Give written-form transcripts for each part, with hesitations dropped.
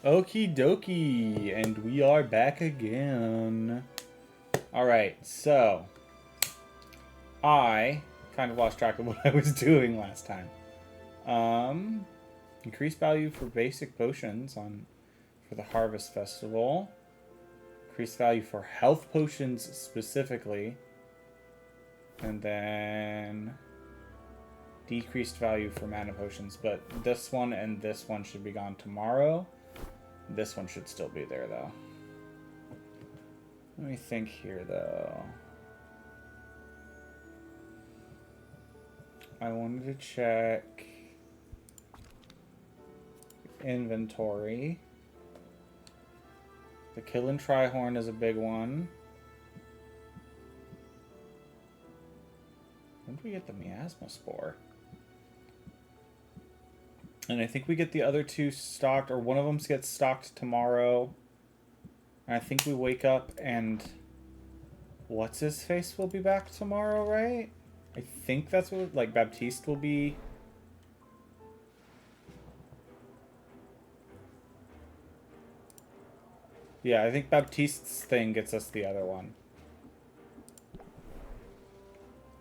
Okie dokie, and we are back again. Alright, so I kind of lost track of what I was doing last time. Increased value for basic potions for the Harvest Festival. Increased value for health potions specifically. And then decreased value for mana potions, but this one and this one should be gone tomorrow. This one should still be there, though. Let me think here, though. I wanted to check inventory. The Kill and Tryhorn is a big one. When did we get the Miasma Spore? And I think we get the other two stocked, or one of them gets stocked tomorrow. And I think we wake up and what's-his-face will be back tomorrow, right? I think that's what, like, Baptiste will be. Yeah, I think Baptiste's thing gets us the other one.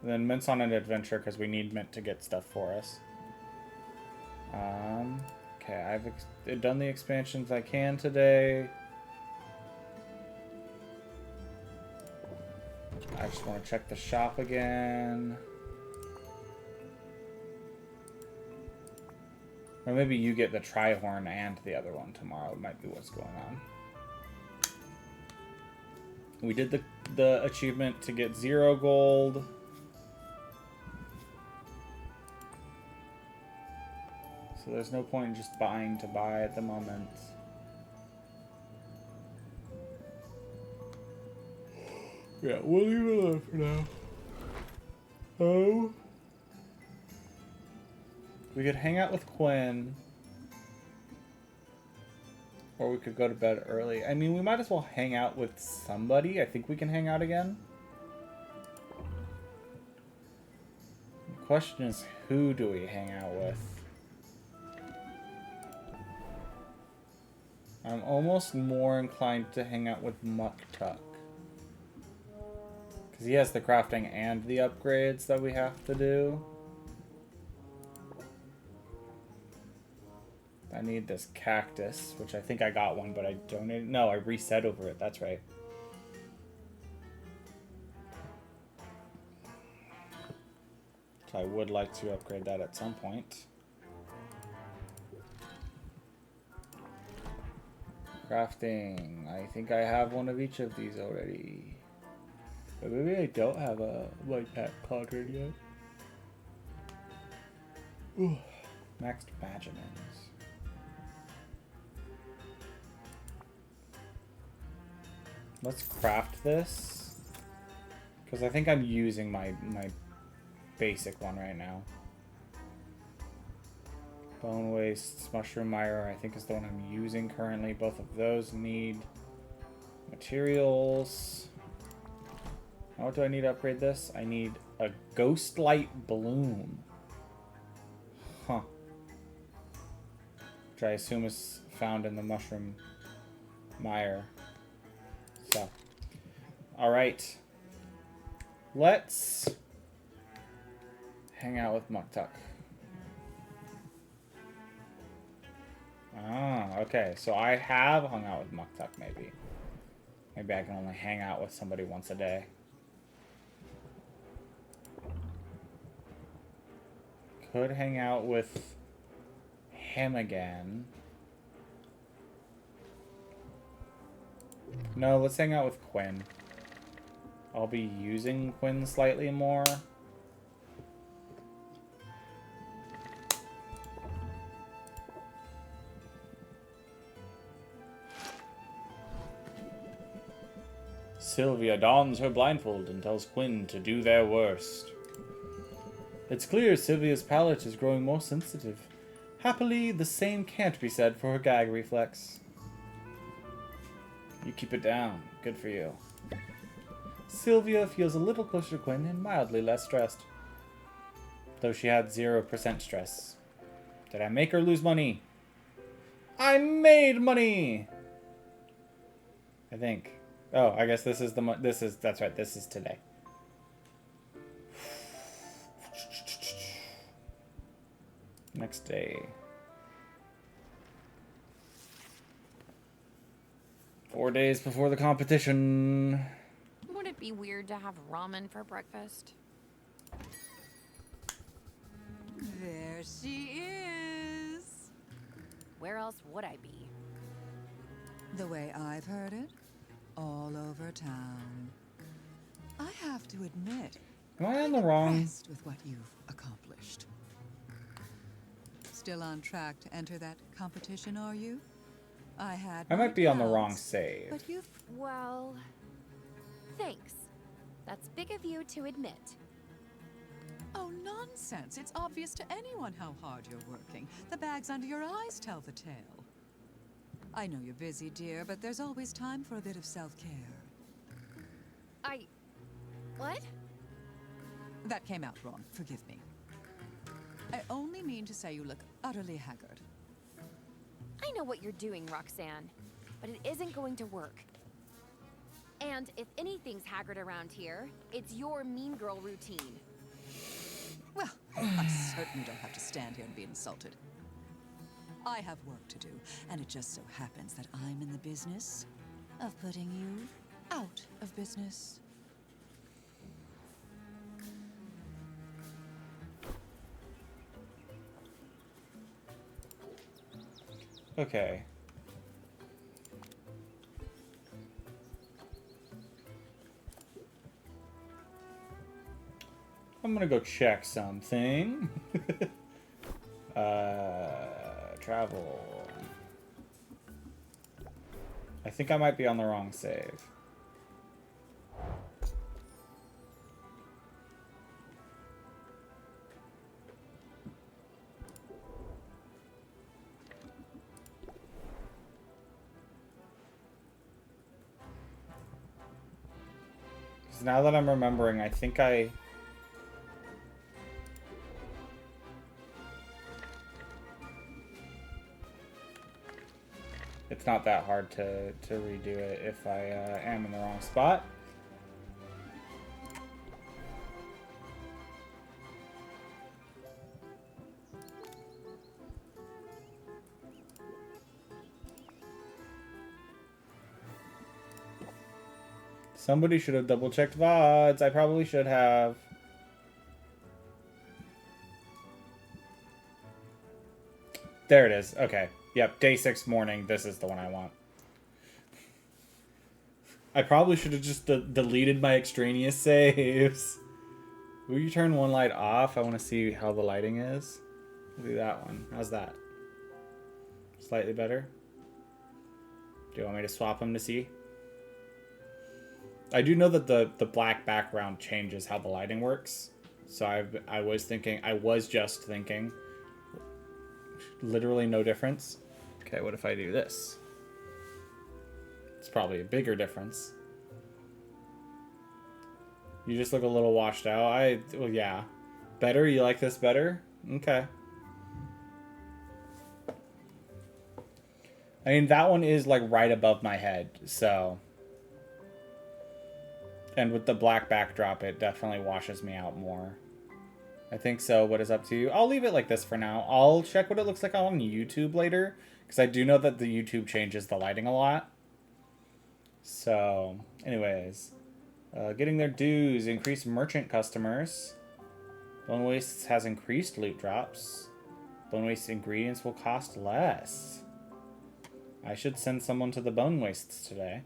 And then Mint's on an adventure because we need Mint to get stuff for us. Okay, I've done the expansions I can today. I just want to check the shop again. Or maybe you get the Tryhorn and the other one tomorrow. Might be what's going on. We did the achievement to get 0 gold. So there's no point in just buying to buy at the moment. Yeah, we'll leave it there for now. Oh. We could hang out with Quinn. Or we could go to bed early. I mean, we might as well hang out with somebody. I think we can hang out again. The question is, who do we hang out with? I'm almost more inclined to hang out with Muktuk. Because he has the crafting and the upgrades that we have to do. I need this cactus, which I think I got one, but I donated. No, I reset over it. That's right. So I would like to upgrade that at some point. Crafting. I think I have one of each of these already. But maybe I don't have a white pack cauldron yet. Ooh. Maxed Magimins. Let's craft this. Because I think I'm using my basic one right now. Bone Wastes, Mushroom Mire, I think is the one I'm using currently. Both of those need materials. Now what do I need to upgrade this? I need a Ghost Light Bloom. Huh. Which I assume is found in the Mushroom Mire. So. Alright. Let's hang out with Muktuk. Ah, okay. So I have hung out with Muktuk, maybe. Maybe I can only hang out with somebody once a day. Could hang out with him again. No, let's hang out with Quinn. I'll be using Quinn slightly more. Sylvia dons her blindfold and tells Quinn to do their worst. It's clear Sylvia's palate is growing more sensitive. Happily, the same can't be said for her gag reflex. You keep it down. Good for you. Sylvia feels a little closer to Quinn and mildly less stressed. Though she had 0% stress. Did I make her lose money? I made money! I think. Oh, I guess this is that's right, this is today. Next day. 4 days before the competition. Would it be weird to have ramen for breakfast? There she is. Where else would I be? The way I've heard it, all over town. I have to admit, Am I on the I'm wrong? impressed with what you've accomplished. Still on track to enter that competition, are you? I might be on the doubts, wrong save. But you've... Well, thanks. That's big of you to admit. Oh, nonsense. It's obvious to anyone how hard you're working. The bags under your eyes tell the tale. I know you're busy, dear, but there's always time for a bit of self-care. What? That came out wrong. Forgive me. I only mean to say you look utterly haggard. I know what you're doing, Roxanne, but it isn't going to work. And if anything's haggard around here, it's your mean girl routine. Well, I certainly don't have to stand here and be insulted. I have work to do, and it just so happens that I'm in the business of putting you out of business. Okay. I'm gonna go check something. Travel. I think I might be on the wrong save. Now that I'm remembering, I think it's not that hard to redo it if I am in the wrong spot. Somebody should have double-checked VODs. I probably should have. There it is. Okay. Yep, day 6 morning. This is the one I want. I probably should have just deleted my extraneous saves. Will you turn one light off? I want to see how the lighting is. We'll do that one. How's that? Slightly better? Do you want me to swap them to see? I do know that the black background changes how the lighting works. So I was just thinking, literally no difference. Okay, what if I do this? It's probably a bigger difference. You just look a little washed out. Well, yeah. Better? You like this better? Okay. I mean, that one is like right above my head, so... And with the black backdrop, it definitely washes me out more. I think so. What is up to you? I'll leave it like this for now. I'll check what it looks like on YouTube later, because I do know that the YouTube changes the lighting a lot. So, anyways. Getting their dues. Increased merchant customers. Bone Wastes has increased loot drops. Bone Waste ingredients will cost less. I should send someone to the Bone Wastes today.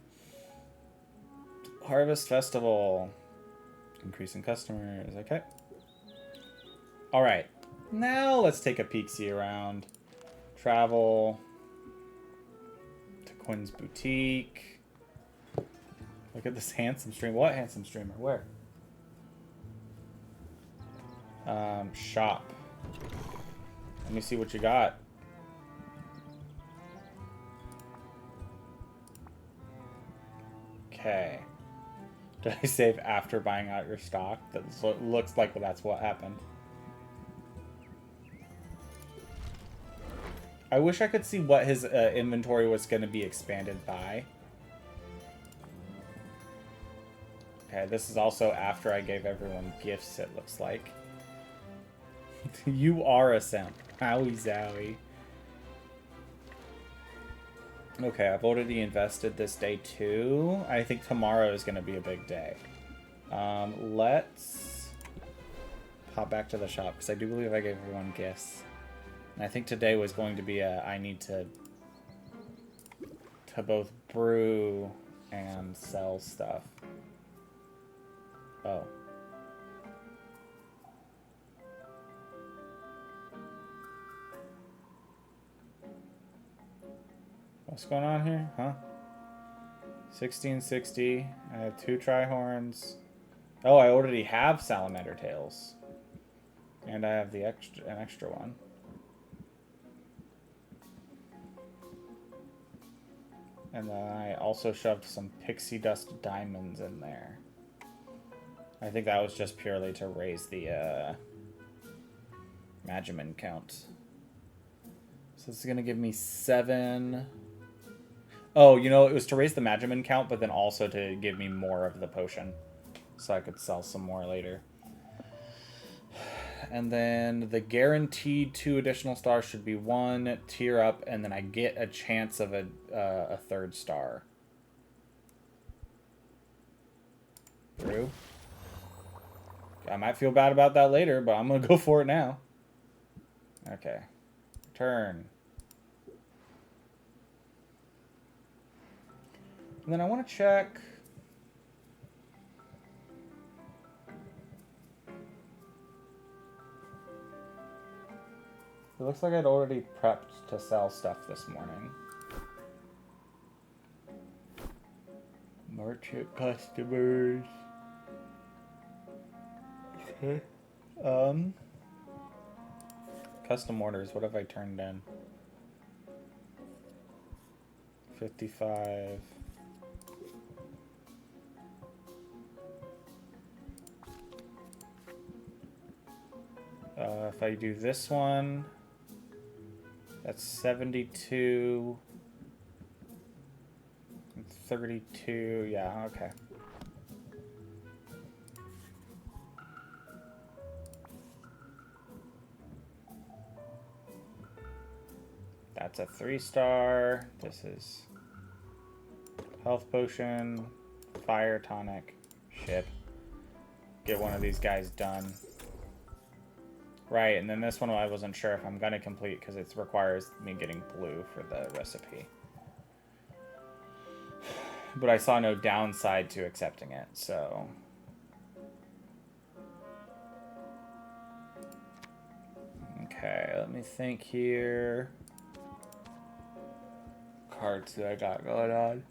Harvest Festival. Increasing customers. Okay. Alright. Now let's take a peek-see around. Travel. To Quinn's Boutique. Look at this handsome streamer. What handsome streamer? Where? Shop. Let me see what you got. Okay. Did I save after buying out your stock? That looks like that's what happened. I wish I could see what his inventory was going to be expanded by. Okay, this is also after I gave everyone gifts, it looks like. You are a simp. Howie zowie. Okay, I've already invested this day too. I think tomorrow is going to be a big day. Let's hop back to the shop, because I do believe I gave everyone gifts. And I think today was going to be I need to both brew and sell stuff. Oh. What's going on here? Huh? 1660. I have 2 Trihorns. Oh, I already have salamander tails. And I have an extra one. And then I also shoved some pixie dust diamonds in there. I think that was just purely to raise the Magimin count. So this is going to give me 7. Oh, you know, it was to raise the Magimin count, but then also to give me more of the potion. So I could sell some more later. And then the guaranteed 2 additional stars should be 1 tier up, and then I get a chance of a 3rd star. True. I might feel bad about that later, but I'm going to go for it now. Okay. Turn. And then I want to check... It looks like I'd already prepped to sell stuff this morning. Merchant customers. Okay. Custom orders. What have I turned in? 55. If I do this one, that's 72. 32. Yeah, okay. That's a 3-star. This is health potion, fire tonic, ship. Get one of these guys done. Right, and then this one I wasn't sure if I'm going to complete because it requires me getting blue for the recipe. But I saw no downside to accepting it, so... Okay, let me think here. Cards that I got going on.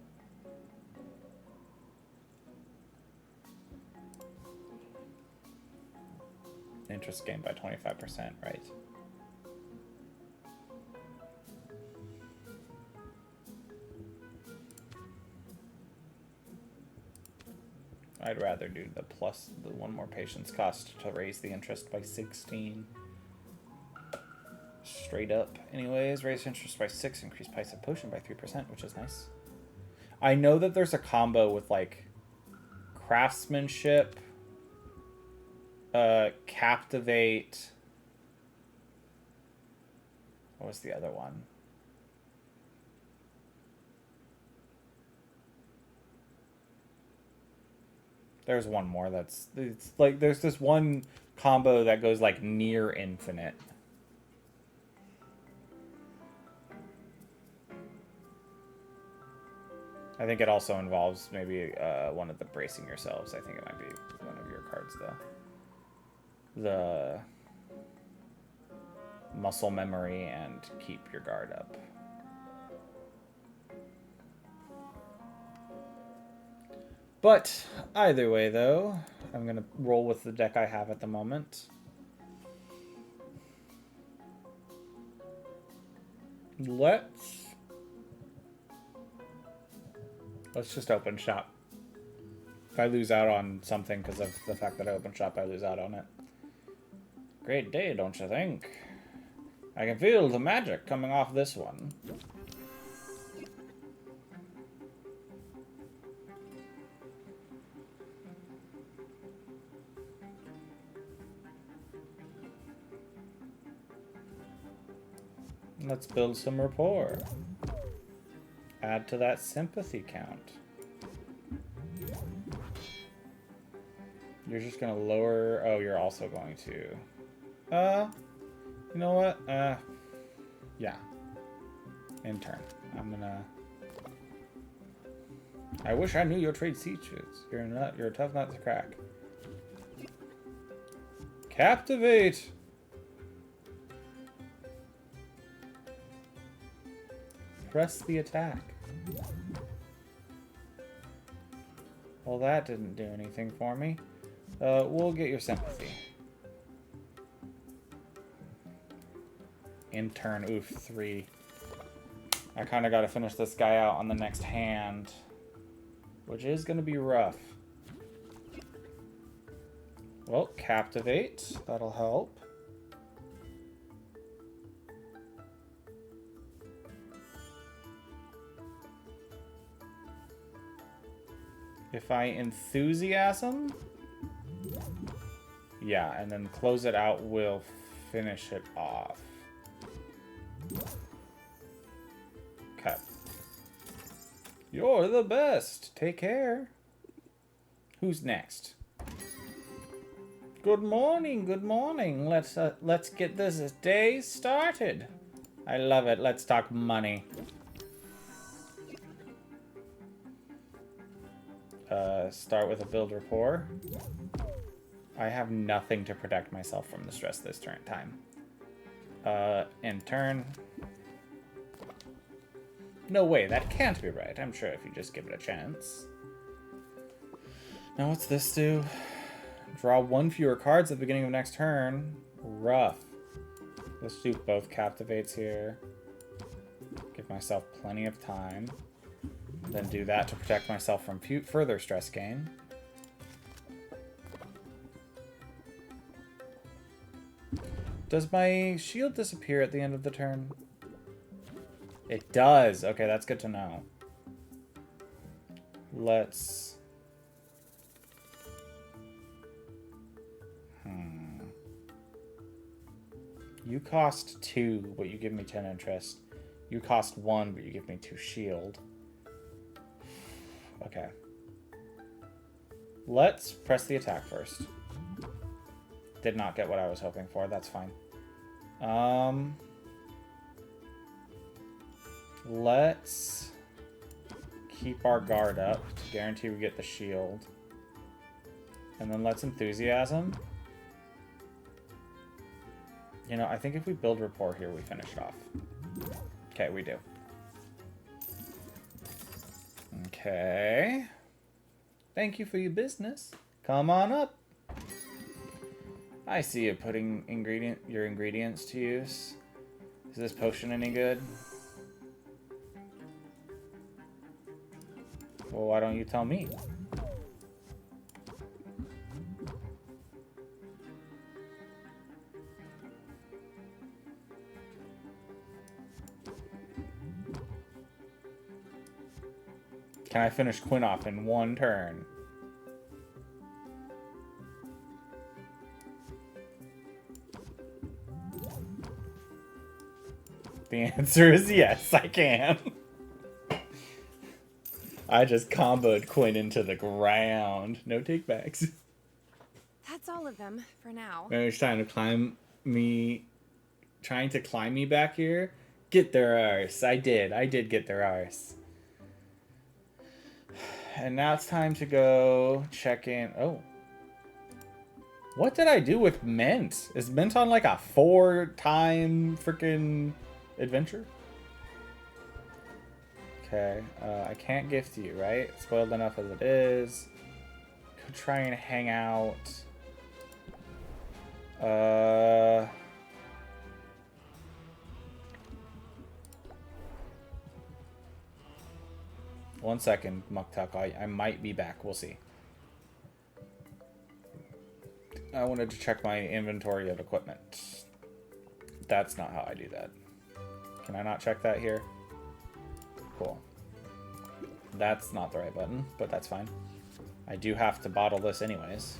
Interest gained by 25%, right? I'd rather do the plus the 1 more patience cost to raise the interest by 16. Straight up. Anyways, raise interest by 6, increase price of potion by 3%, which is nice. I know that there's a combo with, like, craftsmanship, captivate. What was the other one? There's one more that's... It's like, there's this one combo that goes, like, near infinite. I think it also involves maybe one of the bracing yourselves. I think it might be one of your cards, though. The muscle memory and keep your guard up. But either way, though, I'm going to roll with the deck I have at the moment. Let's just open shop. If I lose out on something because of the fact that I open shop, I lose out on it. Great day, don't you think? I can feel the magic coming off this one. Let's build some rapport. Add to that sympathy count. You're just gonna lower... Oh, you're also going to... You know what? Yeah. Intern. I'm gonna... I wish I knew your trade secrets. You're a tough nut to crack. Captivate! Press the attack. Well, that didn't do anything for me. We'll get your sympathy. Intern, oof, 3. I kind of got to finish this guy out on the next hand, which is going to be rough. Well, captivate. That'll help. If I enthusiasm, yeah, and then close it out will finish it off. Cut. You're the best. Take care. Who's next? Good morning. Good morning. Let's get this day started. I love it. Let's talk money. Start with a build rapport. I have nothing to protect myself from the stress this time. In turn. No way, that can't be right. I'm sure if you just give it a chance. Now what's this do? Draw 1 fewer cards at the beginning of next turn. Rough. Let's do both captivates here. Give myself plenty of time. Then do that to protect myself from further stress gain. Does my shield disappear at the end of the turn? It does. Okay, that's good to know. Let's... You cost 2, but you give me 10 interest. You cost 1, but you give me 2 shield. Okay. Let's press the attack first. Did not get what I was hoping for. That's fine. Let's keep our guard up to guarantee we get the shield. And then let's enthusiasm. You know, I think if we build rapport here, we finish it off. Okay, we do. Okay. Thank you for your business. Come on up. I see you putting your ingredients to use. Is this potion any good? Well, why don't you tell me? Can I finish Quinn off in 1 turn? The answer is yes, I can. I just comboed Quinn into the ground. No takebacks. That's all of them for now. They're trying to climb me back here. Get their arse. I did get their arse. And now it's time to go check in. Oh. What did I do with Mint? Is Mint on like a 4-time freaking adventure? Okay. I can't gift you, right? Spoiled enough as it is. Could try and hang out. One second, Muktuk. I might be back. We'll see. I wanted to check my inventory of equipment. That's not how I do that. Can I not check that here? Cool. That's not the right button, but that's fine. I do have to bottle this anyways.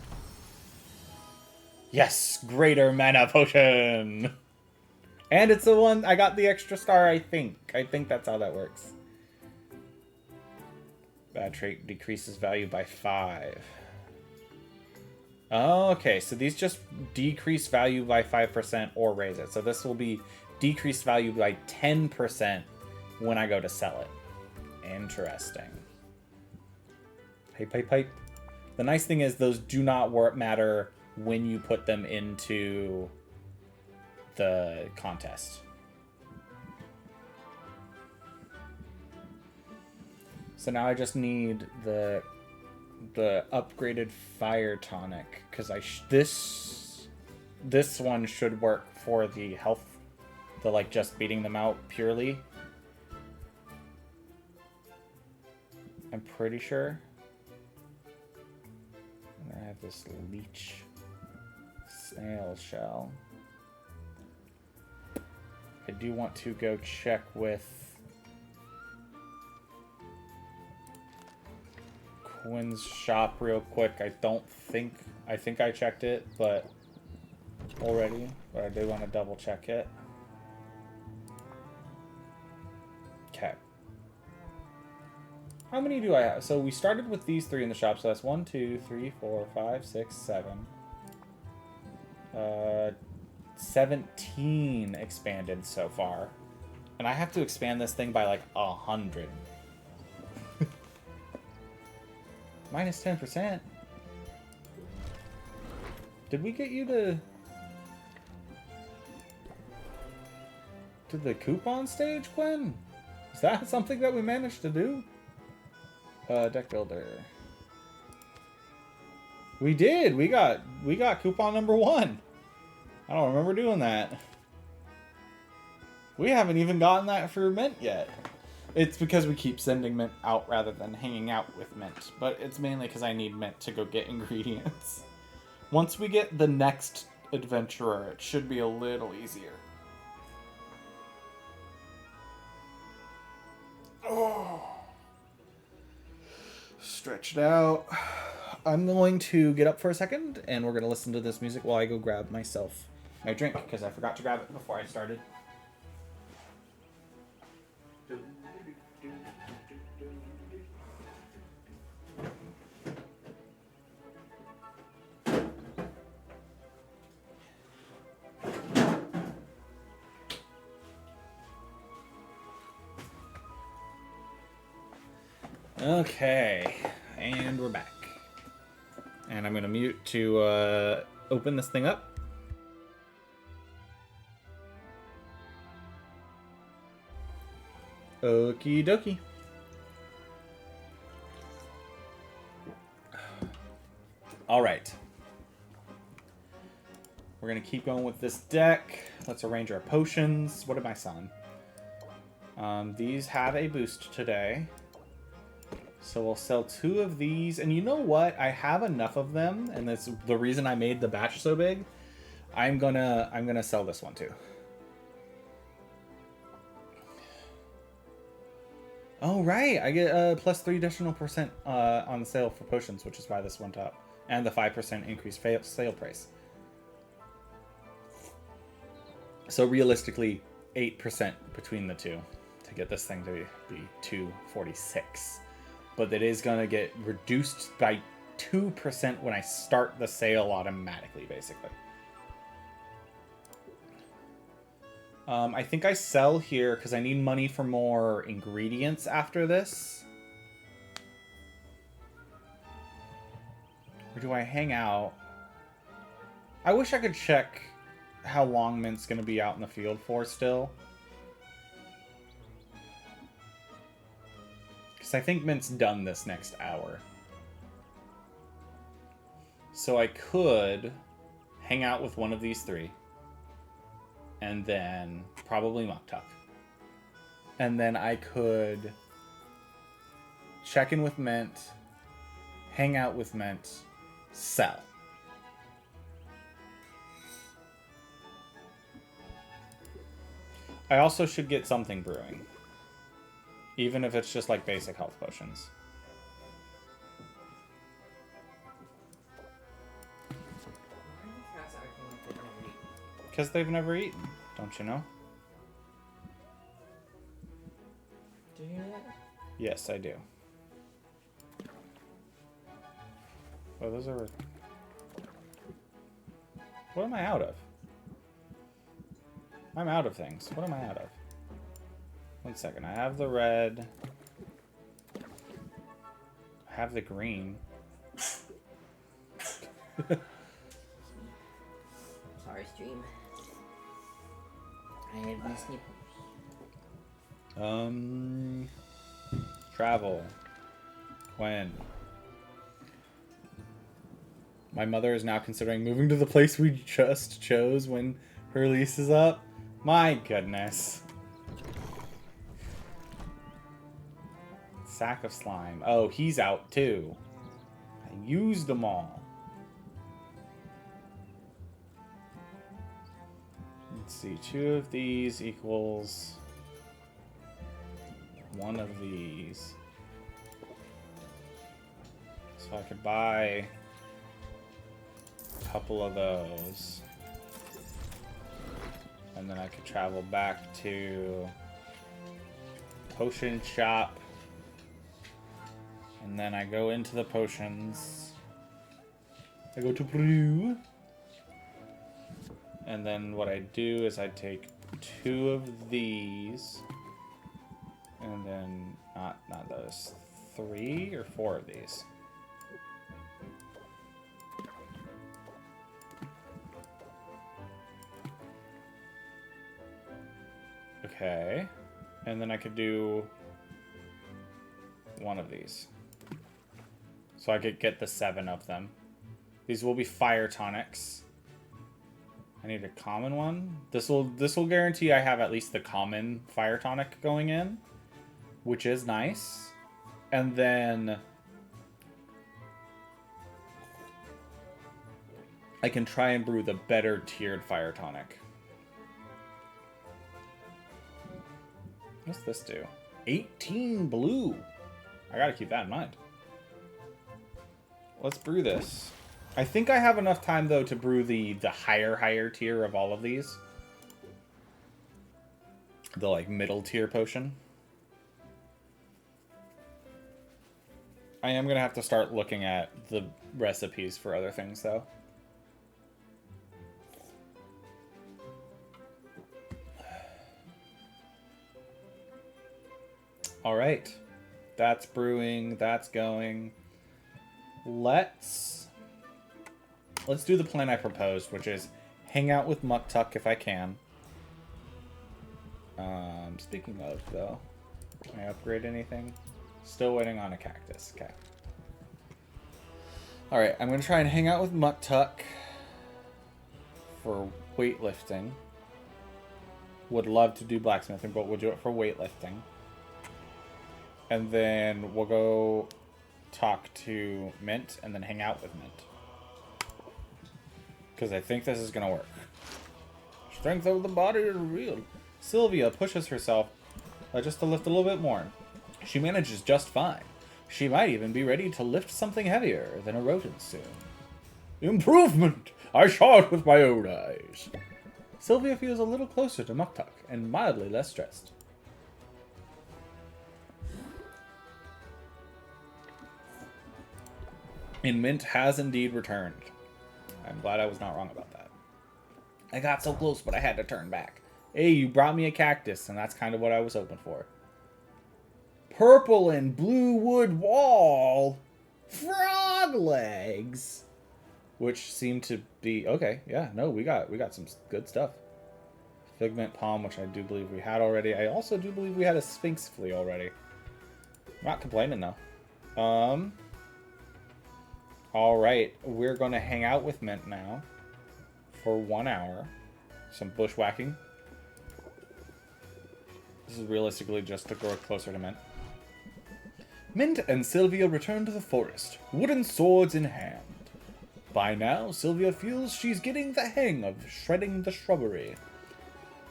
Yes! Greater mana potion! And it's the one, I got the extra star, I think. I think that's how that works. Bad trait decreases value by 5. Oh, okay, so these just decrease value by 5% or raise it. So this will be decreased value by 10% when I go to sell it. Interesting. Pipe. The nice thing is those do not matter when you put them into the contest. So now I just need the upgraded fire tonic, because this one should work for the health, the like just beating them out purely. I'm pretty sure. And I have this leech snail shell. I do want to go check with Quinn's shop real quick. I think I checked it, but already, but I do want to double check it. Okay. How many do I have? So we started with these 3 in the shop, so that's 1, 2, 3, 4, 5, 6, 7. 17 expanded so far. And I have to expand this thing by like 100. Minus 10%. Did we get you to the coupon stage, Quinn? Is that something that we managed to do? Deck builder. We did. We got coupon number 1. I don't remember doing that. We haven't even gotten that for Mint yet. It's because we keep sending Mint out rather than hanging out with Mint. But it's mainly because I need Mint to go get ingredients. Once we get the next adventurer, it should be a little easier. Oh. Stretched out. I'm going to get up for a second, and we're going to listen to this music while I go grab myself my drink, because I forgot to grab it before I started. Okay, and we're back. And I'm going to mute to open this thing up. Okie dokie. All right. We're going to keep going with this deck. Let's arrange our potions. What am I selling? These have a boost today. So we'll sell 2 of these. And you know what? I have enough of them, and that's the reason I made the batch so big. I'm gonna sell this one too. Oh right, I get plus 3 additional % on the sale for potions, which is why this went up, and the 5% increased sale price. So realistically, 8% between the two to get this thing to be 246. But it is going to get reduced by 2% when I start the sale automatically, basically. I think I sell here because I need money for more ingredients after this. Or do I hang out? I wish I could check how long Mint's going to be out in the field for still. Because I think Mint's done this next hour. So I could hang out with one of these 3. And then probably Muktuk. And then I could check in with Mint, hang out with Mint, sell. I also should get something brewing. Even if it's just like basic health potions. Because they've never eaten, don't you know? Do you know that? Yes, I do. Oh, those are... What am I out of? I'm out of things. What am I out of? 1 second. I have the red. I have the green. Sorry, stream. I had been snippers. Travel. When? My mother is now considering moving to the place we just chose when her lease is up. My goodness. Sack of slime. Oh, he's out too. I used them all. Let's see. 2 of these equals 1 of these. So I could buy a couple of those. And then I could travel back to potion shop. And then I go into the potions. I go to brew. And then what I do is I take 2 of these. And then, not those, 3 or 4 of these. Okay. And then I could do 1 of these. So I could get the 7 of them. These will be fire tonics. I need a common one. This will guarantee I have at least the common fire tonic going in, which is nice. And then I can try and brew the better tiered fire tonic. What's this do? 18 blue. I gotta keep that in mind. Let's brew this. I think I have enough time, though, to brew the higher tier of all of these. The, like, middle tier potion. I am going to have to start looking at the recipes for other things, though. Alright. That's brewing. That's going. Let's do the plan I proposed, which is hang out with Muck Tuck if I can. Speaking of, though, can I upgrade anything? Still waiting on a cactus. Okay. Alright, I'm going to try and hang out with Muck Tuck for weightlifting. Would love to do blacksmithing, but we'll do it for weightlifting. And then we'll go talk to Mint and then hang out with Mint. Because I think this is going to work. Strength of the body is real. Sylvia pushes herself just to lift a little bit more. She manages just fine. She might even be ready to lift something heavier than a rodent soon. Improvement! I saw it with my own eyes. Sylvia feels a little closer to Muktuk and mildly less stressed. And Mint has indeed returned. I'm glad I was not wrong about that. I got so close, but I had to turn back. Hey, you brought me a cactus, and that's kind of what I was hoping for. Purple and blue wood wall. Frog legs. Which seem to be... Okay, yeah, no, we got some good stuff. Figment palm, which I do believe we had already. I also do believe we had a sphinx flea already. I'm not complaining, though. Alright, we're going to hang out with Mint now for 1 hour. Some bushwhacking. This is realistically just to grow closer to Mint. Mint and Sylvia return to the forest, wooden swords in hand. By now, Sylvia feels she's getting the hang of shredding the shrubbery.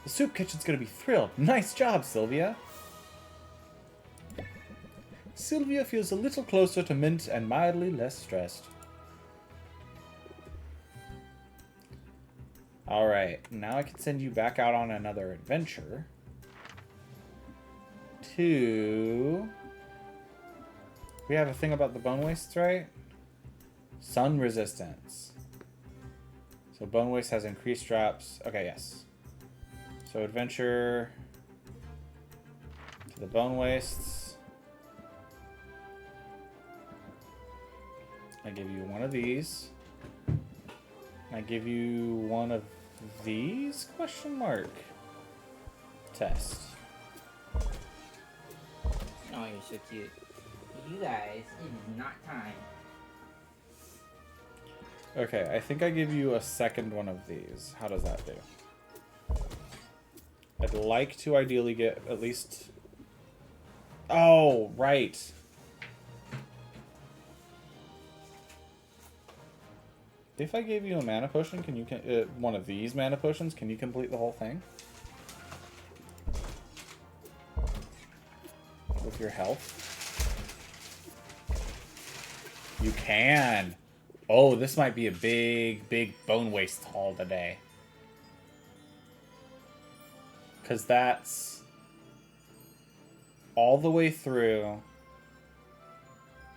The soup kitchen's gonna be thrilled. Nice job, Sylvia. Sylvia feels a little closer to Mint and mildly less stressed. Alright, now I can send you back out on another adventure. To... We have a thing about the bone wastes, right? Sun resistance. So bone waste has increased drops. Okay, yes. So adventure to the bone wastes. I give you one of these. I give you one of these? Question mark. Test. Oh, you're so cute. You guys, it is not time. Okay, I think I give you a second one of these. How does that do? I'd like to ideally get at least... Oh, right. If I gave you a mana potion, can you one of these mana potions, can you complete the whole thing? With your health? You can! Oh, this might be a big bone waste haul today. Because that's all the way through.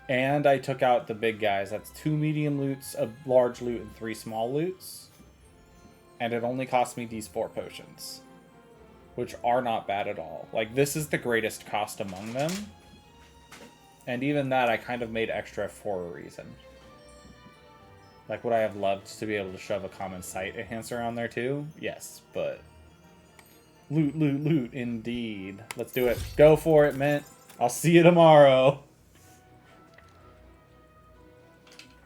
And I took out the big guys. That's 2 medium loots, a large loot, and 3 small loots. And it only cost me these 4 potions. Which are not bad at all. Like, this is the greatest cost among them. And even that I kind of made extra for a reason. Like, would I have loved to be able to shove a common sight enhancer on there too? Yes, but... Loot, indeed. Let's do it. Go for it, Mint. I'll see you tomorrow.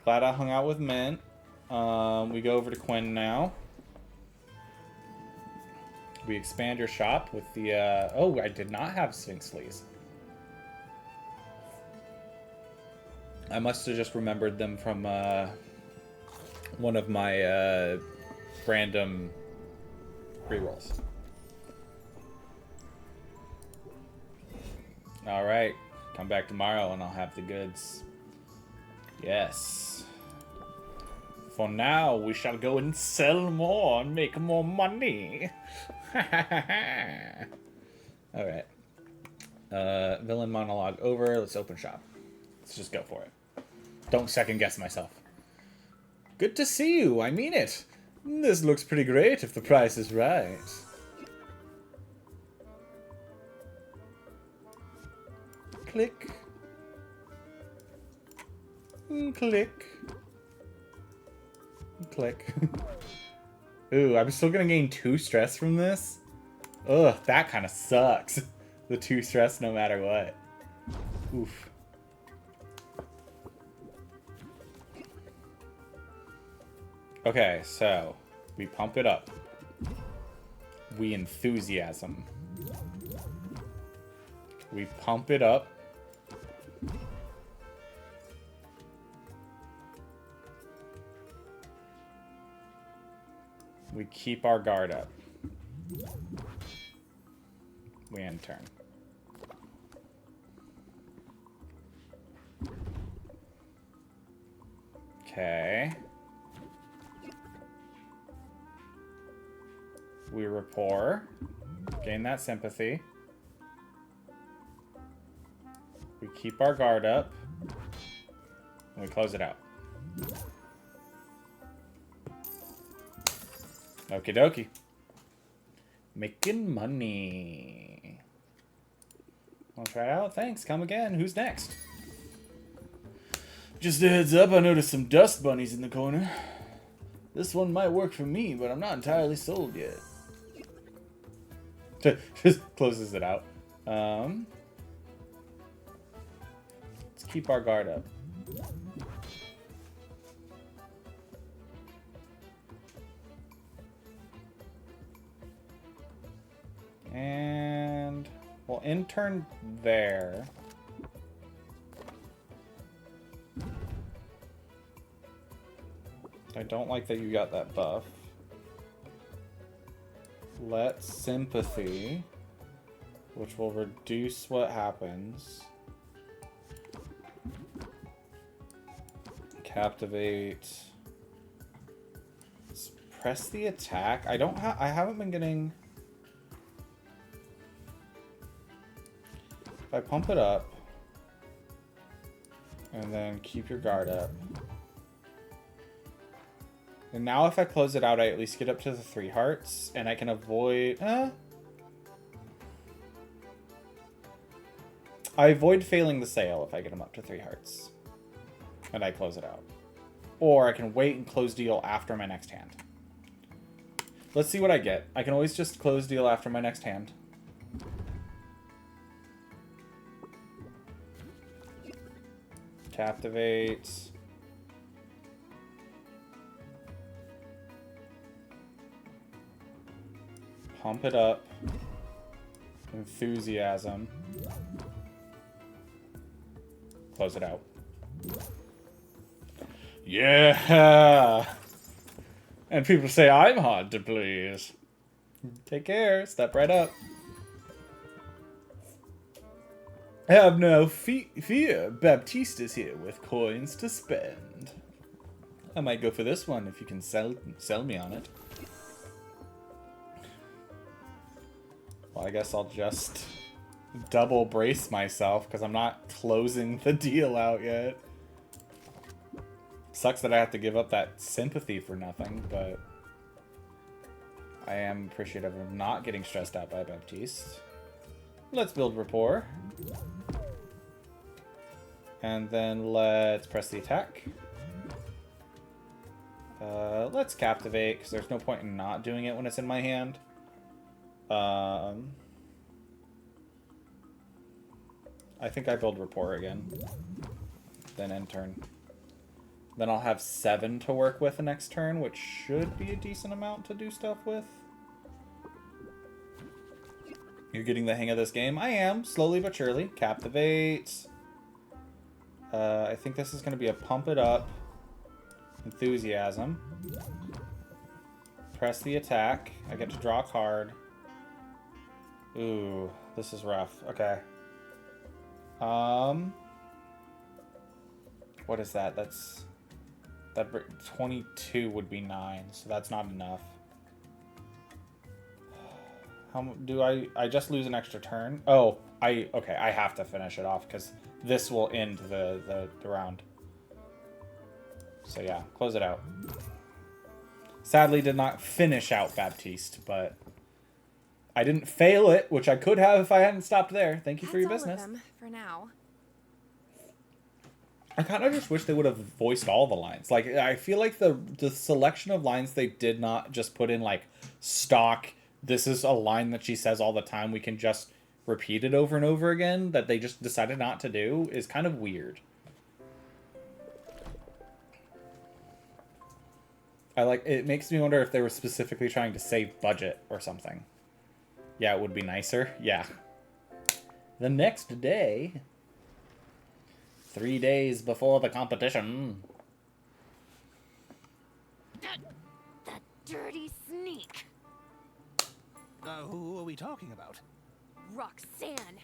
Glad I hung out with Mint. We go over to Quinn now. We expand your shop with the... Oh, I did not have Sphinx Fleas. I must have just remembered them from one of my random rerolls. Alright. Come back tomorrow and I'll have the goods. Yes. For now, we shall go and sell more and make more money. Alright. Villain monologue over. Let's open shop. Let's just go for it. Don't second guess myself. Good to see you. I mean it. This looks pretty great if the price is right. Click. Click. Click. Ooh, I'm still gonna gain 2 stress from this? Ugh, that kind of sucks. The 2 stress no matter what. Oof. Okay, so we pump it up. We enthusiasm. We pump it up. We keep our guard up. We end turn. Okay. We rapport. Gain that sympathy. We keep our guard up. And we close it out. Okie dokie. Making money. Wanna try it out? Thanks. Come again. Who's next? Just a heads up, I noticed some dust bunnies in the corner. This one might work for me, but I'm not entirely sold yet. Just closes it out. Let's keep our guard up. And we'll intern there. I don't like that you got that buff. Let sympathy, which will reduce what happens. Captivate. Press the attack. I haven't been getting. If I pump it up and then keep your guard up. And now if I close it out, I at least get up to the 3 hearts and I can avoid I avoid failing the sale if I get them up to 3 hearts. And I close it out. Or I can wait and close deal after my next hand. Let's see what I get. I can always just close deal after my next hand. Captivate. Pump it up. Enthusiasm. Close it out. Yeah! And people say I'm hard to please. Take care. Step right up. Have no fear. Baptiste is here with coins to spend. I might go for this one if you can sell me on it. Well, I guess I'll just double brace myself because I'm not closing the deal out yet. Sucks that I have to give up that sympathy for nothing, but I am appreciative of not getting stressed out by Baptiste. Let's build rapport. And then let's press the attack. Let's captivate, because there's no point in not doing it when it's in my hand. I think I build rapport again. Then end turn. Then I'll have 7 to work with the next turn, which should be a decent amount to do stuff with. You're getting the hang of this game? I am, slowly but surely. Captivate. I think this is going to be a pump it up. Enthusiasm. Press the attack. I get to draw a card. Ooh, this is rough. Okay. What is that? That 22 would be 9, so that's not enough. How do I just lose an extra turn? Oh, okay, I have to finish it off because this will end the round. So yeah, close it out. Sadly did not finish out Baptiste, but I didn't fail it, which I could have if I hadn't stopped there. Thank you for your business. That's all of them for now. I kind of just wish they would have voiced all the lines. Like, I feel like the selection of lines they did not just put in, like, stock, this is a line that she says all the time, we can just repeat it over and over again, that they just decided not to do, is kind of weird. It makes me wonder if they were specifically trying to save budget or something. Yeah, it would be nicer. Yeah. The next day... 3 days before the competition. That dirty sneak. Who are we talking about? Roxanne.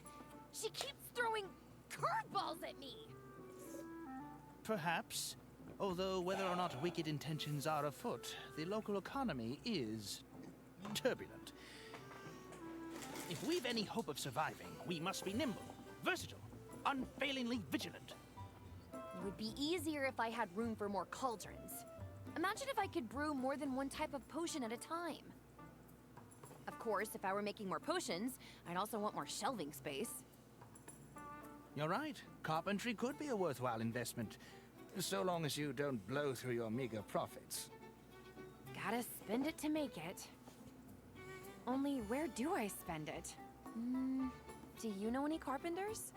She keeps throwing curveballs at me. Perhaps. Although whether or not wicked intentions are afoot, the local economy is turbulent. If we've any hope of surviving, we must be nimble, versatile, unfailingly vigilant. It would be easier if I had room for more cauldrons. Imagine if I could brew more than one type of potion at a time. Of course, if I were making more potions, I'd also want more shelving space. You're right. Carpentry could be a worthwhile investment, so long as you don't blow through your meager profits. Gotta spend it to make it. Only where do I spend it? Do you know any carpenters?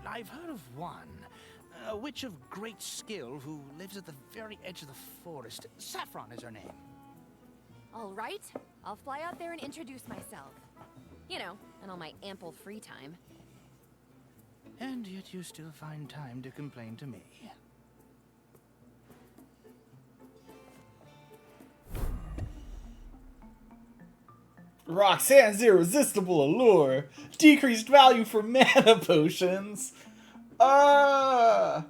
I've heard of one, a witch of great skill who lives at the very edge of the forest. Saffron is her name. All right, I'll fly out there and introduce myself. You know, in all my ample free time. And yet you still find time to complain to me. Roxanne's irresistible allure. Decreased value for mana potions. Mana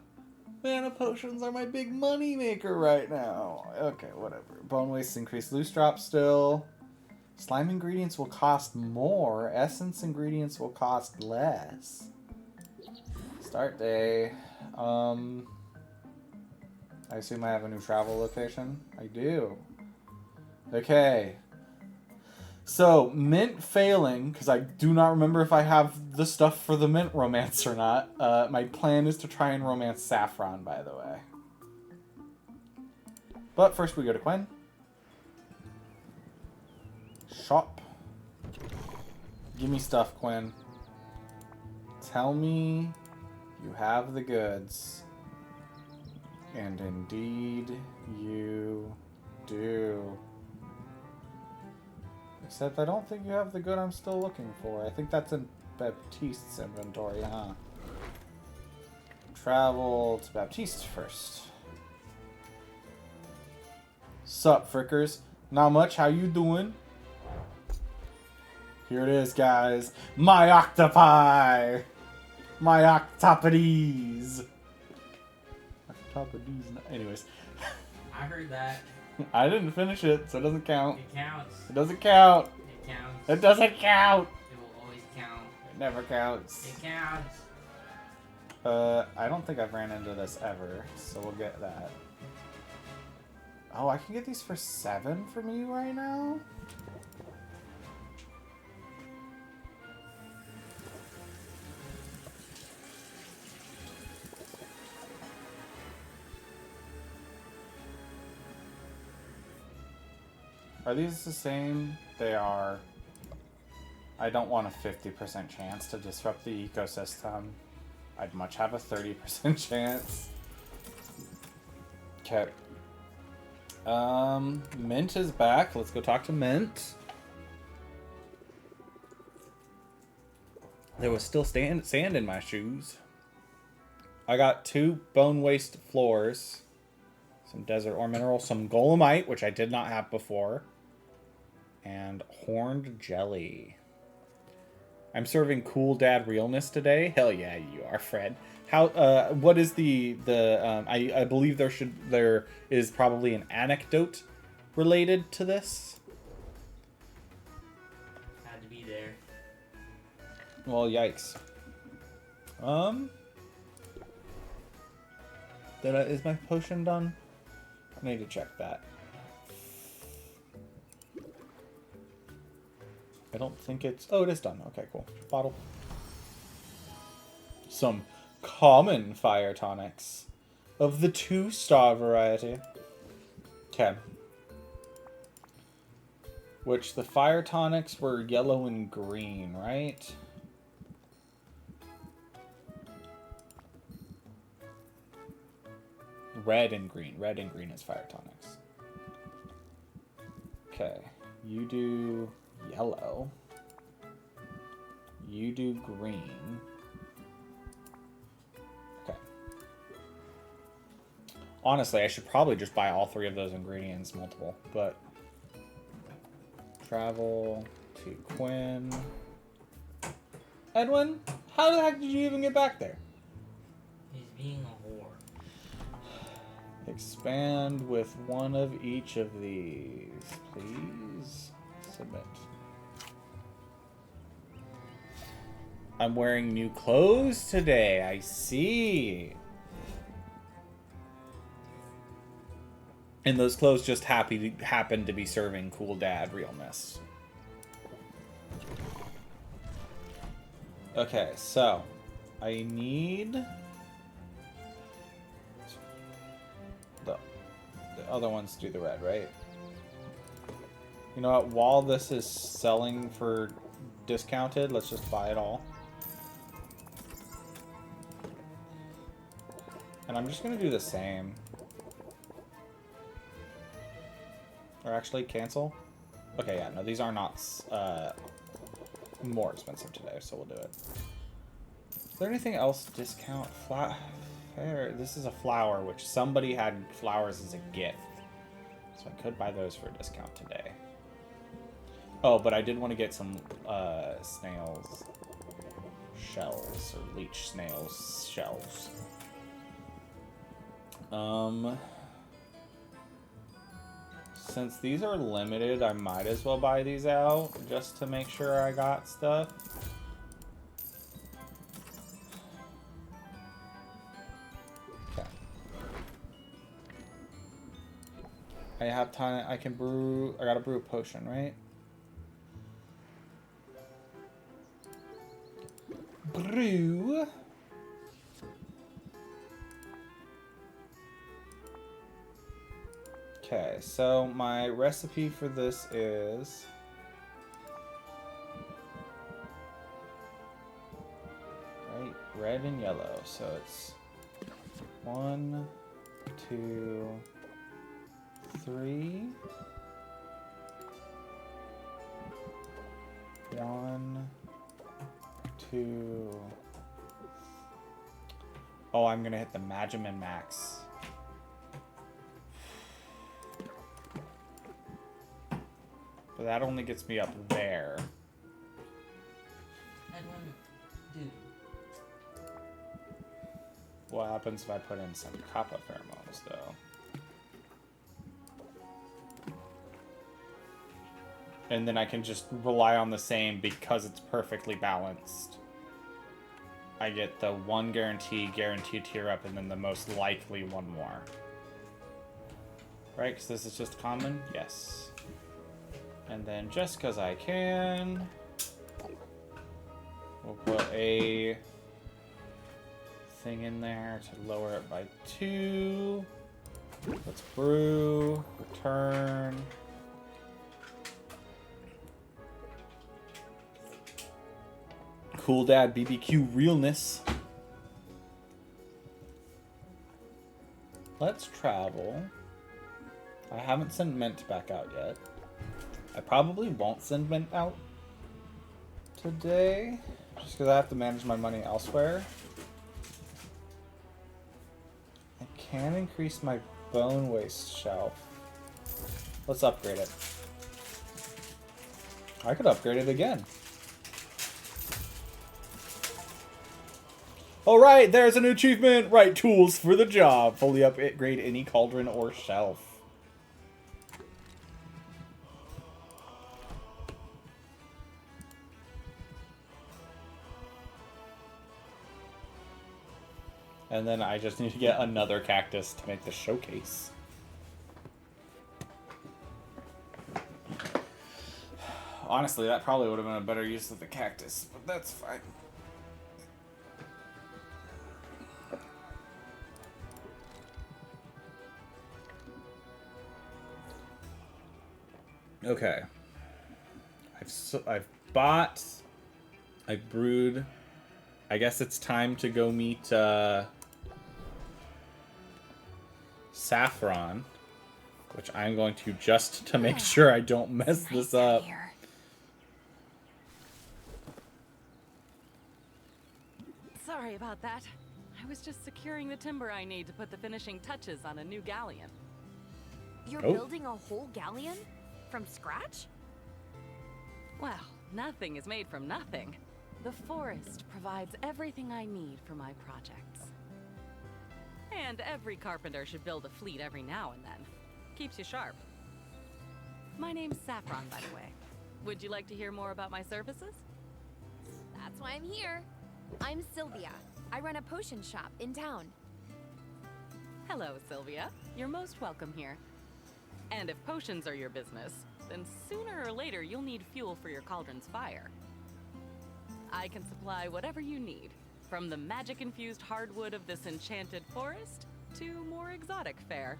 potions are my big money maker right now. Okay, whatever. Bone waste increased loose drop still. Slime ingredients will cost more. Essence ingredients will cost less. Start day. I assume I have a new travel location. I do. Okay. So, mint failing, because I do not remember if I have the stuff for the mint romance or not. My plan is to try and romance Saffron, by the way. But first we go to Quinn. Shop. Give me stuff, Quinn. Tell me you have the goods. And indeed you do. Except I don't think you have the good I'm still looking for. I think that's in Baptiste's inventory, huh? Travel to Baptiste first. Sup, frickers? Not much. How you doing? Here it is, guys. My octopi! My octopodes! Octopodes. Anyways. I heard that. I didn't finish it, so it doesn't count. It counts. It doesn't count. It counts. It doesn't count. It will always count. It never counts. It counts. I don't think I've ran into this ever, so we'll get that. Oh, I can get these for 7 from you right now? Are these the same? They are. I don't want a 50% chance to disrupt the ecosystem. I'd much have a 30% chance. Okay. Mint is back. Let's go talk to Mint. There was still sand in my shoes. I got 2 bone waste floors. Some desert ore mineral. Some golemite, which I did not have before. And horned jelly. I'm serving cool dad realness today. Hell yeah, you are, Fred. How? What is I believe there is probably an anecdote related to this. Had to be there. Well, yikes. Is my potion done? I need to check that. I don't think it's... Oh, it is done. Okay, cool. Bottle. Some common fire tonics of the 2-star variety. Okay. Which the fire tonics were yellow and green, right? Red and green. Red and green is fire tonics. Okay. You do... yellow. You do green. Okay. Honestly, I should probably just buy all 3 of those ingredients multiple, but travel to Quinn. Edwin, how the heck did you even get back there? He's being a whore. Expand with one of each of these, please. Submit. I'm wearing new clothes today. I see. And those clothes just happen to be serving cool dad realness. Okay, so I need the other ones do the red, right? You know what? While this is selling for discounted, let's just buy it all. And I'm just going to do the same. Or actually cancel. Okay, yeah, no, these are not more expensive today, so we'll do it. Is there anything else discount? Fair. This is a flower, which somebody had flowers as a gift. So I could buy those for a discount today. Oh, but I did want to get some snails shells, or leech snails shells. Since these are limited, I might as well buy these out just to make sure I got stuff. Okay. I have time. I can brew. I gotta brew a potion, right? Brew. Okay, so my recipe for this is right, red and yellow. So it's 1, 2, 3. 1, 2. Oh, I'm gonna hit the Magimin Max. But that only gets me up there. Edwin, dude. What happens if I put in some Kappa pheromones, though? And then I can just rely on the same because it's perfectly balanced. I get the one guaranteed tier up, and then the most likely one more. Right? Because this is just common? Yes. And then just because I can, we'll put a thing in there to lower it by 2. Let's brew, return. Cool Dad BBQ realness. Let's travel. I haven't sent Mint back out yet. I probably won't send Mint out today, just because I have to manage my money elsewhere. I can increase my bone waste shelf. Let's upgrade it. I could upgrade it again. Alright, there's a new achievement! Right tools for the job. Fully upgrade any cauldron or shelf. And then I just need to get another cactus to make the showcase. Honestly, that probably would have been a better use of the cactus, but that's fine. Okay. I've bought. I've brewed. I guess it's time to go meet Saffron, which I'm going to just to make sure I don't mess this up. Sorry about that. I was just securing the timber I need to put the finishing touches on a new galleon. You're building a whole galleon? From scratch? Well, nothing is made from nothing. The forest provides everything I need for my projects. And every carpenter should build a fleet every now and then. Keeps you sharp. My name's Saffron, by the way. Would you like to hear more about my services? That's why I'm here. I'm Sylvia. I run a potion shop in town. Hello, Sylvia. You're most welcome here. And if potions are your business, then sooner or later you'll need fuel for your cauldron's fire. I can supply whatever you need, from the magic-infused hardwood of this enchanted forest to more exotic fare.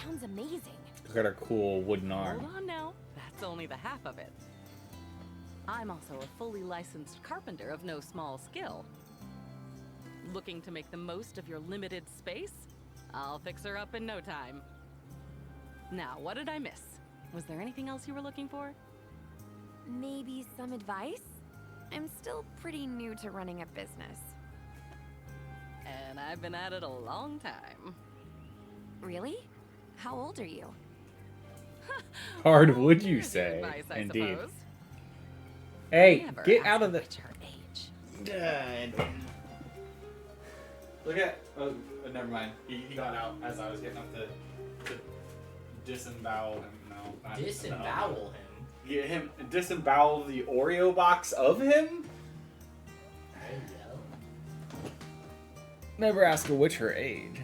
Sounds amazing. Look at our cool wooden arm. Hold on now, that's only the half of it. I'm also a fully licensed carpenter of no small skill. Looking to make the most of your limited space? I'll fix her up in no time. Now, what did I miss? Was there anything else you were looking for? Maybe some advice? I'm still pretty new to running a business. And I've been at it a long time. Really? How old are you? Hard would you Here's your say? advice, I Indeed. suppose. Hey, Never get ask out a of the. witch her age. Look at. Oh, never mind. He got out as I was getting up to disembowel him. No, not Disembowel him. Get him disembowel the Oreo box of him. Hello. Never ask a witch her age.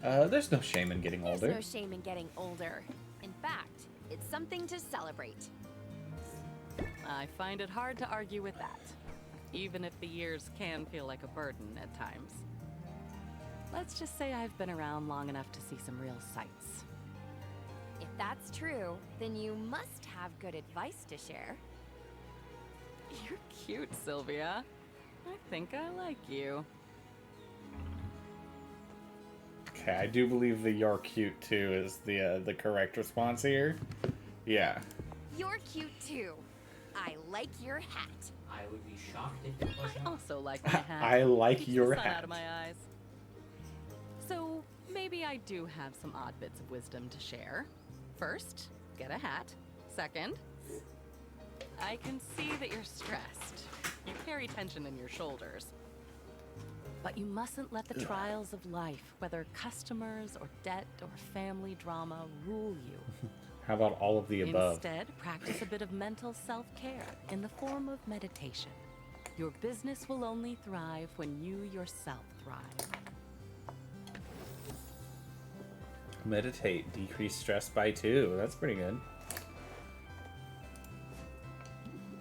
There's no shame in getting older. There's no shame in getting older. In fact, it's something to celebrate. I find it hard to argue with that, even if the years can feel like a burden at times. Let's just say I've been around long enough to see some real sights. If that's true, then you must have good advice to share. You're cute, Sylvia. I think I like you. Okay, I do believe the "you're cute too" is the correct response here. Yeah. You're cute too. I like your hat. I would be shocked if it I wasn't. also like my hat. I like Keeps your the sun hat. out of my eyes. So maybe I do have some odd bits of wisdom to share. First, get a hat. Second, I can see that you're stressed. You carry tension in your shoulders. But you mustn't let the trials of life, whether customers or debt or family drama, rule you. How about all of the above? Instead, practice a bit of mental self-care in the form of meditation. Your business will only thrive when you yourself thrive. Meditate, decrease stress by 2. That's pretty good.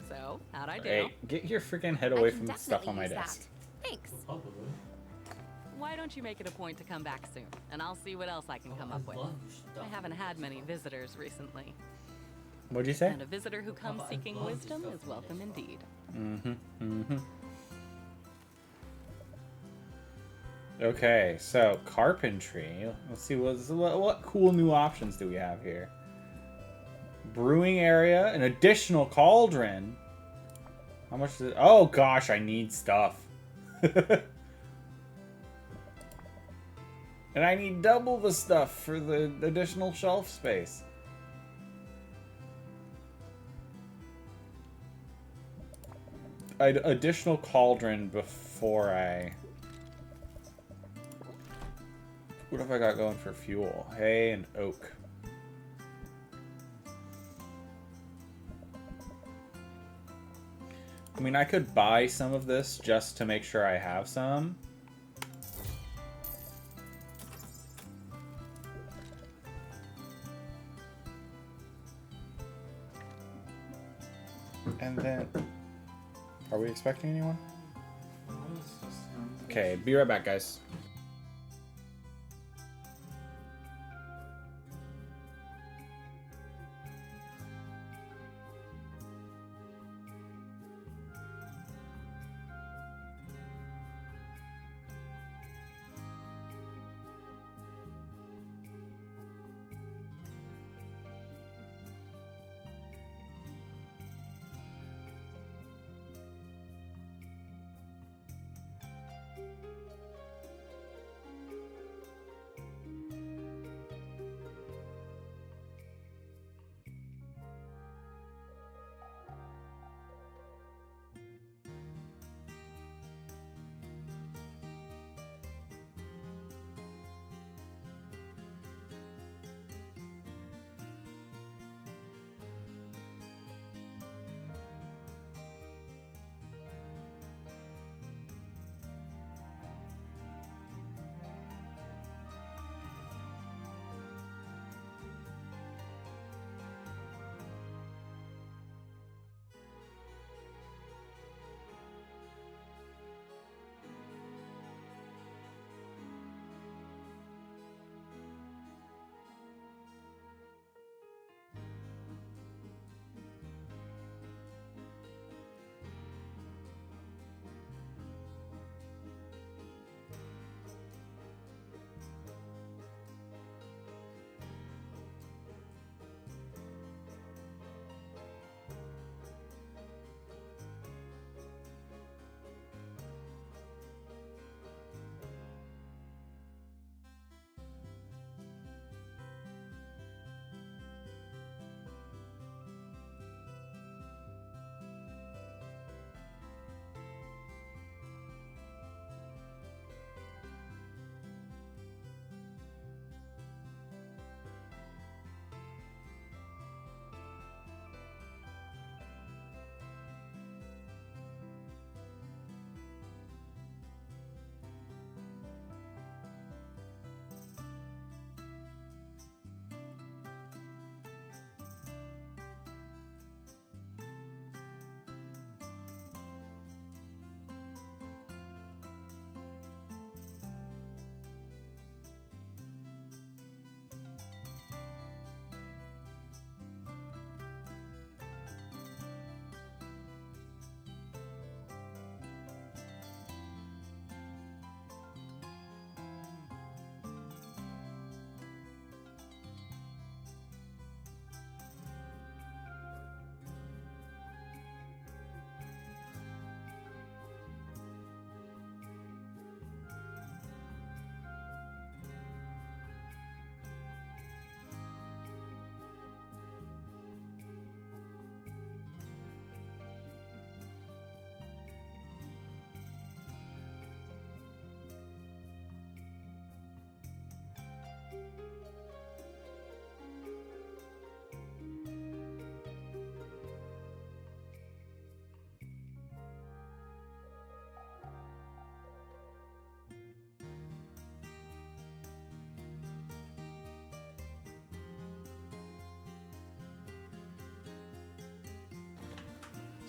So, how'd I do? Hey, get your freaking head I away can from definitely stuff on my use desk. that. Thanks. Probably. Why don't you make it a point to come back soon, and I'll see what else I can come up with. love your stuff. I haven't had many visitors recently, What'd you say? and a visitor who comes I seeking love your wisdom stuff. is welcome indeed. Okay, so carpentry. Let's see what cool new options do we have here. Brewing area, an additional cauldron. How much is it? Oh gosh, I need stuff. And I need double the stuff for the additional shelf space. Additional cauldron before I... What have I got going for fuel? Hay and oak. I mean, I could buy some of this just to make sure I have some. And then... Are we expecting anyone? Okay, be right back, guys.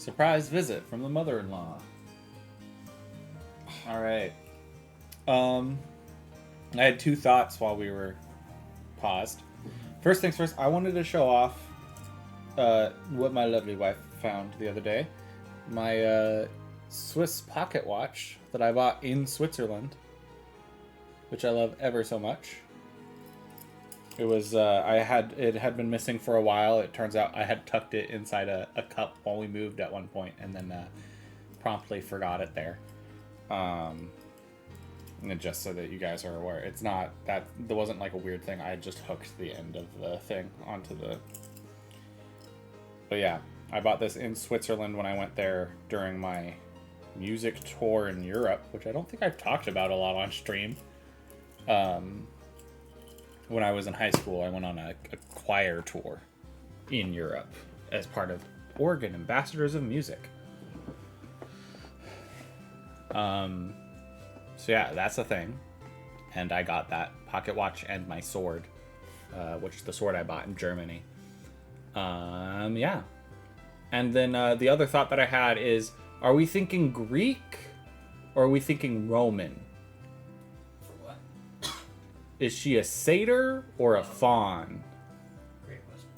Surprise visit from the mother-in-law. All right. I had two thoughts while we were paused. First things first, I wanted to show off what my lovely wife found the other day. My Swiss pocket watch that I bought in Switzerland, which I love ever so much. It was it had been missing for a while. It turns out I had tucked it inside a cup while we moved at one point, and then promptly forgot it there. And just so that you guys are aware, it's not that there wasn't like a weird thing. I just hooked the end of the thing onto the. But yeah, I bought this in Switzerland when I went there during my music tour in Europe, which I don't think I've talked about a lot on stream. When I was in high school, I went on a choir tour in Europe as part of Oregon Ambassadors of Music. So yeah, that's a thing. And I got that pocket watch and my sword, which is the sword I bought in Germany. Yeah. And then the other thought that I had is, are we thinking Greek or are we thinking Roman? Is she a satyr or a fawn? Great question.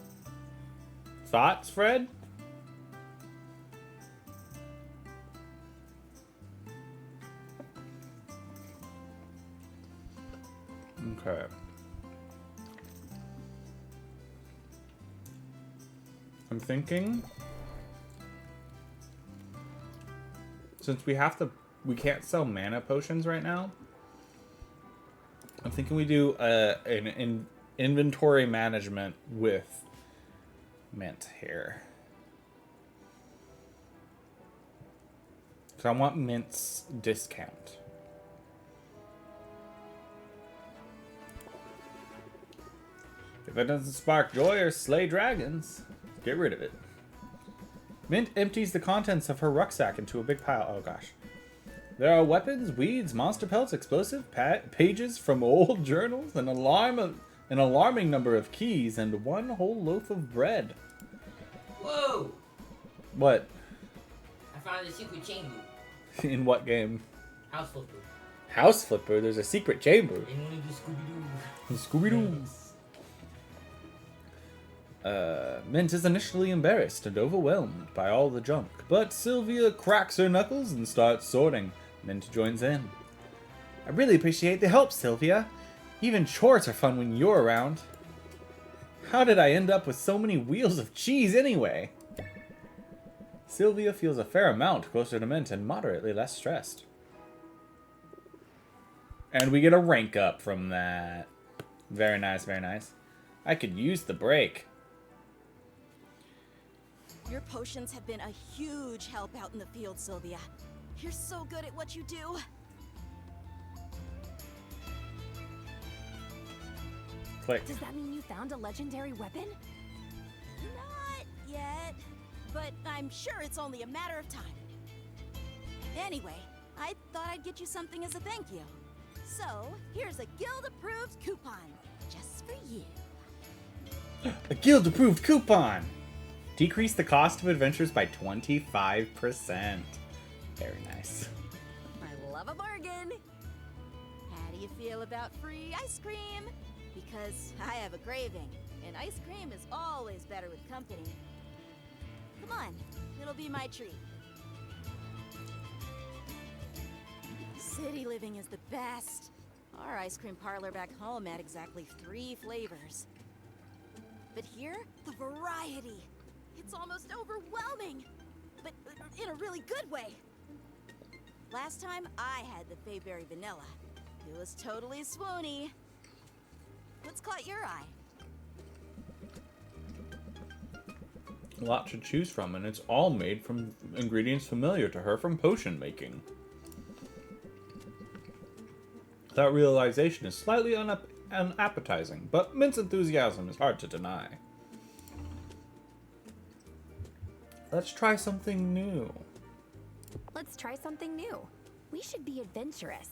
Thoughts, Fred? Okay. I'm thinking, since we can't sell mana potions right now, I'm thinking we do an inventory management with Mint here. So I want Mint's discount. If it doesn't spark joy or slay dragons, get rid of it. Mint empties the contents of her rucksack into a big pile. Oh gosh. There are weapons, weeds, monster pelts, explosive pages from old journals, an alarming number of keys, and one whole loaf of bread. Whoa! What? I found a secret chamber. In what game? House flipper. House Flipper? There's a secret chamber. In one of the Scooby-Doo. Scooby-Doo. Mint is initially embarrassed and overwhelmed by all the junk, but Sylvia cracks her knuckles and starts sorting. Mint joins in. I really appreciate the help, Sylvia. Even chores are fun when you're around. How did I end up with so many wheels of cheese anyway? Sylvia feels a fair amount closer to Mint and moderately less stressed. And we get a rank up from that. Very nice, very nice. I could use the break. Your potions have been a huge help out in the field, Sylvia. You're so good at what you do. Click. Does that mean you found a legendary weapon? Not yet, but I'm sure it's only a matter of time. Anyway, I thought I'd get you something as a thank you. So, here's a guild-approved coupon, just for you. A guild-approved coupon! Decrease the cost of adventures by 25%. Very nice. I love a bargain. How do you feel about free ice cream? Because I have a craving, and ice cream is always better with company. Come on, it'll be my treat. City living is the best. Our ice cream parlor back home had exactly 3 flavors. But here, the variety. It's almost overwhelming, but in a really good way. Last time I had the Fayberry Vanilla. It was totally swoony. What's caught your eye? A lot to choose from, and it's all made from ingredients familiar to her from potion making. That realization is slightly unappetizing, but Mint's enthusiasm is hard to deny. Let's try something new. Let's try something new. We should be adventurous.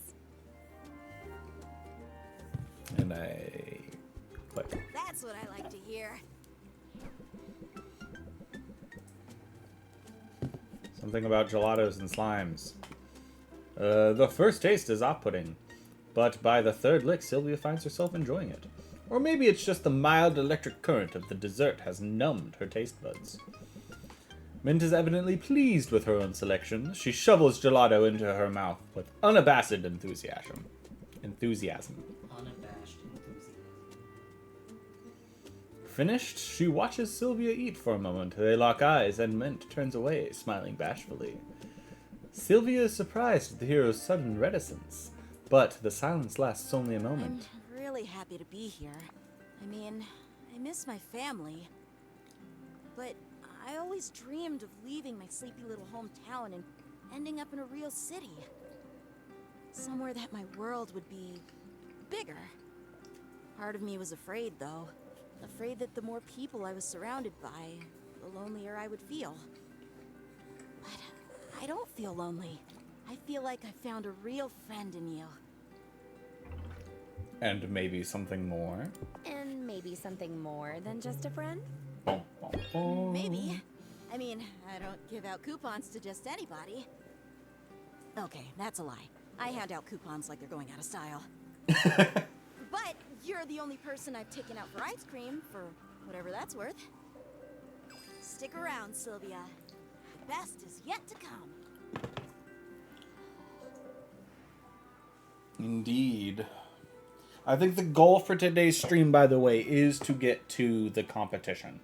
And I click. That's what I like to hear. Something about gelatos and slimes. The first taste is off-putting, but by the third lick, Sylvia finds herself enjoying it. Or maybe it's just the mild electric current of the dessert has numbed her taste buds. Mint is evidently pleased with her own selection. She shovels gelato into her mouth with unabashed enthusiasm. Unabashed enthusiasm. Finished, she watches Sylvia eat for a moment. They lock eyes, and Mint turns away, smiling bashfully. Sylvia is surprised at the hero's sudden reticence, but the silence lasts only a moment. I'm really happy to be here. I mean, I miss my family. But I always dreamed of leaving my sleepy little hometown and ending up in a real city. Somewhere that my world would be bigger. Part of me was afraid, though. Afraid that the more people I was surrounded by, the lonelier I would feel. But I don't feel lonely. I feel like I found a real friend in you. And maybe something more. And maybe something more than just a friend? Bum, bum, bum. Maybe. I mean, I don't give out coupons to just anybody. Okay, that's a lie. I hand out coupons like they're going out of style. But you're the only person I've taken out for ice cream, for whatever that's worth. Stick around, Sylvia. The best is yet to come. Indeed. I think the goal for today's stream, by the way, is to get to the competition.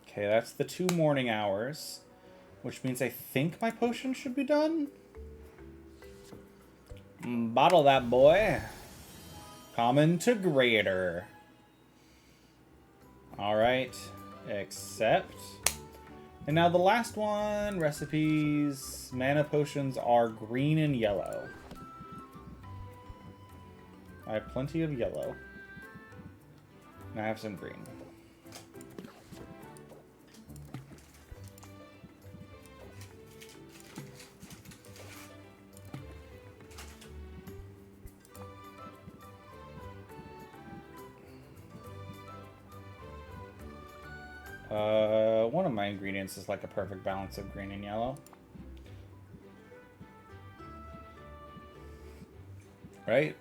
Okay, that's the 2 morning hours, which means I think my potion should be done. Bottle that boy. Common to greater. Alright, accept. And now the last one, recipes, mana potions are green and yellow. I have plenty of yellow. And I have some green. One of my ingredients is like a perfect balance of green and yellow. Right?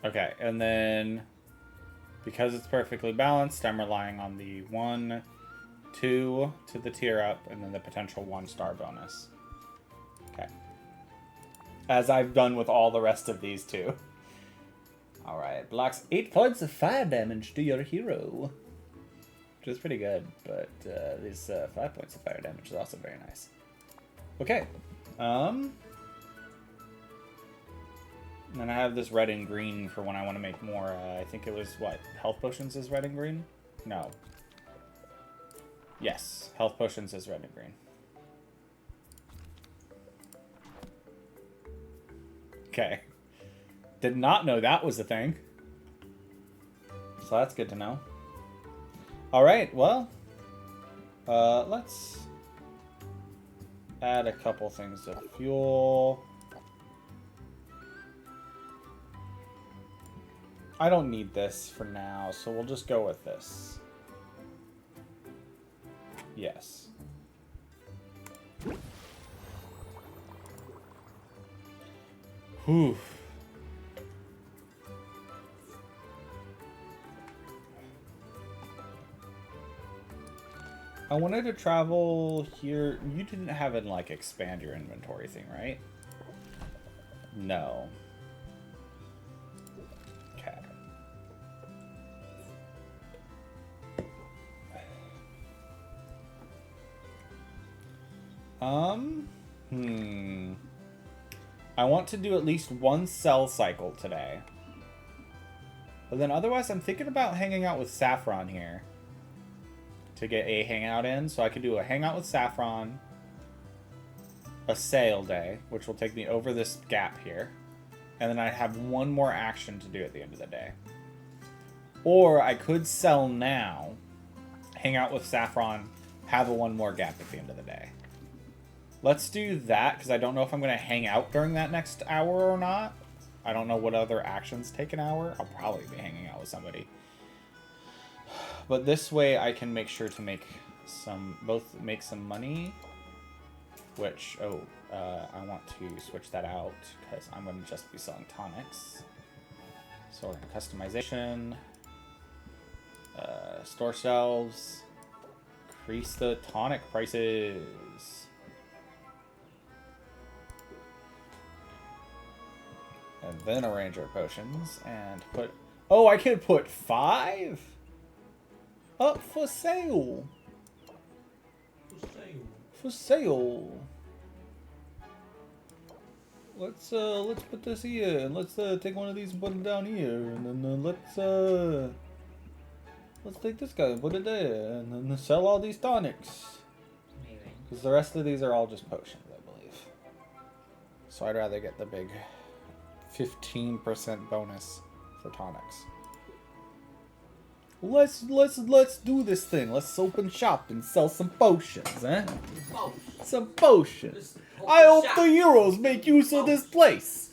Okay, and then because it's perfectly balanced, I'm relying on the 1, 2 to the tier up, and then the potential 1-star bonus. Okay. As I've done with all the rest of these too. Alright, blocks 8 points of fire damage to your hero. Which is pretty good, but these 5 points of fire damage is also very nice. Okay. And then I have this red and green for when I want to make more, I think it was, what, health potions is red and green? No. Yes, health potions is red and green. Okay. Did not know that was a thing. So that's good to know. Alright, well, let's add a couple things of fuel. I don't need this for now, so we'll just go with this. Yes. Whew. I wanted to travel here. You didn't have it like expand your inventory thing, right? No. I want to do at least 1 cell cycle today. But then otherwise I'm thinking about hanging out with Saffron here. to get a hangout in. So I could do a hangout with Saffron, a sale day, which will take me over this gap here. And then I have one more action to do at the end of the day. Or I could sell now, hang out with Saffron, have a one more gap at the end of the day. Let's do that, because I don't know if I'm going to hang out during that next hour or not. I don't know what other actions take an hour. I'll probably be hanging out with somebody. But this way I can make sure to make some money. Which, I want to switch that out, because I'm going to just be selling tonics. So we're going to customization, store shelves, increase the tonic prices. And then arrange our potions and put... Oh, I could put 5 up for sale. For sale. Let's put this here, and let's take one of these and put it down here, and then let's take this guy and put it there, and then sell all these tonics. Because the rest of these are all just potions, I believe. So I'd rather get the big 15% bonus for tonics. Let's do this thing. Let's open shop and sell some potions, eh? Some potions. I hope the heroes make use of this place.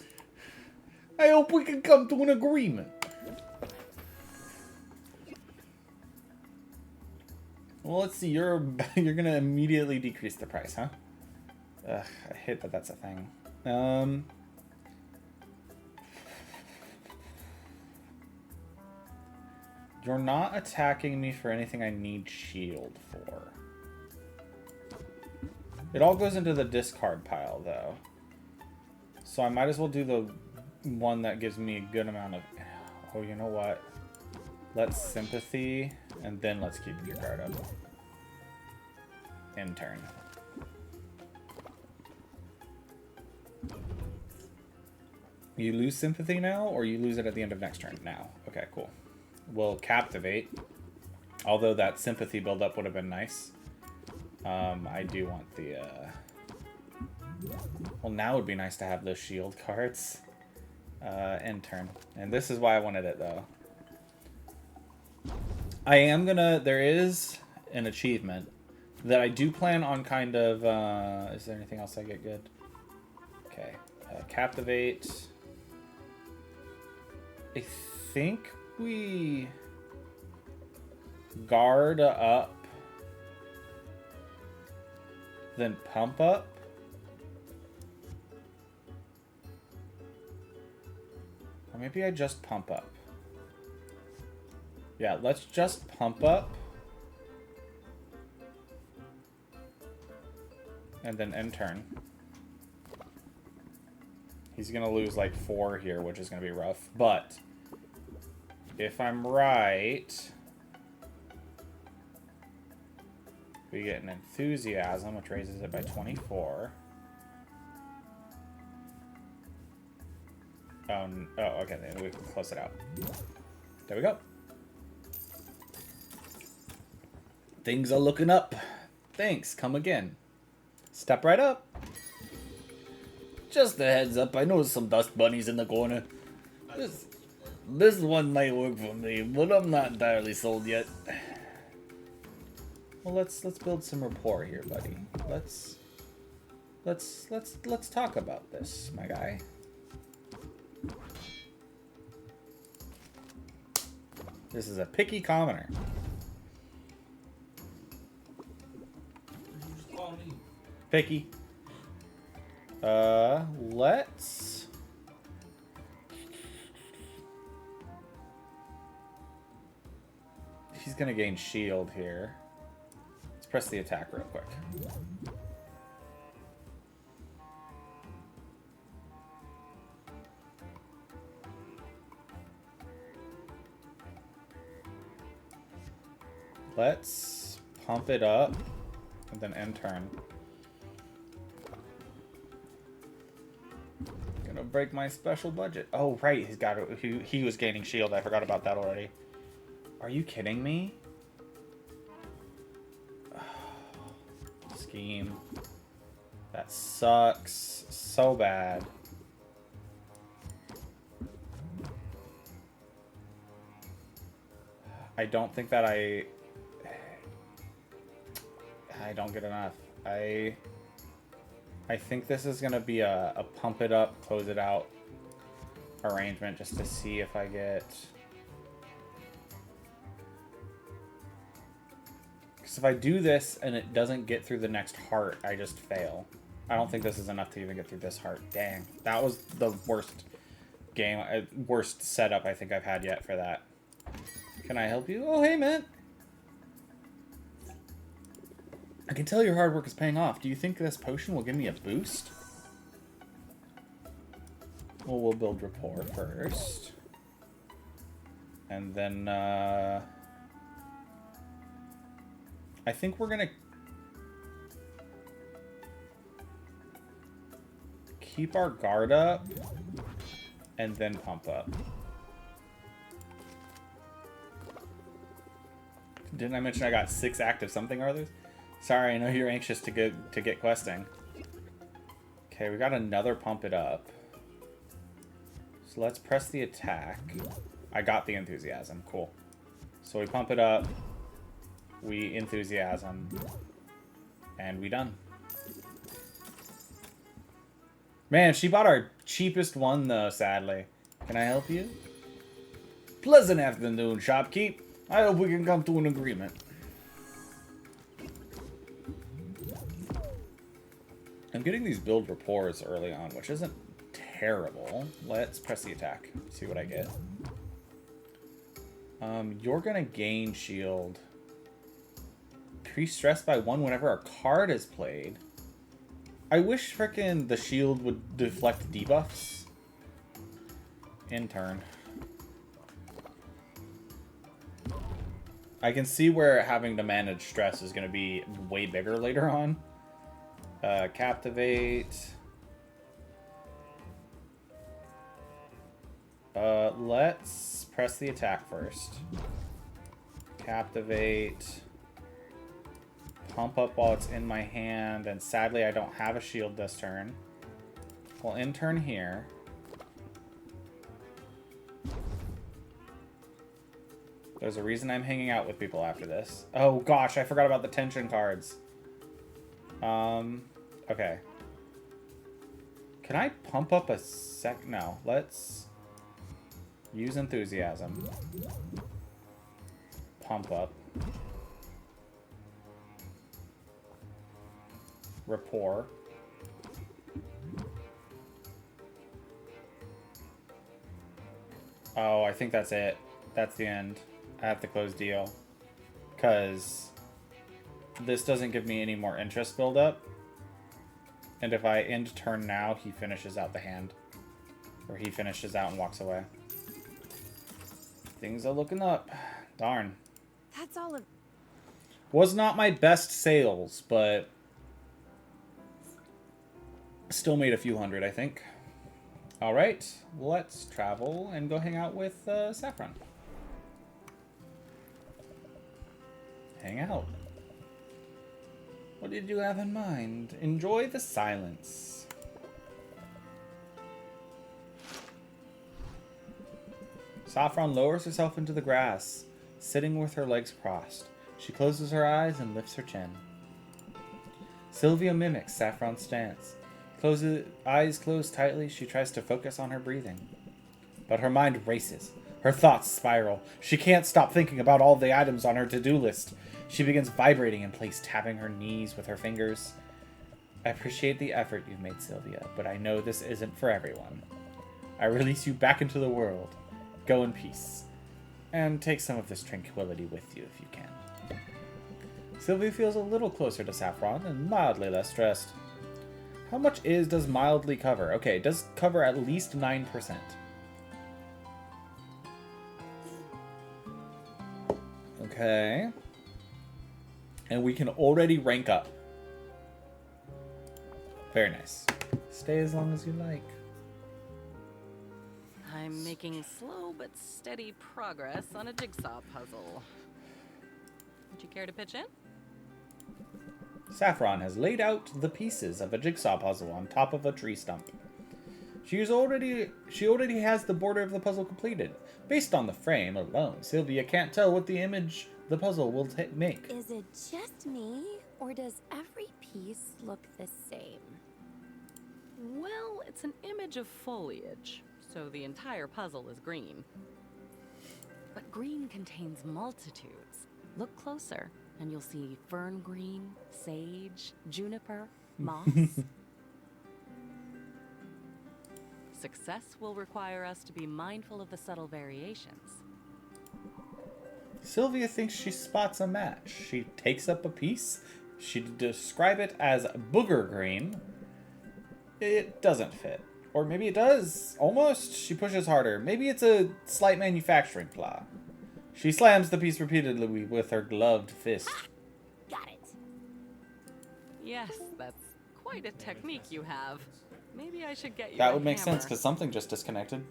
I hope we can come to an agreement. Well, let's see. You're gonna immediately decrease the price, huh? Ugh, I hate that that's a thing. You're not attacking me for anything I need shield for. It all goes into the discard pile, though. So I might as well do the one that gives me a good amount of... Oh, you know what? Let's sympathy, and then let's keep your guard up. In turn. You lose sympathy now, or you lose it at the end of next turn? Now. Okay, cool. We'll captivate. Although that sympathy buildup would have been nice. I do want the... Well, now it would be nice to have those shield cards. End turn. And this is why I wanted it, though. I am gonna... There is an achievement that I do plan on kind of... is there anything else I get good? Okay. Captivate. I think we... Guard up. Then pump up. Or maybe I just pump up. Yeah, let's just pump up. And then end turn. He's going to lose like 4 here, which is going to be rough. But if I'm right, we get an enthusiasm, which raises it by 24. Oh, okay, then we can close it out. There we go. Things are looking up. Thanks, come again. Step right up. Just a heads up, I noticed some dust bunnies in the corner. This one might work for me, but I'm not entirely sold yet. Well, let's build some rapport here, buddy. Let's talk about this, my guy. This is a picky commoner. Picky. Let's... He's gonna gain shield here. Let's press the attack real quick. Let's pump it up and then end turn. Gonna break my special budget. Oh right, he's got he was gaining shield. I forgot about that already. Are you kidding me? scheme. That sucks so bad. I don't think that I don't get enough. I think this is gonna be a pump it up, close it out arrangement just to see if I get. Because if I do this and it doesn't get through the next heart, I just fail. I don't think this is enough to even get through this heart. Dang, that was the worst worst setup I think I've had yet for that. Can I help you? Oh, hey, man. I can tell your hard work is paying off. Do you think this potion will give me a boost? Well, we'll build rapport first. And then, I think we're gonna keep our guard up and then pump up. Didn't I mention I got 6 active something or others? Sorry, I know you're anxious to get questing. Okay, we got another pump it up. So let's press the attack. I got the enthusiasm. Cool. So we pump it up. We enthusiasm. And we done. Man, she bought our cheapest one though, sadly. Can I help you? Pleasant afternoon, shopkeep. I hope we can come to an agreement. I'm getting these build rapports early on, which isn't terrible. Let's press the attack. See what I get. You're gonna gain shield. Increase stress by 1 whenever a card is played. I wish frickin' the shield would deflect debuffs. In turn. I can see where having to manage stress is going to be way bigger later on. Captivate. Let's press the attack first. Captivate. Pump up while it's in my hand, and sadly I don't have a shield this turn. We'll in turn here. There's a reason I'm hanging out with people after this. Oh gosh, I forgot about the tension cards. Okay. Can I pump up a sec? No, let's use enthusiasm. Pump up. Rapport. Oh, I think that's it. That's the end. I have to close deal. Because this doesn't give me any more interest buildup. And if I end turn now, he finishes out the hand. Or he finishes out and walks away. Things are looking up. Darn. That's all of... Was not my best sales, but still made a few hundred, I think. Alright, let's travel and go hang out with Saffron. Hang out. What did you have in mind? Enjoy the silence. Saffron lowers herself into the grass, sitting with her legs crossed. She closes her eyes and lifts her chin. Sylvia mimics Saffron's stance. Eyes closed tightly, she tries to focus on her breathing. But her mind races. Her thoughts spiral. She can't stop thinking about all the items on her to-do list. She begins vibrating in place, tapping her knees with her fingers. I appreciate the effort you've made, Sylvia, but I know this isn't for everyone. I release you back into the world. Go in peace. And take some of this tranquility with you if you can. Sylvia feels a little closer to Saffron and mildly less stressed. How much does mildly cover? Okay, it does cover at least 9%. Okay. And we can already rank up. Very nice. Stay as long as you like. I'm making slow but steady progress on a jigsaw puzzle. Would you care to pitch in? Saffron has laid out the pieces of a jigsaw puzzle on top of a tree stump. She already has the border of the puzzle completed. Based on the frame alone, Sylvia can't tell what the image the puzzle will make. Is it just me, or does every piece look the same? Well, it's an image of foliage, so the entire puzzle is green. But green contains multitudes. Look closer, and you'll see fern green, sage, juniper, moss. Success will require us to be mindful of the subtle variations. Sylvia thinks she spots a match. She takes up a piece. She'd describe it as booger green. It doesn't fit. Or maybe it does. Almost. She pushes harder. Maybe it's a slight manufacturing flaw. She slams the piece repeatedly with her gloved fist. Got it. Yes, that's quite a technique you have. Maybe I should get you That a would make sense hammer. because something just disconnected.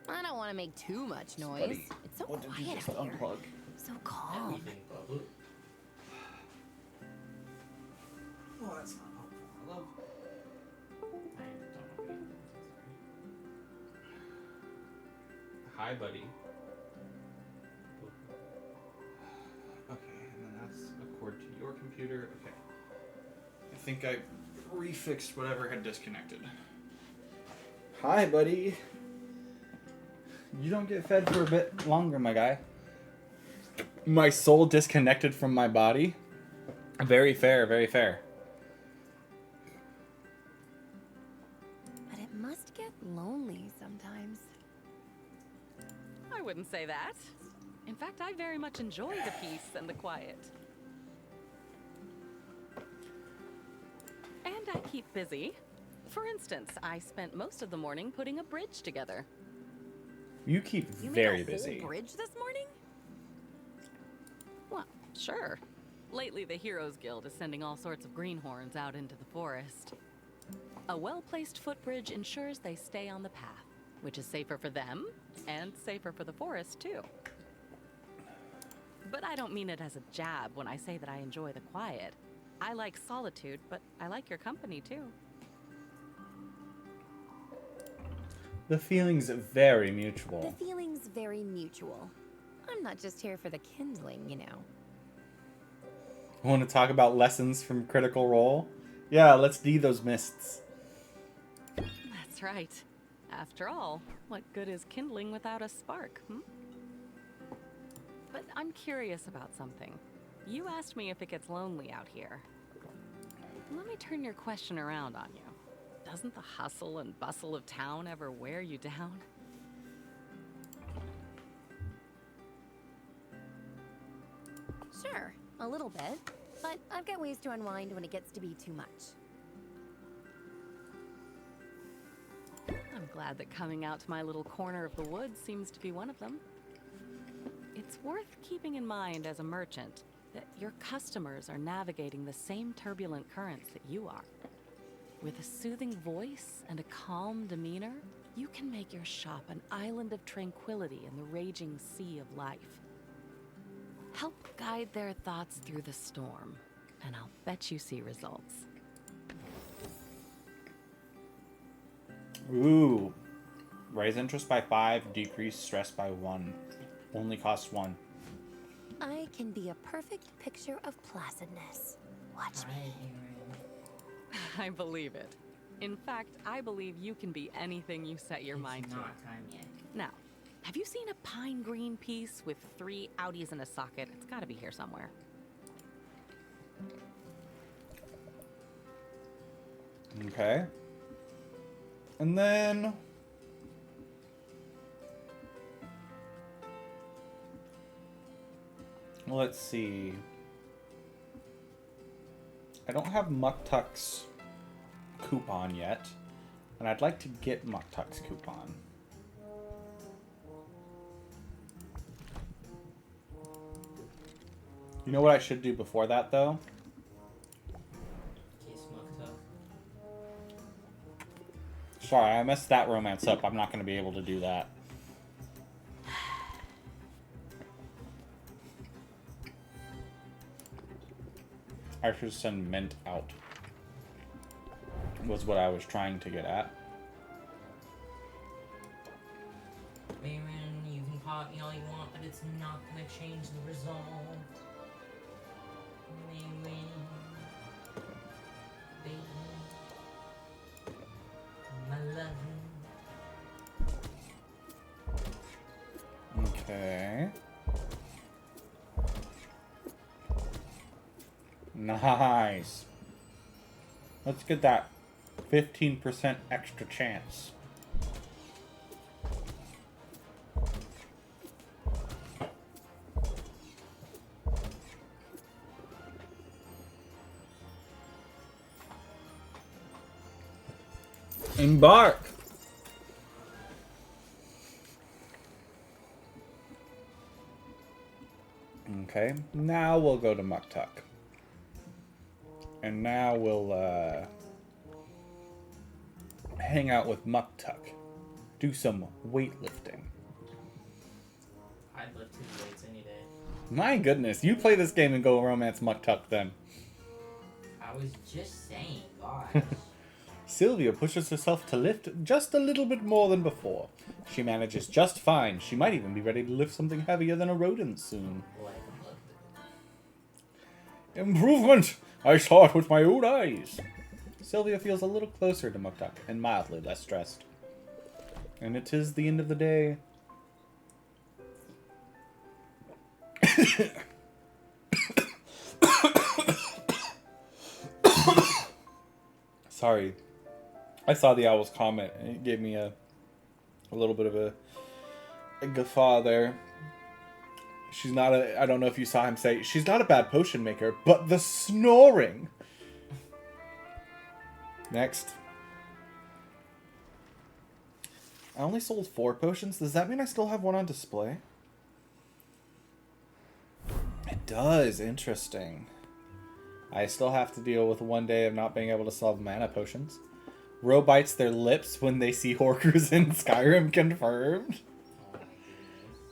I don't want to make too much noise. Buddy, It's so what did you quiet just out here. unplug? So calm. Everything but blue. Well, that's not helpful. I love. I don't know what Hi, buddy. Okay, and then that's a cord to your computer. Okay. I think I refixed whatever had disconnected. Hi, buddy. You don't get fed for a bit longer, my guy. My soul disconnected from my body. Very fair, very fair. But it must get lonely sometimes. I wouldn't say that. In fact, I very much enjoy the peace and the quiet. And I keep busy. For instance, I spent most of the morning putting a bridge together. You keep You very made a busy. whole bridge this morning? Well, sure. Lately, the Heroes Guild is sending all sorts of greenhorns out into the forest. A well-placed footbridge ensures they stay on the path, which is safer for them and safer for the forest, too. But I don't mean it as a jab when I say that I enjoy the quiet. I like solitude, but I like your company, too. The feeling's very The mutual. feeling's very mutual. I'm not just here for the kindling, you know. Want to talk about lessons from Critical Role? Yeah, let's D those mists. That's right. After all, what good is kindling without a spark, hmm? But I'm curious about something. You asked me if it gets lonely out here. Let me turn your question around on you. Doesn't the hustle and bustle of town ever wear you down? Sure, a little bit. But I've got ways to unwind when it gets to be too much. I'm glad that coming out to my little corner of the woods seems to be one of them. It's worth keeping in mind as a merchant that your customers are navigating the same turbulent currents that you are. With a soothing voice and a calm demeanor, you can make your shop an island of tranquility in the raging sea of life. Help guide their thoughts through the storm, and I'll bet you see results. Ooh. Raise interest by 5, decrease stress by 1. Only costs 1. I can be a perfect picture of placidness. Watch me. I believe it. In fact, I believe you can be anything you set your mind It's to. not time yet. Now, have you seen a pine green piece with 3 outies in a socket? It's gotta be here somewhere. Okay. And then... let's see. I don't have Muktuk's coupon yet, and I'd like to get Muktuk's coupon. You know what I should do before that, though? Kiss Muktuk. Sorry, I messed that romance up. I'm not going to be able to do that. I should send mint out. Was what I was trying to get at. Baron, you can pop me all you want, but it's not gonna change the result. Baron. Baron. My love. Okay. Nice. Let's get that 15% extra chance. Embark. Okay, now we'll go to Muktuk. And now we'll hang out with Muktuk. Do some weightlifting. I'd lift his weights any day. My goodness, you play this game and go romance Muktuk then. I was just saying, gosh. Sylvia pushes herself to lift just a little bit more than before. She manages just fine. She might even be ready to lift something heavier than a rodent soon. Improvement! I saw it with my own eyes. Sylvia feels a little closer to Muktuk and mildly less stressed. And it is the end of the day. Sorry. I saw the owl's comment and it gave me a little bit of a guffaw there. She's not a, I don't know if you saw him say, she's not a bad potion maker, but the snoring. Next. I only sold 4 potions. Does that mean I still have one on display? It does. Interesting. I still have to deal with one day of not being able to sell mana potions. Ro bites their lips when they see Horkers in Skyrim confirmed.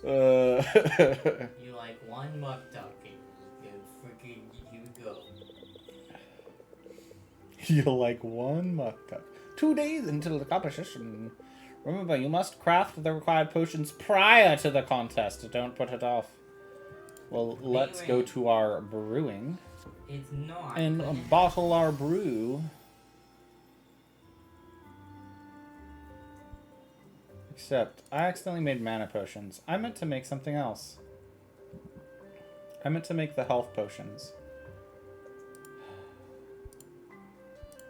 You like one muck duck and you freaking you go. You like one Muktuk. 2 days until the competition. Remember, you must craft the required potions prior to the contest. Don't put it off. Well, let's go to our brewing. It's not. And bottle our brew. Except, I accidentally made mana potions. I meant to make something else. I meant to make the health potions.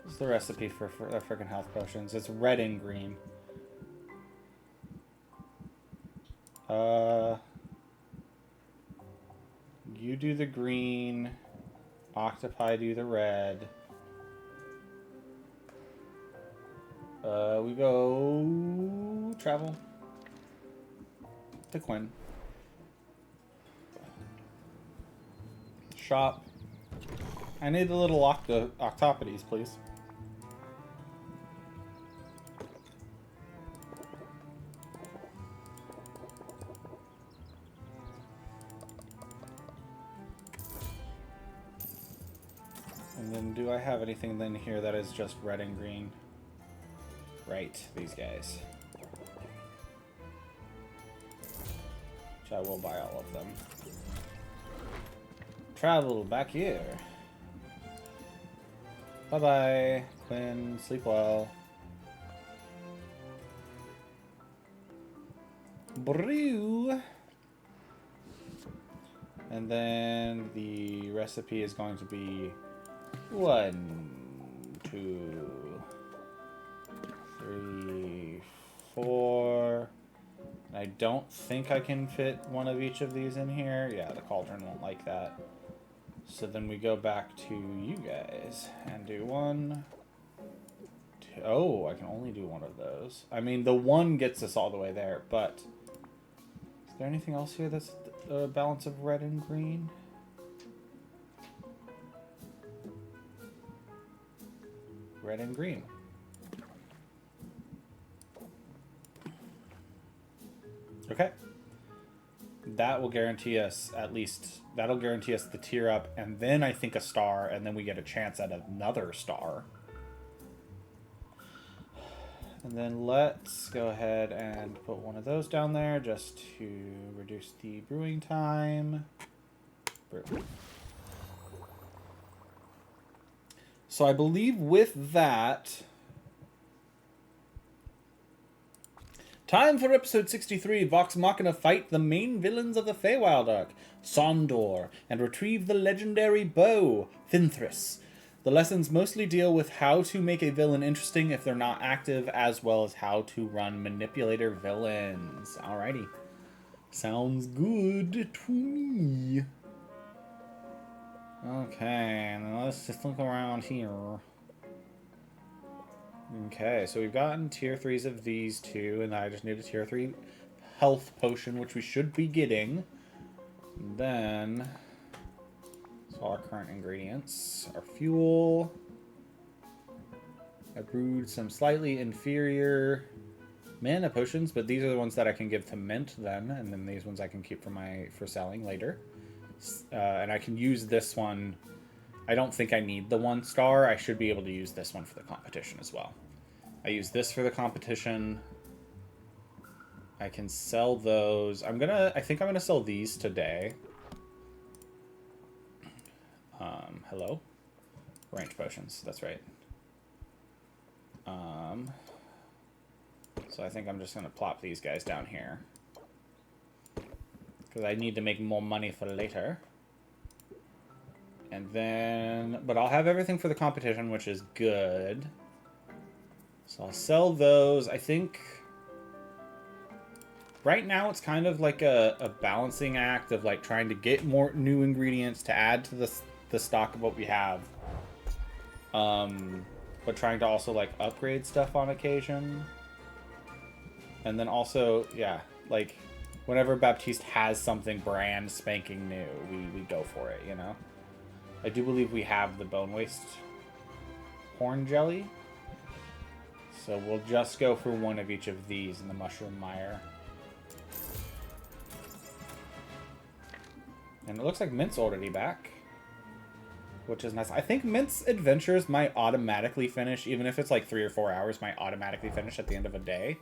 What's the recipe for the freaking health potions? It's red and green. You do the green. Octopi do the red. We go travel to Quinn. Shop. I need the little octopodes, please. And then do I have anything then here that is just red and green? Right, these guys. Which I will buy all of them. Travel back here. Bye-bye, Quinn. Sleep well. Brew. And then the recipe is going to be 1, 2, 3, 4. I don't think I can fit one of each of these in here. Yeah, the cauldron won't like that. So then we go back to you guys and do 1, 2. Oh, I can only do one of those. I mean, the 1 gets us all the way there, but is there anything else here that's a balance of red and green? Red and green. Okay. that will guarantee us that'll guarantee us the tier up, and then I think a star, and then we get a chance at another star. And then let's go ahead and put one of those down there just to reduce the brewing time. Brew. So I believe with that, time for episode 63, Vox Machina fight the main villains of the Feywild arc, Sondor, and retrieve the legendary bow, Thinthris. The lessons mostly deal with how to make a villain interesting if they're not active, as well as how to run manipulator villains. Alrighty. Sounds good to me. Okay, now let's just look around here. Okay, so we've gotten tier 3s of these two, and I just need a tier 3 health potion, which we should be getting. And then, so our current ingredients are fuel. I brewed some slightly inferior mana potions, but these are the ones that I can give to Mint then, and then these ones I can keep for selling later. And I can use this one. I don't think I need the 1 star. I should be able to use this one for the competition as well. I use this for the competition. I can sell those. I think I'm gonna sell these today. Hello? Range potions, that's right. So I think I'm just gonna plop these guys down here, because I need to make more money for later. And then, but I'll have everything for the competition, which is good. So I'll sell those. I think right now it's kind of like a balancing act of like trying to get more new ingredients to add to the stock of what we have. But trying to also like upgrade stuff on occasion. And then also, yeah, like whenever Baptiste has something brand spanking new, we go for it, you know? I do believe we have the Bone Waste Horn Jelly. So we'll just go for one of each of these in the Mushroom Mire. And it looks like Mint's already back, which is nice. I think Mint's adventures might automatically finish, even if it's like 3 or 4 hours, might automatically finish at the end of a day.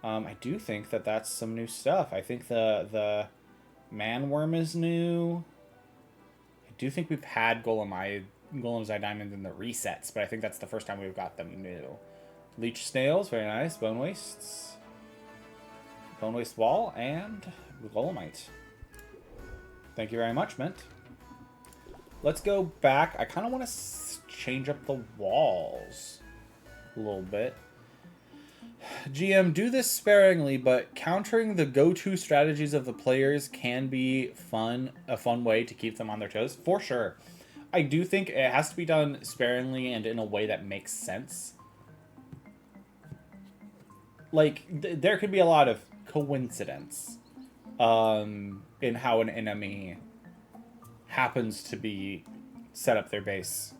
I do think that that's some new stuff. I think the Manworm is new. I do think we've had Golem's Eye Diamond in the resets, but I think that's the first time we've got them new. Leech Snails, very nice. Bone Wastes. Bone Waste Wall, and Golemite. Thank you very much, Mint. Let's go back. I kind of want to change up the walls a little bit. GM, do this sparingly, but countering the go-to strategies of the players can be a fun way to keep them on their toes, for sure. I do think it has to be done sparingly and in a way that makes sense. Like, there could be a lot of coincidence in how an enemy happens to be set up their base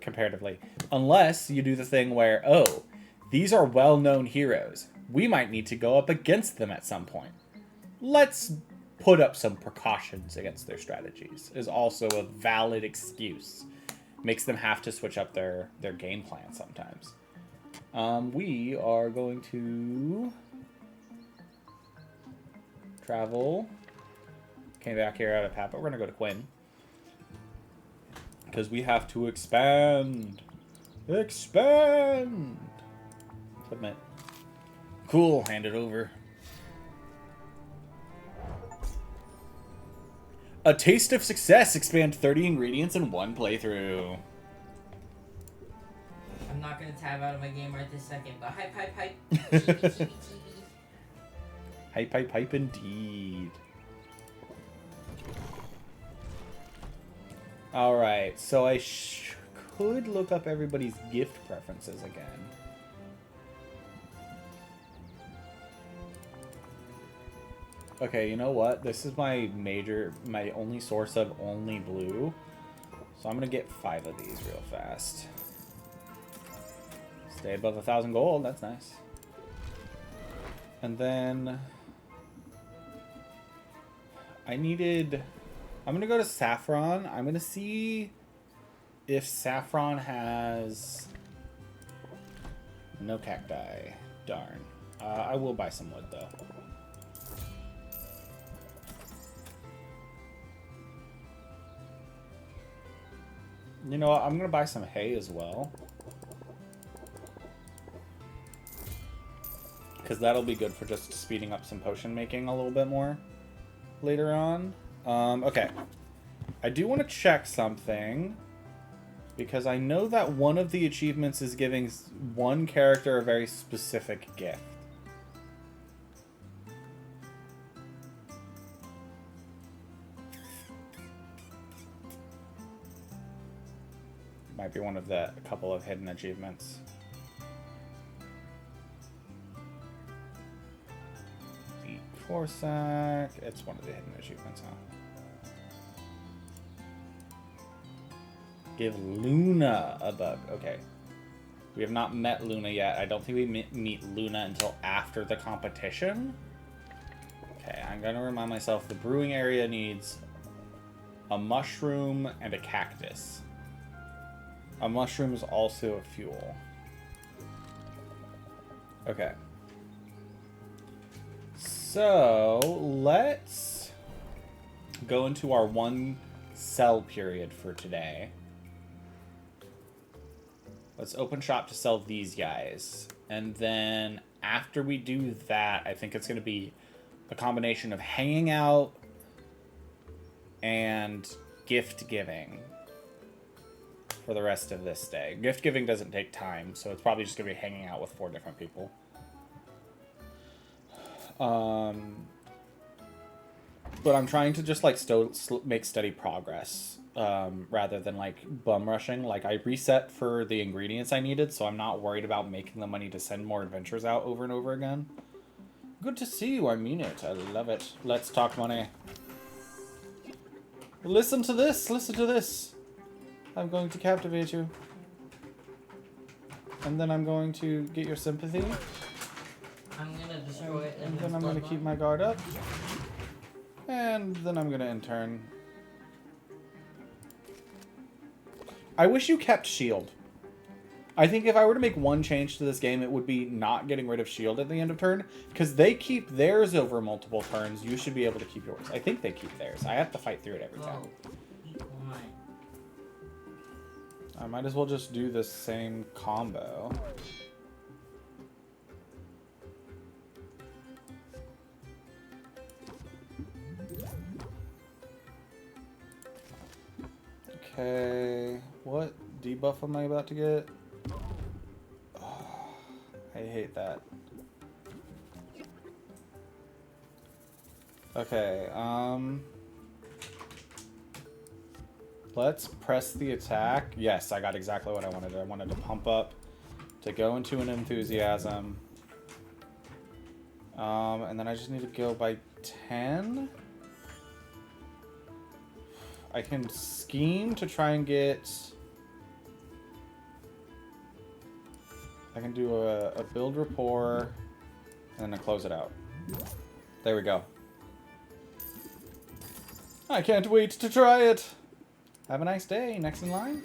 comparatively. Unless you do the thing where, oh, these are well-known heroes. We might need to go up against them at some point. Let's put up some precautions against their strategies is also a valid excuse. Makes them have to switch up their game plan sometimes. We are going to travel. Came back here out of Pat, but we're going to go to Quinn. Because we have to expand. Expand! Submit. Cool, hand it over. A taste of success. Expand 30 ingredients in 1 playthrough. I'm not gonna tab out of my game right this second, but hype, hype, hype. Hype, hype, hype indeed. Alright, so I could look up everybody's gift preferences again. Okay, you know what? This is my only source of only blue. So I'm gonna get 5 of these real fast. Stay above 1,000 gold, that's nice. And then I'm gonna go to Saffron. I'm gonna see if Saffron has no cacti. Darn. I will buy some wood though. You know what? I'm gonna buy some hay as well. Because that'll be good for just speeding up some potion making a little bit more later on. Okay. I do want to check something. Because I know that one of the achievements is giving one character a very specific gift. Might be one of the couple of hidden achievements. Eat Corsac. It's one of the hidden achievements, huh? Give Luna a bug. Okay. We have not met Luna yet. I don't think we meet Luna until after the competition. Okay, I'm going to remind myself the brewing area needs a mushroom and a cactus. A mushroom is also a fuel. Okay. So, let's go into our one sell period for today. Let's open shop to sell these guys. And then after we do that, I think it's going to be a combination of hanging out and gift giving for the rest of this day. Gift giving doesn't take time, so it's probably just going to be hanging out with 4 different people. But I'm trying to just like make steady progress. Rather than like bum rushing. Like I reset for the ingredients I needed, so I'm not worried about making the money to send more adventures out over and over again. Good to see you, I mean it. I love it. Let's talk money. Listen to this, listen to this. I'm going to captivate you. And then I'm going to get your sympathy. I'm gonna destroy it. And then I'm going to keep my guard up. And then I'm going to intern. I wish you kept shield. I think if I were to make one change to this game, it would be not getting rid of shield at the end of turn. Because they keep theirs over multiple turns. You should be able to keep yours. I think they keep theirs. I have to fight through it every time. I might as well just do the same combo. Okay, what debuff am I about to get? Oh, I hate that. Okay, let's press the attack. Yes, I got exactly what I wanted. I wanted to pump up, to go into an enthusiasm. And then I just need to go by 10. I can scheme to try and get... I can do a build rapport and then close it out. There we go. I can't wait to try it. Have a nice day. Next in line.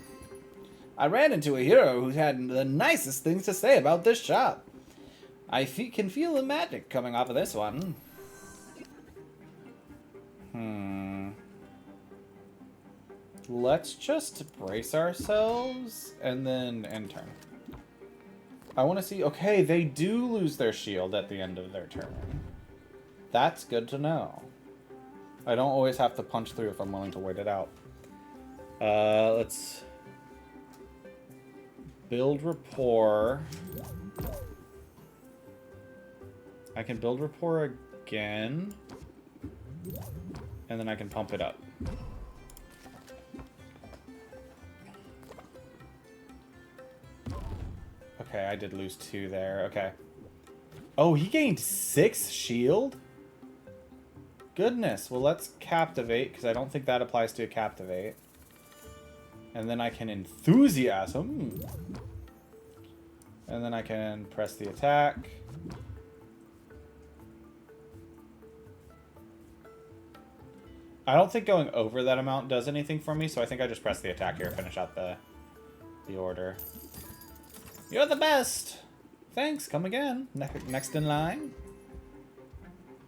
I ran into a hero who had the nicest things to say about this shop. I can feel the magic coming off of this one. Let's just brace ourselves and then intern. I want to see... Okay, they do lose their shield at the end of their turn. That's good to know. I don't always have to punch through if I'm willing to wait it out. Let's... build rapport. I can build rapport again. And then I can pump it up. Okay, I did lose 2 there. Okay. Oh, he gained 6 shield? Goodness. Well, let's captivate, because I don't think that applies to a captivate. And then I can enthusiasm. And then I can press the attack. I don't think going over that amount does anything for me, so I think I just press the attack here, finish out the order. You're the best! Thanks, come again. Next in line.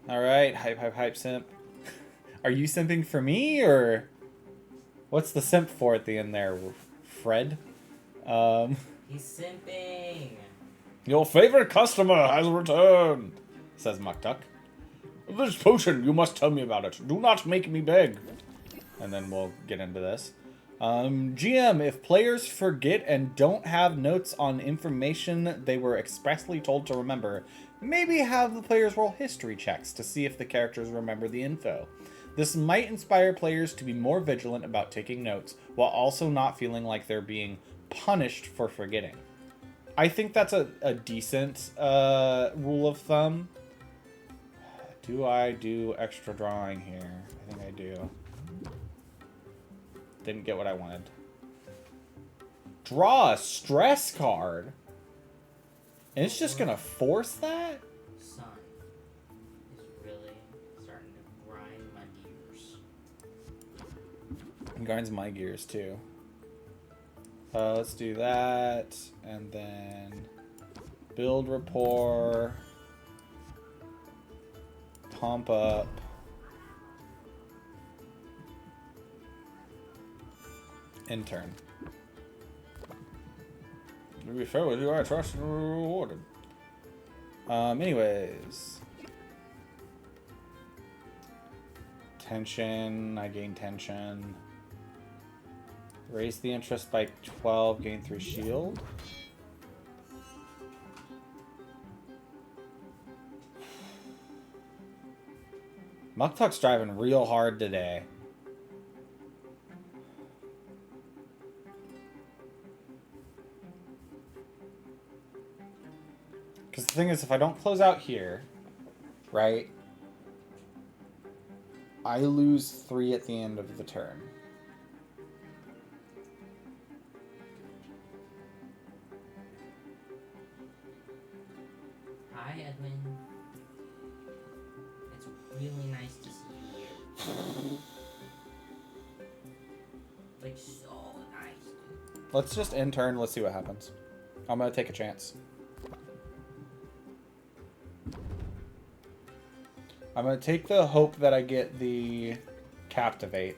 Alright, hype, simp. Are you simping for me, or... What's the simp for at the end there? Fred? He's simping. Your favorite customer has returned, says Muktuk. This potion, you must tell me about it. Do not make me beg. And then we'll get into this. GM, if players forget and don't have notes on information they were expressly told to remember, maybe have the players roll history checks to see if the characters remember the info. This might inspire players to be more vigilant about taking notes, while also not feeling like they're being punished for forgetting. I think that's a decent rule of thumb. Do I do extra drawing here? I think I do. Didn't get what I wanted. Draw a stress card? And it's just gonna force that? Sun is really starting to grind my gears. It grinds my gears too. Let's do that, and then build rapport, pump up, intern. To be fair with you, I trust and rewarded. Anyways. Tension, I gain tension. Raise the interest by 12, gain 3 shield. Muktuk's driving real hard today. Because the thing is, if I don't close out here, right, I lose 3 at the end of the turn. Hi, Edwin. It's really nice to see you here. Like, so nice, dude. Let's just intern. Let's see what happens. I'm going to take a chance. I'm going to take the hope that I get the captivate.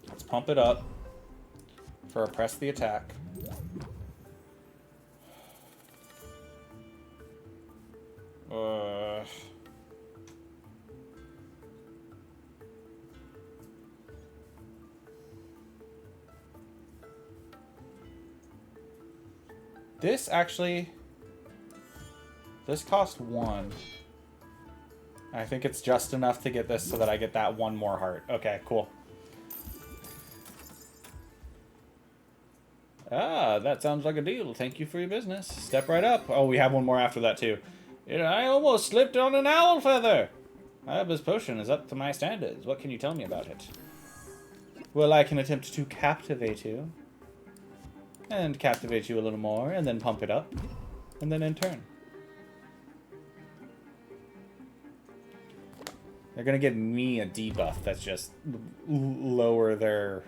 Let's pump it up for a press the attack. This actually, this cost 1. I think it's just enough to get this so that I get that 1 more heart. Okay, cool. Ah, that sounds like a deal. Thank you for your business. Step right up. Oh, we have 1 more after that too. I almost slipped on an owl feather. I hope this potion is up to my standards. What can you tell me about it? Well, I can attempt to captivate you. And captivate you a little more, and then pump it up, and then in turn. They're gonna give me a debuff that's just lower their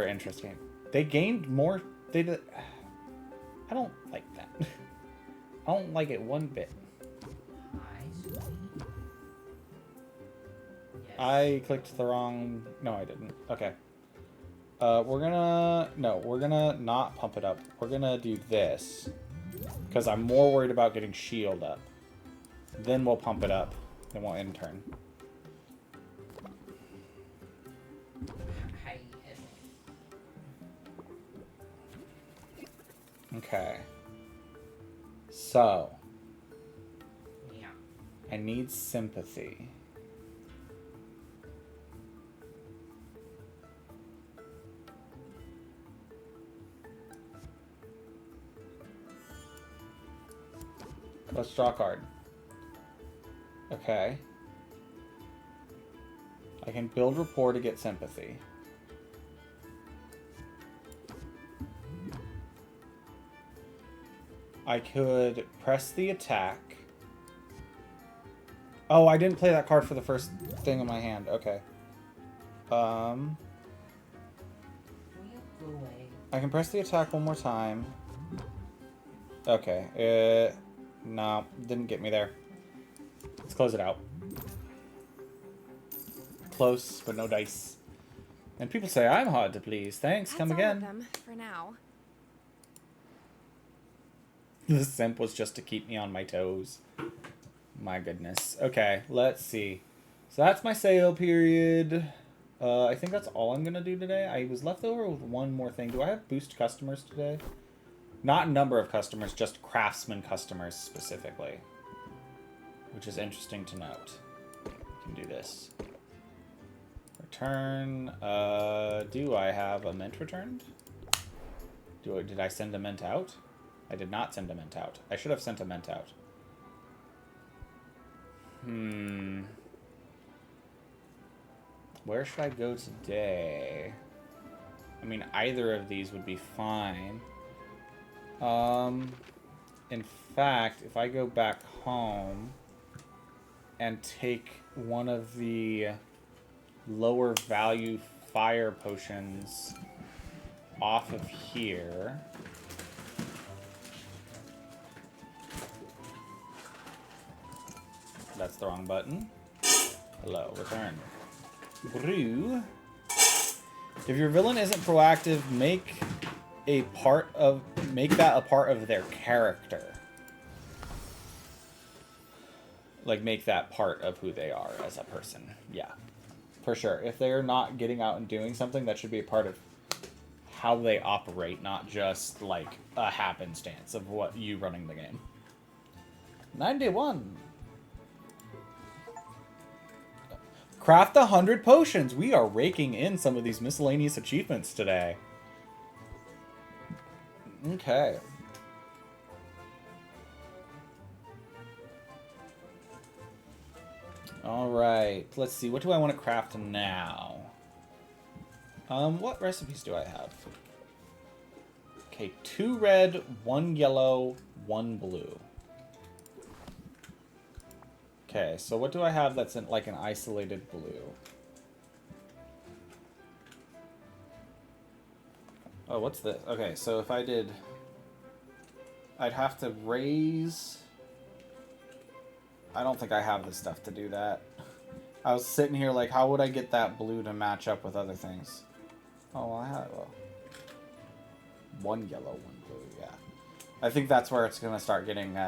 interest game. They gained more. They did. I don't like that. I don't like it one bit. Hi, sweetie. Yes. I clicked the wrong. No, I didn't. Okay. We're gonna not pump it up. We're gonna do this. Because I'm more worried about getting shield up. Then we'll pump it up. Then we'll intern. Hi, Edwin. Okay. So. Yeah. I need sympathy. Let's draw a card. Okay. I can build rapport to get sympathy. I could press the attack. Oh, I didn't play that card for the first thing in my hand. Okay. Will you go away? I can press the attack one more time. Okay. No, didn't get me there. Let's close it out. Close, but no dice. And people say I'm hard to please. Thanks, That's come all again. of them for now. The simp was just to keep me on my toes. My goodness. Okay, let's see. So that's my sale period. I think that's all I'm going to do today. I was left over with one more thing. Do I have boost customers today? Not number of customers, just craftsman customers specifically. Which is interesting to note. We can do this. Return. Do I have a mint returned? Did I send a mint out? I did not send a mint out. I should have sent a mint out. Where should I go today? I mean, either of these would be fine. In fact, if I go back home and take one of the lower value fire potions off of here. That's the wrong button. Hello, return. Brew. If your villain isn't proactive, make that a part of their character. Like, make that part of who they are as a person. Yeah, for sure. If they're not getting out and doing something, that should be a part of how they operate, not just like a happenstance of what you running the game. 91. Craft 100 potions. We are raking in some of these miscellaneous achievements today. Okay. All right. Let's see. What do I want to craft now? What recipes do I have? Okay, 2 red, 1 yellow, 1 blue. Okay, so what do I have that's in like an isolated blue? Oh, what's this? Okay, so if I did... I'd have to raise... I don't think I have the stuff to do that. I was sitting here like, how would I get that blue to match up with other things? Oh, well, I have... Well, 1 yellow, 1 blue, yeah. I think that's where it's going to start getting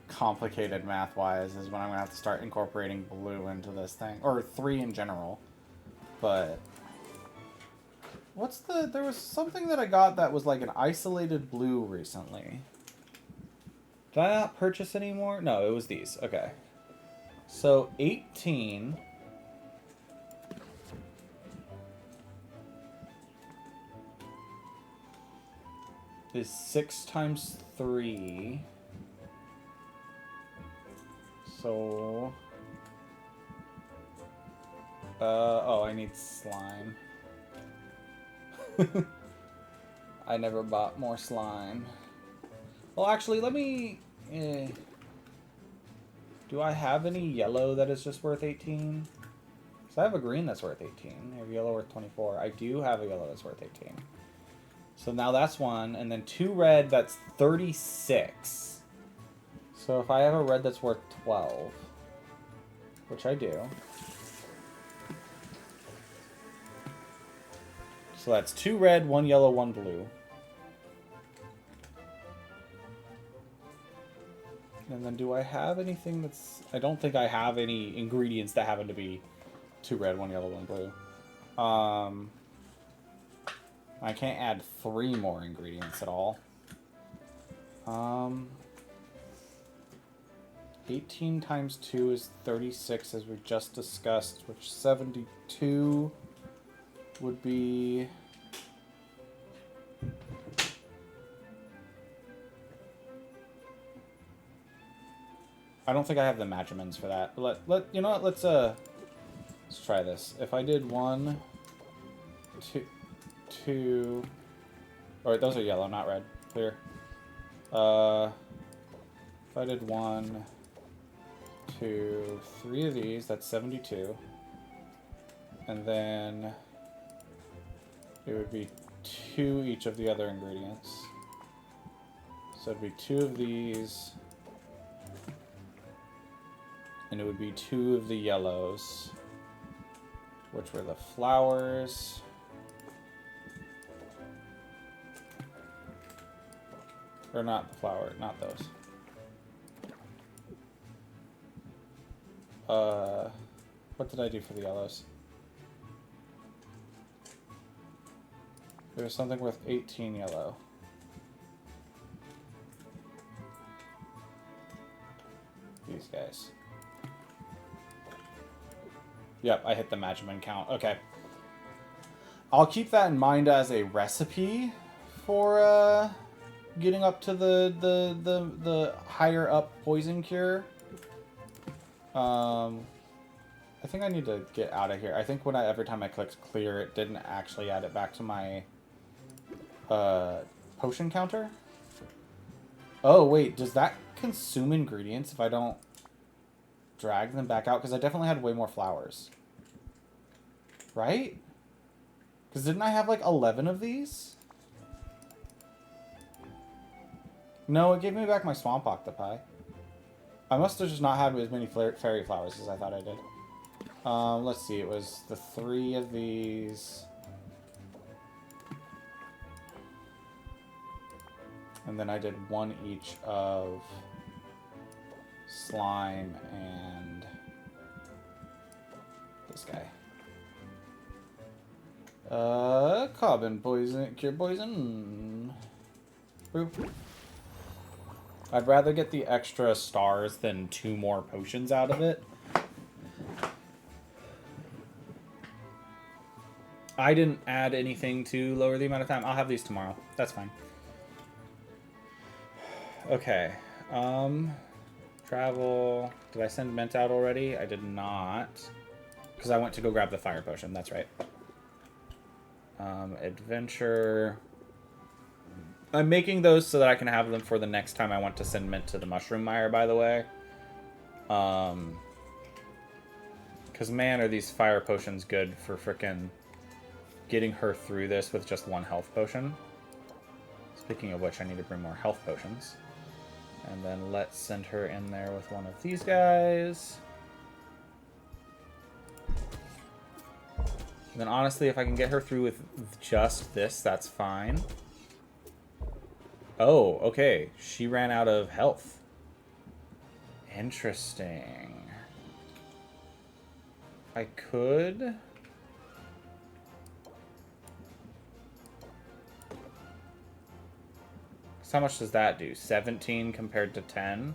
complicated math-wise, is when I'm going to have to start incorporating blue into this thing. Or 3 in general. But... There was something that I got that was like an isolated blue recently. Did I not purchase any more? No, it was these. Okay. So, 18... is 6 times 3. So... oh, I need slime. I never bought more slime. Well, actually, let me... Do I have any yellow that is just worth 18? Because I have a green that's worth 18. I have yellow worth 24. I do have a yellow that's worth 18. So now that's 1. And then 2 red, that's 36. So if I have a red that's worth 12, which I do... So that's 2 red, 1 yellow, 1 blue. And then do I have anything that's... I don't think I have any ingredients that happen to be 2 red, 1 yellow, 1 blue. I can't add 3 more ingredients at all. 18 times 2 is 36, as we just discussed, which 72... would be... I don't think I have the measurements for that. You know what? Let's try this. If I did 1, 2... Or those are yellow, not red. Clear. If I did 1, 2, 3 of these, that's 72. And then it would be 2 each of the other ingredients. So it'd be 2 of these. And it would be 2 of the yellows, which were the flowers. Or not the flower, not those. What did I do for the yellows? There was something worth 18 yellow. These guys. Yep, I hit the measurement count. Okay. I'll keep that in mind as a recipe for getting up to the higher up poison cure. I think I need to get out of here. I think every time I clicked clear, it didn't actually add it back to my potion counter. Oh wait, does that consume ingredients if I don't drag them back out? Because I definitely had way more flowers. Right? Because didn't I have like 11 of these? No, it gave me back my swamp octopi. I must have just not had as many fairy flowers as I thought I did. Let's see, it was the 3 of these. And then I did 1 each of slime and this guy. Carbon poison, cure poison. Boop. I'd rather get the extra stars than 2 more potions out of it. I didn't add anything to lower the amount of time. I'll have these tomorrow. That's fine. Okay. Travel. Did I send Mint out already? I did not. Because I went to go grab the fire potion. That's right. Adventure. I'm making those so that I can have them for the next time I want to send Mint to the Mushroom Mire, by the way. Because, man, are these fire potions good for frickin' getting her through this with just 1 health potion. Speaking of which, I need to bring more health potions. And then let's send her in there with 1 of these guys. And then honestly, if I can get her through with just this, that's fine. Oh, okay. She ran out of health. Interesting. I could... So how much does that do? 17 compared to 10?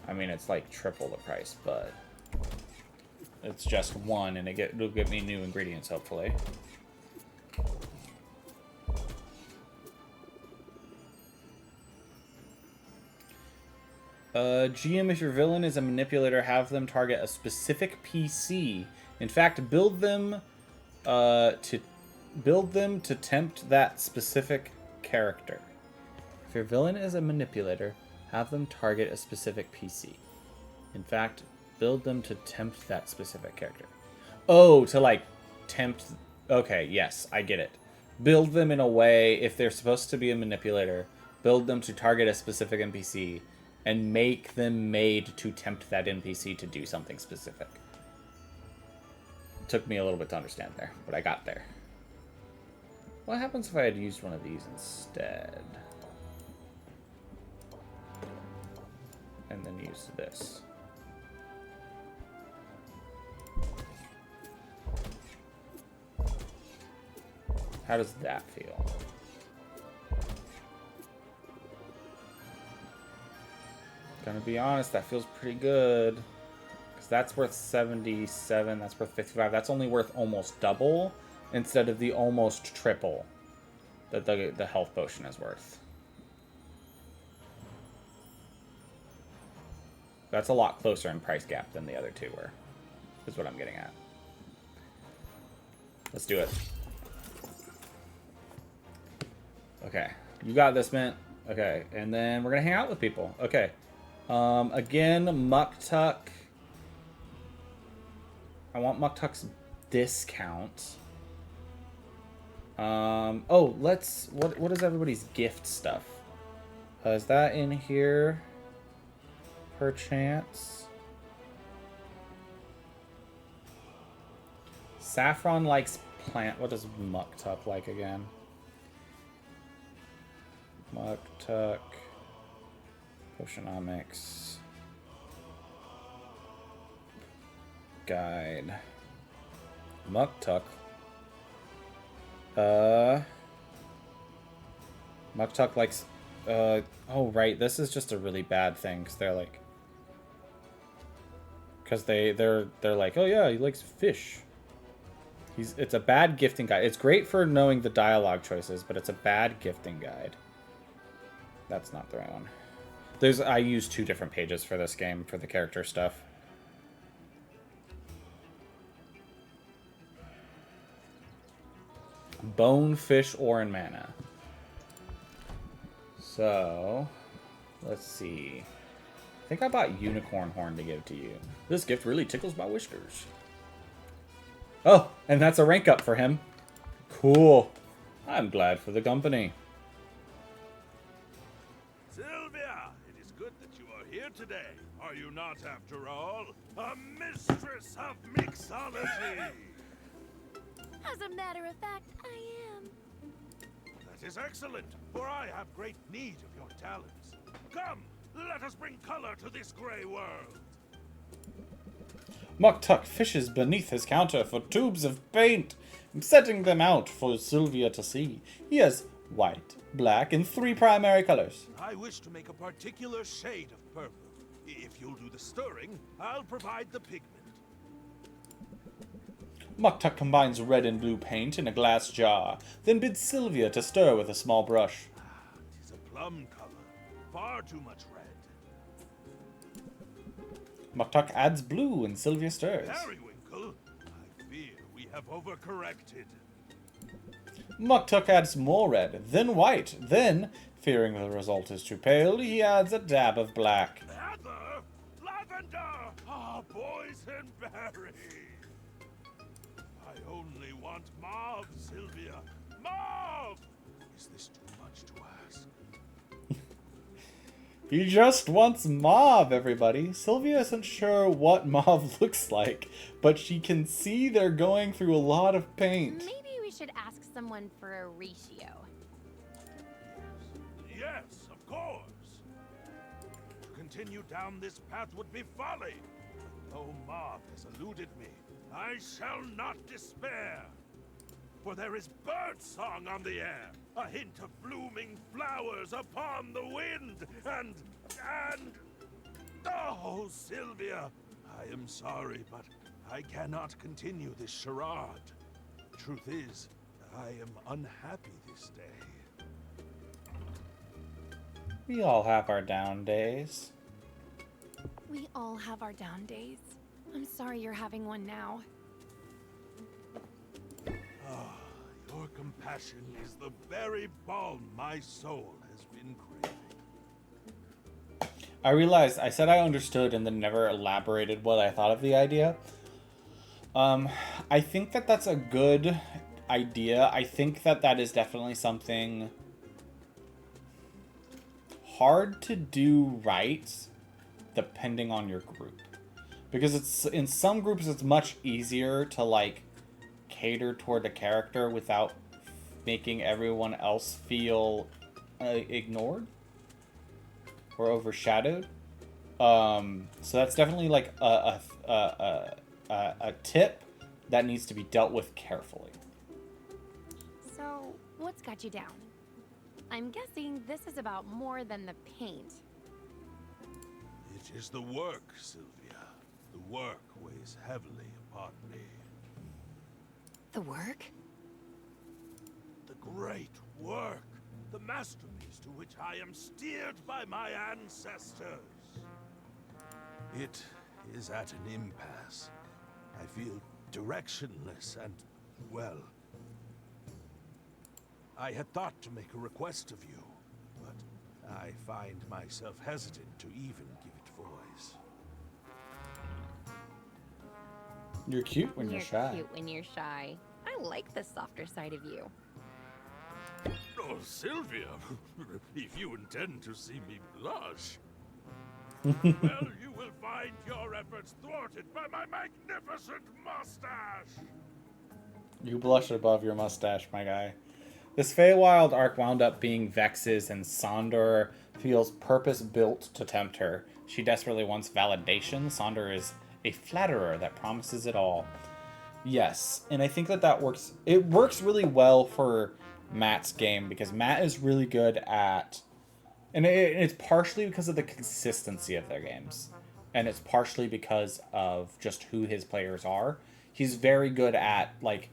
I mean, it's like triple the price, but it's just 1, and it'll get me new ingredients, hopefully. GM, if your villain is a manipulator, have them target a specific PC. In fact, build them to tempt that specific character. If your villain is a manipulator, have them target a specific PC. In fact, build them to tempt that specific character. Oh, to like tempt... Okay, yes, I get it. Build them in a way, if they're supposed to be a manipulator, build them to target a specific NPC and make them made to tempt that NPC to do something specific. Took me a little bit to understand there, but I got there. What happens if I had used one of these instead? And then use this. How does that feel? Gonna be honest, that feels pretty good. Because that's worth 77, that's worth 55. That's only worth almost double instead of the almost triple that the health potion is worth. That's a lot closer in price gap than the other 2 were, is what I'm getting at. Let's do it. Okay, you got this, Mint. Okay, and then we're gonna hang out with people. Okay. Again, Muck Tuck. I want Muck Tuck's discount. Oh, let's... What is everybody's gift stuff? Is that in here? Perchance? Saffron likes plant... What does Muck Tuck like again? Muck Tuck... Potionomics... Guide... Muck Tuck... Muck Tuck likes... oh, right, this is just a really bad thing, because they're like... Because they're like, oh yeah, he likes fish. It's a bad gifting guide. It's great for knowing the dialogue choices, but it's a bad gifting guide. That's not the right one. I use 2 different pages for this game for the character stuff. Bone, fish, ore, and mana. So, let's see. I think I bought unicorn horn to give to you. This gift really tickles my whiskers. Oh, and that's a rank up for him. Cool. I'm glad for the company. Sylvia, it is good that you are here today. Are you not, after all, a mistress of mixology? As a matter of fact, I am. That is excellent, for I have great need of your talents. Come, let us bring color to this gray world. Muck Tuck fishes beneath his counter for tubes of paint, setting them out for Sylvia to see. He has white, black, and 3 primary colors. I wish to make a particular shade of purple. If you'll do the stirring, I'll provide the pigment. Muck Tuck combines red and blue paint in a glass jar, then bids Sylvia to stir with a small brush. Tis a plum color. Far too much red. Muck Tuck adds blue and Sylvia stirs. Periwinkle, I fear we have overcorrected. Muck Tuck adds more red, then white, then, fearing the result is too pale, he adds a dab of black. Heather! Lavender! Ah, boysenberry! I only want mauve, Sylvia. Mauve! Is this too much to ask? He just wants mauve, everybody. Sylvia isn't sure what mauve looks like, but she can see they're going through a lot of paint. Maybe we should ask someone for a ratio. Yes, of course. To continue down this path would be folly. Though mauve has eluded me, I shall not despair. For there is birdsong on the air, a hint of blooming flowers upon the wind, and... Oh, Sylvia, I am sorry, but I cannot continue this charade. Truth is, I am unhappy this day. We all have our down days. We all have our down days. I'm sorry you're having one now. Your compassion is the very balm my soul has been craving. I realized I said I understood and then never elaborated what I thought of the idea. I think that that's a good idea. I think that that is definitely something hard to do right depending on your group. Because it's in some groups it's much easier to like cater toward a character without making everyone else feel ignored or overshadowed. So that's definitely like a tip that needs to be dealt with carefully. So, what's got you down? I'm guessing this is about more than the paint. It is the work, Sylvia. The work weighs heavily upon me. The work? The great work. The masterpiece to which I am steered by my ancestors. It is at an impasse. I feel directionless and, well... I had thought to make a request of you, but I find myself hesitant to even give it voice. You're cute when you're shy. Cute when you're shy. I like the softer side of you. Oh, Sylvia, if you intend to see me blush, well, you will find your efforts thwarted by my magnificent mustache. You blush above your mustache, my guy. This Feywild arc wound up being Vex's, and Sonder feels purpose-built to tempt her. She desperately wants validation. Sonder is a flatterer that promises it all. Yes, and I think that works. It works really well for Matt's game, because Matt is really good at... And it's partially because of the consistency of their games. And it's partially because of just who his players are. He's very good at, like,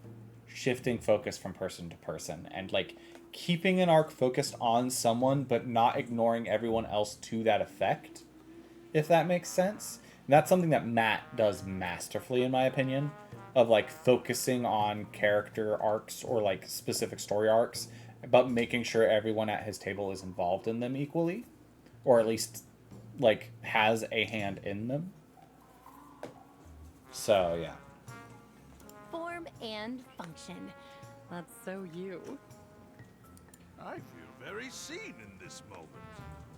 shifting focus from person to person. And, like, keeping an arc focused on someone, but not ignoring everyone else to that effect. If that makes sense. And that's something that Matt does masterfully, in my opinion. Of, like, focusing on character arcs or, like, specific story arcs, but making sure everyone at his table is involved in them equally. Or at least, like, has a hand in them. So, yeah. Form and function. That's so you. I feel very seen in this moment,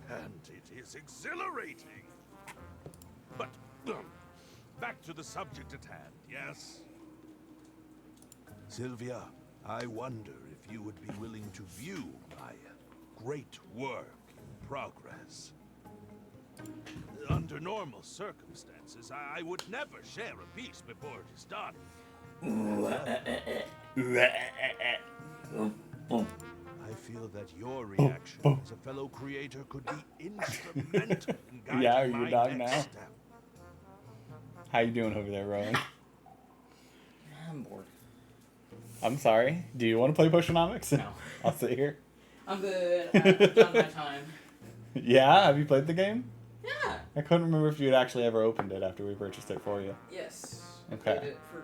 and it is exhilarating. But, back to the subject at hand, yes? Sylvia, I wonder if you would be willing to view my great work in progress. Under normal circumstances, I would never share a piece before it is done. I feel that your reaction as a fellow creator could be instrumental in guiding Yeah, are you my a dog next now? step. How you doing over there, Rowan? I'm bored. I'm sorry. Do you want to play Potionomics? No. I'll sit here. I'm good. I've done my time. Yeah? Have you played the game? Yeah. I couldn't remember if you had actually ever opened it after we purchased it for you. Yes. Okay. I played it for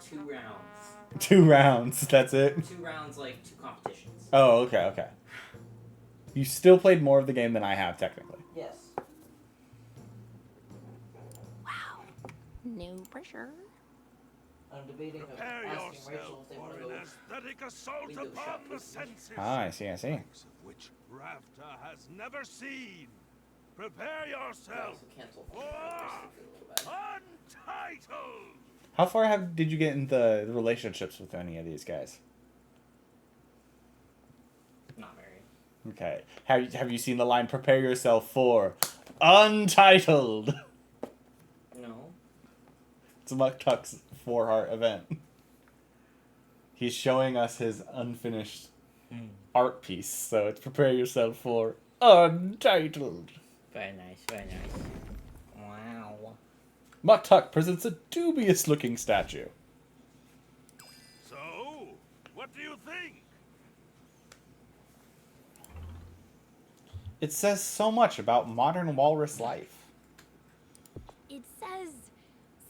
2 rounds. 2 rounds, that's it? 2 rounds, like 2 competitions. Oh, okay, okay. You still played more of the game than I have, technically. Yes. Wow. No pressure. I'm debating of Prepare asking yourself Rachel if they want for to an go. aesthetic assault window upon shop the with me. senses. Ah, I see, I see. Likes of which Ravta has never seen. Prepare I yourself also cancel for Untitled. How far did you get in the relationships with any of these guys? Not married. Okay. Have you seen the line, prepare yourself for Untitled? No. It's a Muktuk's 4-heart event. He's showing us his unfinished art piece, so it's prepare yourself for Untitled. Very nice, very nice. Wow. Muktuk presents a dubious-looking statue. So, what do you think? It says so much about modern walrus life. It says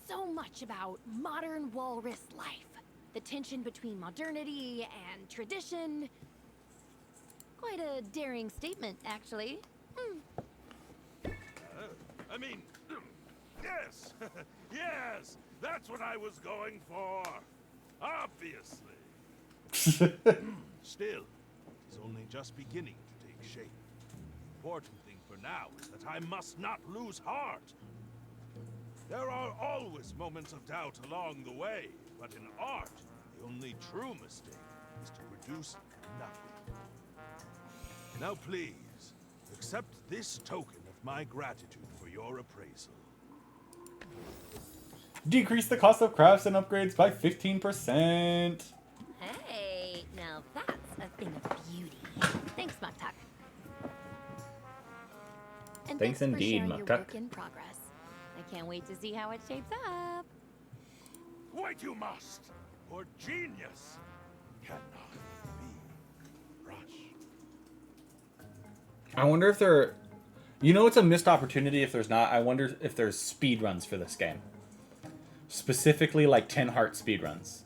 so much about modern walrus life. The tension between modernity and tradition. Quite a daring statement, actually. I mean, yes, yes, that's what I was going for. Obviously. Still, it is only just beginning to take shape. The important thing for now is that I must not lose heart. There are always moments of doubt along the way, but in art, the only true mistake is to produce nothing. Now please, accept this token of my gratitude for your appraisal. Decrease the cost of crafts and upgrades by 15%. Hey, now that's a thing of beauty. Thanks, Muktuk. And Thanks for indeed, sharing your Muktuk. work in progress. I can't wait to see how it shapes up. Wait, you must, for genius cannot be rushed. I wonder if there... You know it's a missed opportunity if there's not. I wonder if there's speed runs for this game. Specifically, like 10-heart speed runs.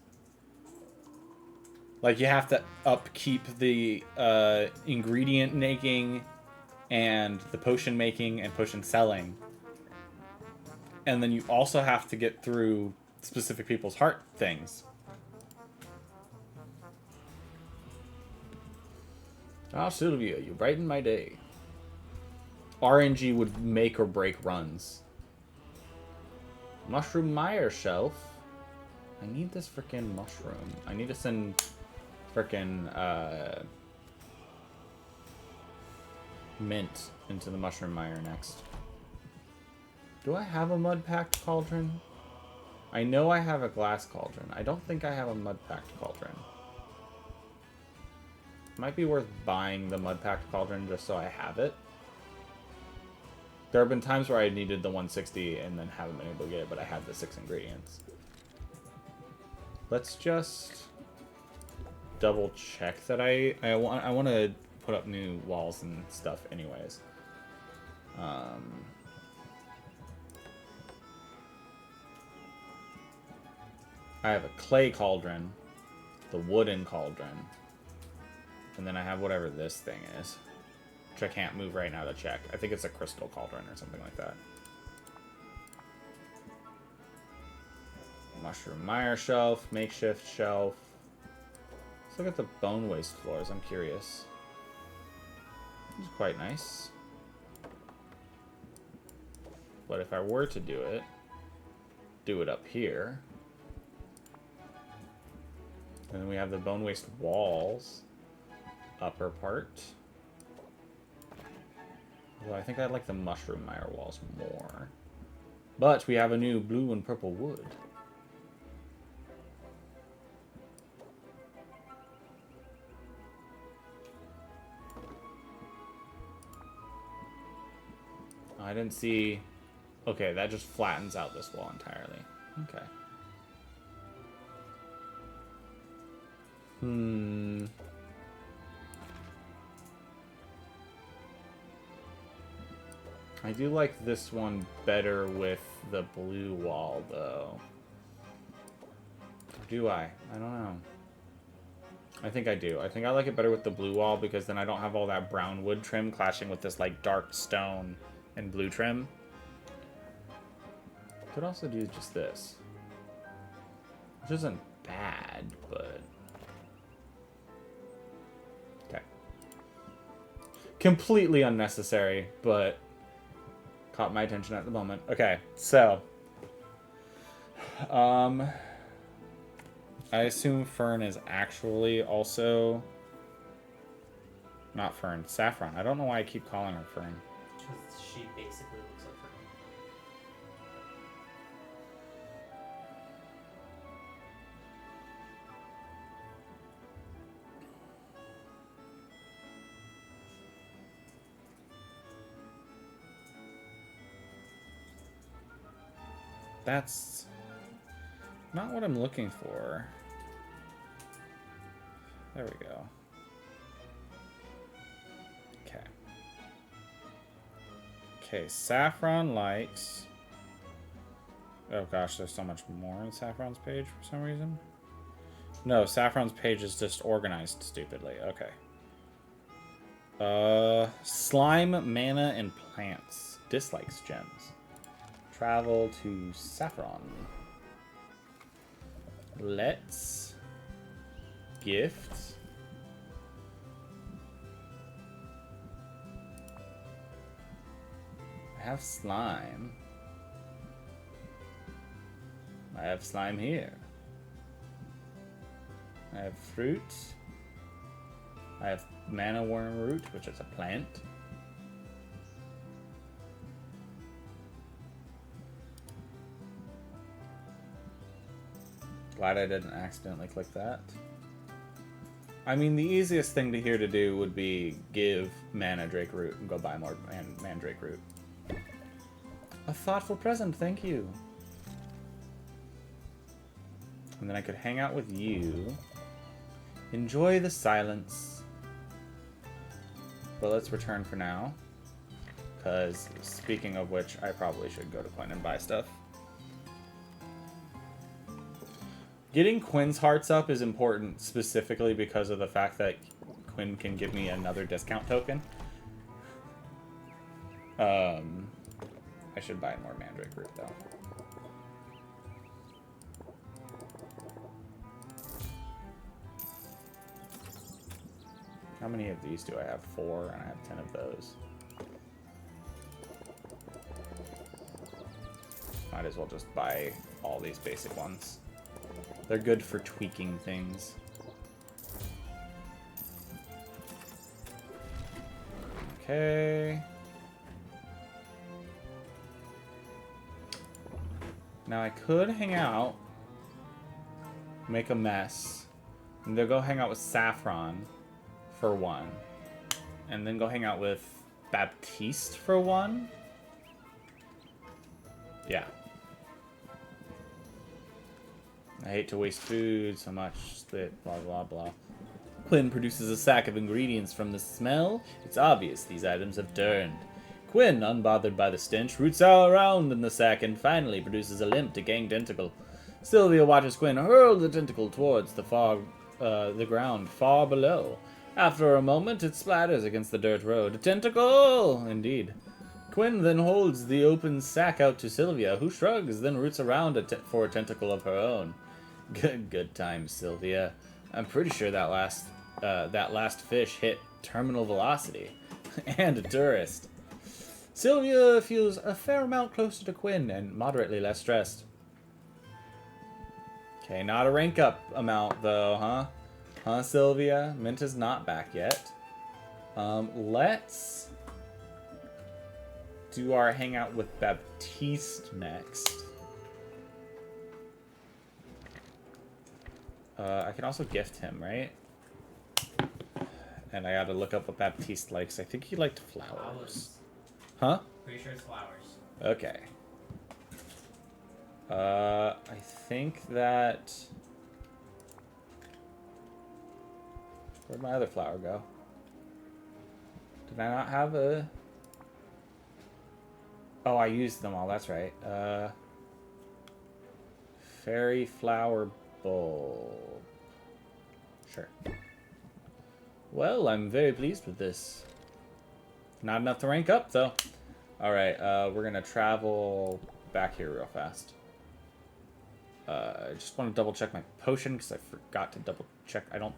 Like, you have to upkeep the ingredient making and the potion making and potion selling. And then you also have to get through specific people's heart things. Ah, Sylvia, you brighten my day. RNG would make or break runs. Mushroom Meyer shelf. I need this freaking mushroom. I need to send freaking mint into the mushroom mire next. Do I have a mud-packed cauldron? I know I have a glass cauldron. I don't think I have a mud-packed cauldron. Might be worth buying the mud-packed cauldron just so I have it. There have been times where I needed the 160 and then haven't been able to get it, but I had the 6 ingredients. Let's just double check that I want to put up new walls and stuff anyways. I have a clay cauldron, the wooden cauldron, and then I have whatever this thing is, which I can't move right now to check. I think it's a crystal cauldron or something like that. Mushroom mire shelf, makeshift shelf. Let's look at the bone waste floors. I'm curious. It's quite nice. But if I were to do it up here. And then we have the bone waste walls. Upper part. Well, I think I like the mushroom mire walls more. But we have a new blue and purple wood. I didn't see... Okay, that just flattens out this wall entirely. Okay. I do like this one better with the blue wall, though. Do I? I don't know. I think I do. I think I like it better with the blue wall because then I don't have all that brown wood trim clashing with this, like, dark stone and blue trim. Could also do just this. Which isn't bad, but... Okay. Completely unnecessary, but... Caught my attention at the moment. Okay, so... I assume Fern is actually also... Not Fern, Saffron. I don't know why I keep calling her Fern. Because she basically looks like her. That's not what I'm looking for. There we go. Okay. Okay, Saffron likes... Oh gosh, there's so much more in Saffron's page for some reason. No, Saffron's page is just organized stupidly. Okay. Slime, mana, and plants. Dislikes gems. Travel to Saffron. Let's gift. I have slime. I have slime here. I have fruit. I have mana worm root, which is a plant. Glad I didn't accidentally click that. I mean, the easiest thing here to do would be give mana drake root and go buy more mandrake root. A thoughtful present, thank you. And then I could hang out with you. Enjoy the silence. But let's return for now. Because, speaking of which, I probably should go to Quinn and buy stuff. Getting Quinn's hearts up is important specifically because of the fact that Quinn can give me another discount token. I should buy more mandrake root though. How many of these do I have? 4, and I have 10 of those. Might as well just buy all these basic ones. They're good for tweaking things. Okay. Now I could hang out, make a mess, and then go hang out with Saffron for 1, and then go hang out with Baptiste for 1. Yeah. I hate to waste food so much, split, blah blah blah. Quinn produces a sack of ingredients from the smell. It's obvious these items have turned. Quinn, unbothered by the stench, roots all around in the sack and finally produces a limp, decaying tentacle. Sylvia watches Quinn hurl the tentacle towards the ground far below. After a moment, it splatters against the dirt road. A tentacle! Indeed. Quinn then holds the open sack out to Sylvia, who shrugs, then roots around for a tentacle of her own. Good times, Sylvia. I'm pretty sure that last fish hit terminal velocity. And a tourist. Sylvia feels a fair amount closer to Quinn and moderately less stressed. Okay, not a rank up amount though, huh? Huh, Sylvia? Minta's not back yet. Let's do our hangout with Baptiste next. I can also gift him, right? And I gotta look up what Baptiste likes. I think he liked flowers. Huh? Pretty sure it's flowers. Okay. I think that... Where'd my other flower go? Did I not have a... Oh, I used them all, that's right. Fairy flower bulb. Sure. Well, I'm very pleased with this. Not enough to rank up, though. Alright, we're gonna travel back here real fast. I just want to double check my potion, because I forgot to double check. I don't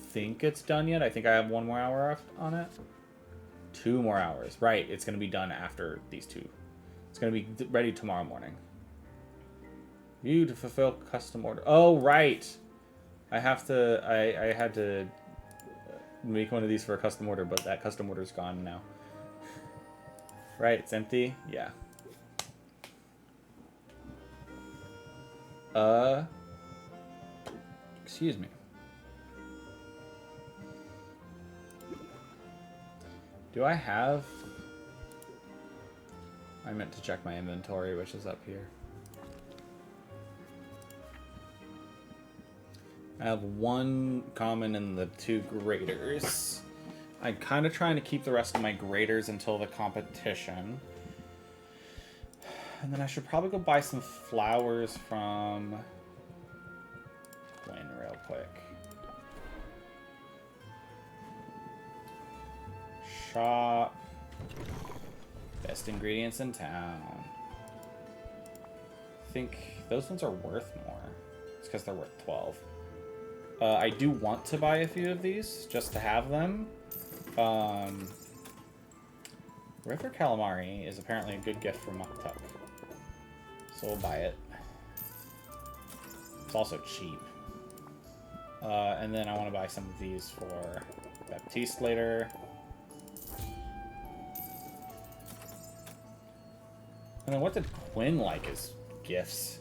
think it's done yet. I think I have 1 more hour on it. 2 more hours. Right, it's gonna be done after these 2. It's gonna be ready tomorrow morning. You to fulfill custom order. Oh, right! I have to... I had to make one of these for a custom order, but that custom order's gone now. Right, it's empty? Yeah. Excuse me. Do I have... I meant to check my inventory, which is up here. I have 1 common and the 2 graders. I'm kind of trying to keep the rest of my graders until the competition. And then I should probably go buy some flowers from Quinn real quick. Shop. Best ingredients in town. I think those ones are worth more. It's because they're worth 12. I do want to buy a few of these just to have them. River calamari is apparently a good gift for Muktuk. So we'll buy it. It's also cheap. And then I want to buy some of these for Baptiste later. And then what did Quinn like as gifts?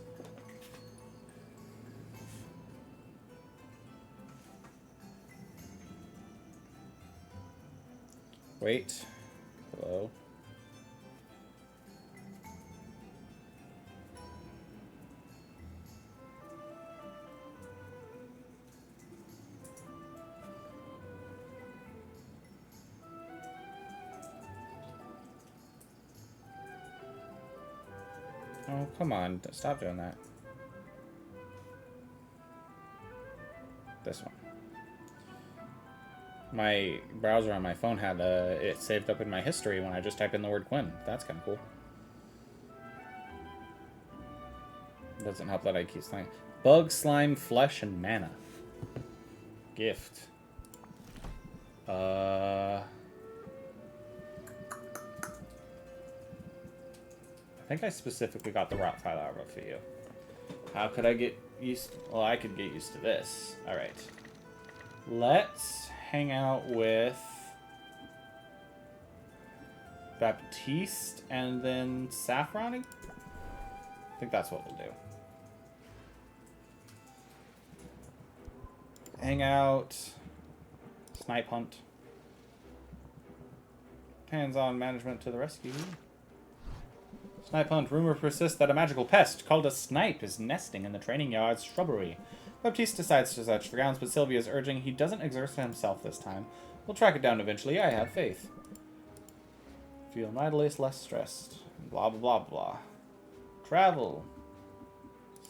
Wait. Hello. Oh, come on. Stop doing that. This one. My browser on my phone had it saved up in my history when I just type in the word Quinn. That's kind of cool. Doesn't help that I keep slime. Bug, slime, flesh, and mana. Gift. I think I specifically got the Rottweiler for you. How could I get used... Well, I could get used to this. Alright. Let's hang out with Baptiste and then Saffron. I think that's what we'll do. Hang out. Snipe hunt. Hands-on management to the rescue. Snipe hunt. Rumor persists that a magical pest called a snipe is nesting in the training yard's shrubbery. Baptiste decides to search the grounds, but Sylvia's urging he doesn't exert himself this time. We'll track it down eventually. I have faith. Feel mightily less stressed. Blah, blah, blah, blah. Travel.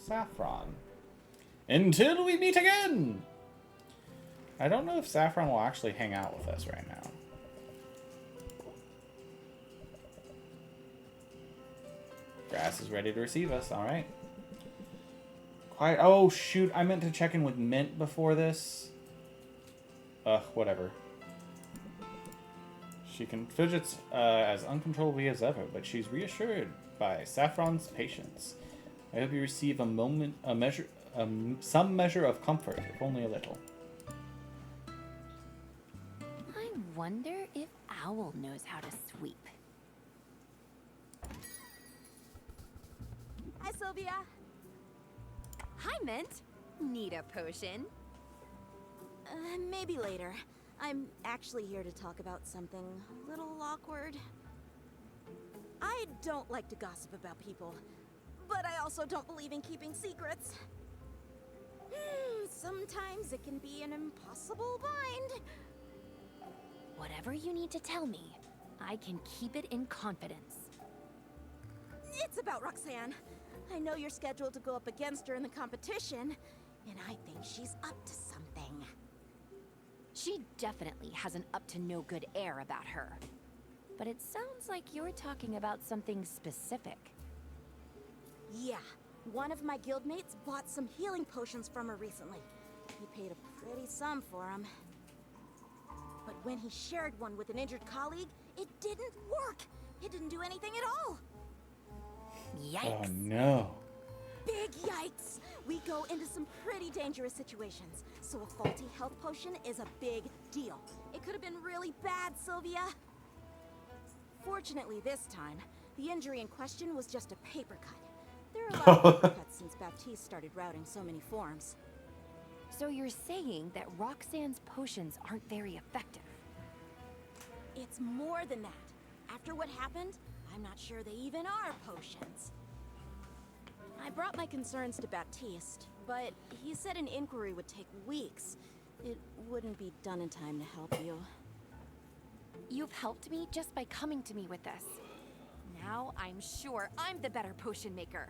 Saffron. Until we meet again! I don't know if Saffron will actually hang out with us right now. Grass is ready to receive us. Alright. Quiet. Oh, shoot. I meant to check in with Mint before this. Whatever. She can fidget as uncontrollably as ever, but she's reassured by Saffron's patience. I hope you receive some measure of comfort, if only a little. I wonder if Owl knows how to sweep. Hi, Sylvia. Hi, Mint. Need a potion? Maybe later. I'm actually here to talk about something a little awkward. I don't like to gossip about people, but I also don't believe in keeping secrets. Sometimes it can be an impossible bind. Whatever you need to tell me, I can keep it in confidence. It's about Roxanne. I know you're scheduled to go up against her in the competition, and I think she's up to something. She definitely has an up-to-no-good air about her. But it sounds like you're talking about something specific. Yeah, one of my guildmates bought some healing potions from her recently. He paid a pretty sum for them. But when he shared one with an injured colleague, it didn't work. It didn't do anything at all. Yikes. Oh, no. Big yikes! We go into some pretty dangerous situations, so a faulty health potion is a big deal. It could have been really bad, Sylvia. Fortunately this time, the injury in question was just a paper cut. There are a lot of paper cuts since Baptiste started routing so many forms. So you're saying that Roxanne's potions aren't very effective? It's more than that. After what happened, I'm not sure they even are potions. I brought my concerns to Baptiste, but he said an inquiry would take weeks. It wouldn't be done in time to help you. You've helped me just by coming to me with this. Now I'm sure I'm the better potion maker.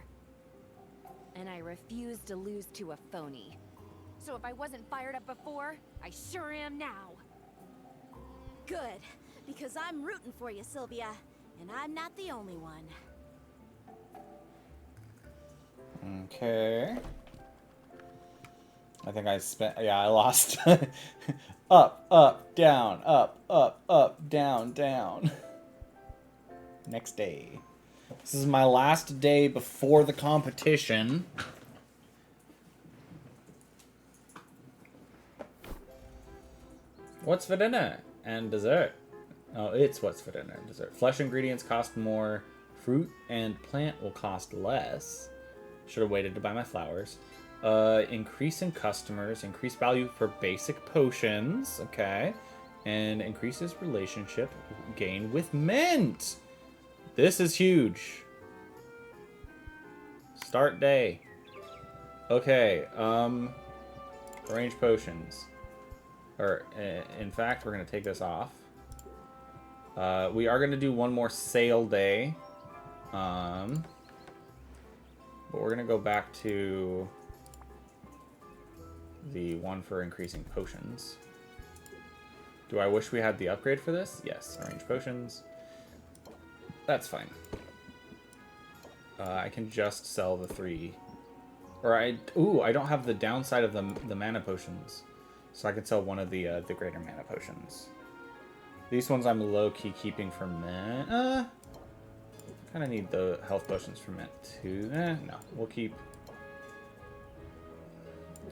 And I refuse to lose to a phony. So if I wasn't fired up before, I sure am now. Good, because I'm rooting for you, Sylvia. And I'm not the only one. Okay. I think I spent... Yeah, I lost. Up, up, down, up, up, up, down, down. Next day. This is my last day before the competition. What's for dinner and dessert? Oh, it's what's for dinner and dessert. Flesh ingredients cost more. Fruit and plant will cost less. Should have waited to buy my flowers. Increase in customers. Increase value for basic potions. Okay. And increases relationship gain with Mint. This is huge. Start day. Okay. Arrange potions. Or, in fact, we're going to take this off. We are going to do one more sale day. But we're going to go back to the one for increasing potions. Do I wish we had the upgrade for this? Yes. Arrange potions. That's fine. I can just sell the 3. Or ooh, I don't have the downside of the mana potions. So I can sell one of the greater mana potions. These ones I'm low-key keeping for mint. Kind of need the health potions for mint too. No. We'll keep...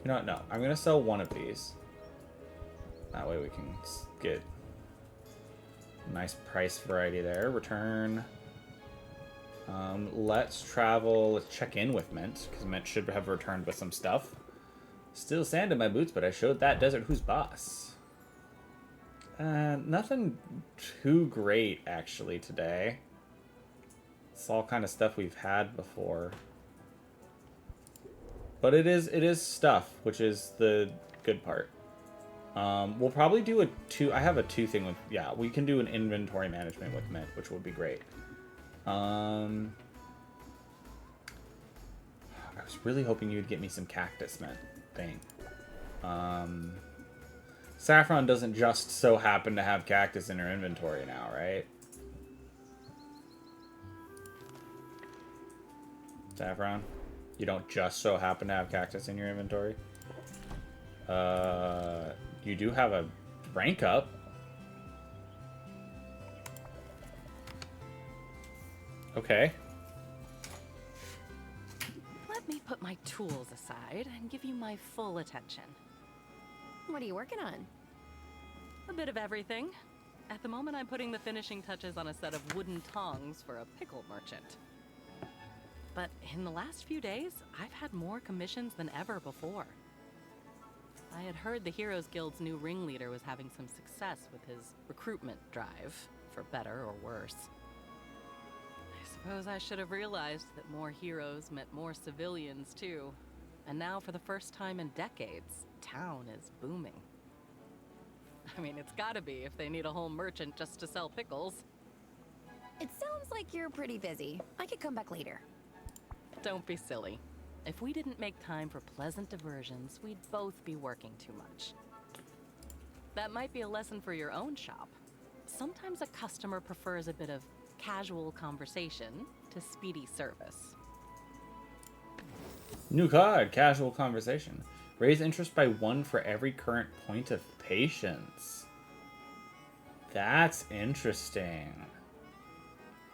You know what? No. I'm going to sell one of these. That way we can get a nice price variety there. Return. Let's travel. Let's check in with Mint, because Mint should have returned with some stuff. Still sand in my boots, but I showed that desert who's boss. Nothing too great, actually, today. It's all kind of stuff we've had before. But it is stuff, which is the good part. We'll probably do a 2... I have a 2 thing with... Yeah, we can do an inventory management with Mint, which would be great. I was really hoping you'd get me some cactus Mint thing. Saffron doesn't just so happen to have cactus in her inventory now, right? Saffron? You don't just so happen to have cactus in your inventory? You do have a rank up. Okay. Let me put my tools aside and give you my full attention. What are you working on? A bit of everything. At the moment, I'm putting the finishing touches on a set of wooden tongs for a pickle merchant. But in the last few days, I've had more commissions than ever before. I had heard the Heroes Guild's new ringleader was having some success with his recruitment drive, for better or worse. I suppose I should have realized that more heroes meant more civilians, too. And now, for the first time in decades, town is booming. I mean, it's gotta be if they need a whole merchant just to sell pickles. It sounds like you're pretty busy. I could come back later. Don't be silly. If we didn't make time for pleasant diversions, we'd both be working too much. That might be a lesson for your own shop. Sometimes a customer prefers a bit of casual conversation to speedy service. New card, casual conversation. Raise interest by 1 for every current point of patience. That's interesting.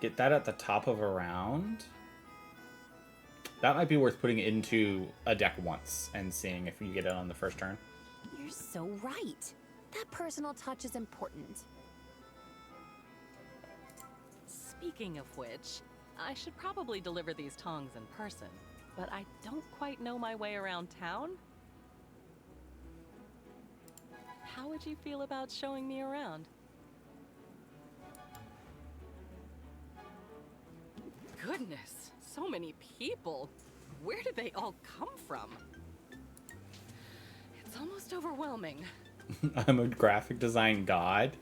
Get that at the top of a round? That might be worth putting it into a deck once and seeing if you get it on the first turn. You're so right. That personal touch is important. Speaking of which, I should probably deliver these tongs in person, but I don't quite know my way around town. How would you feel about showing me around? Goodness, so many people. Where did they all come from? It's almost overwhelming. I'm a graphic design god.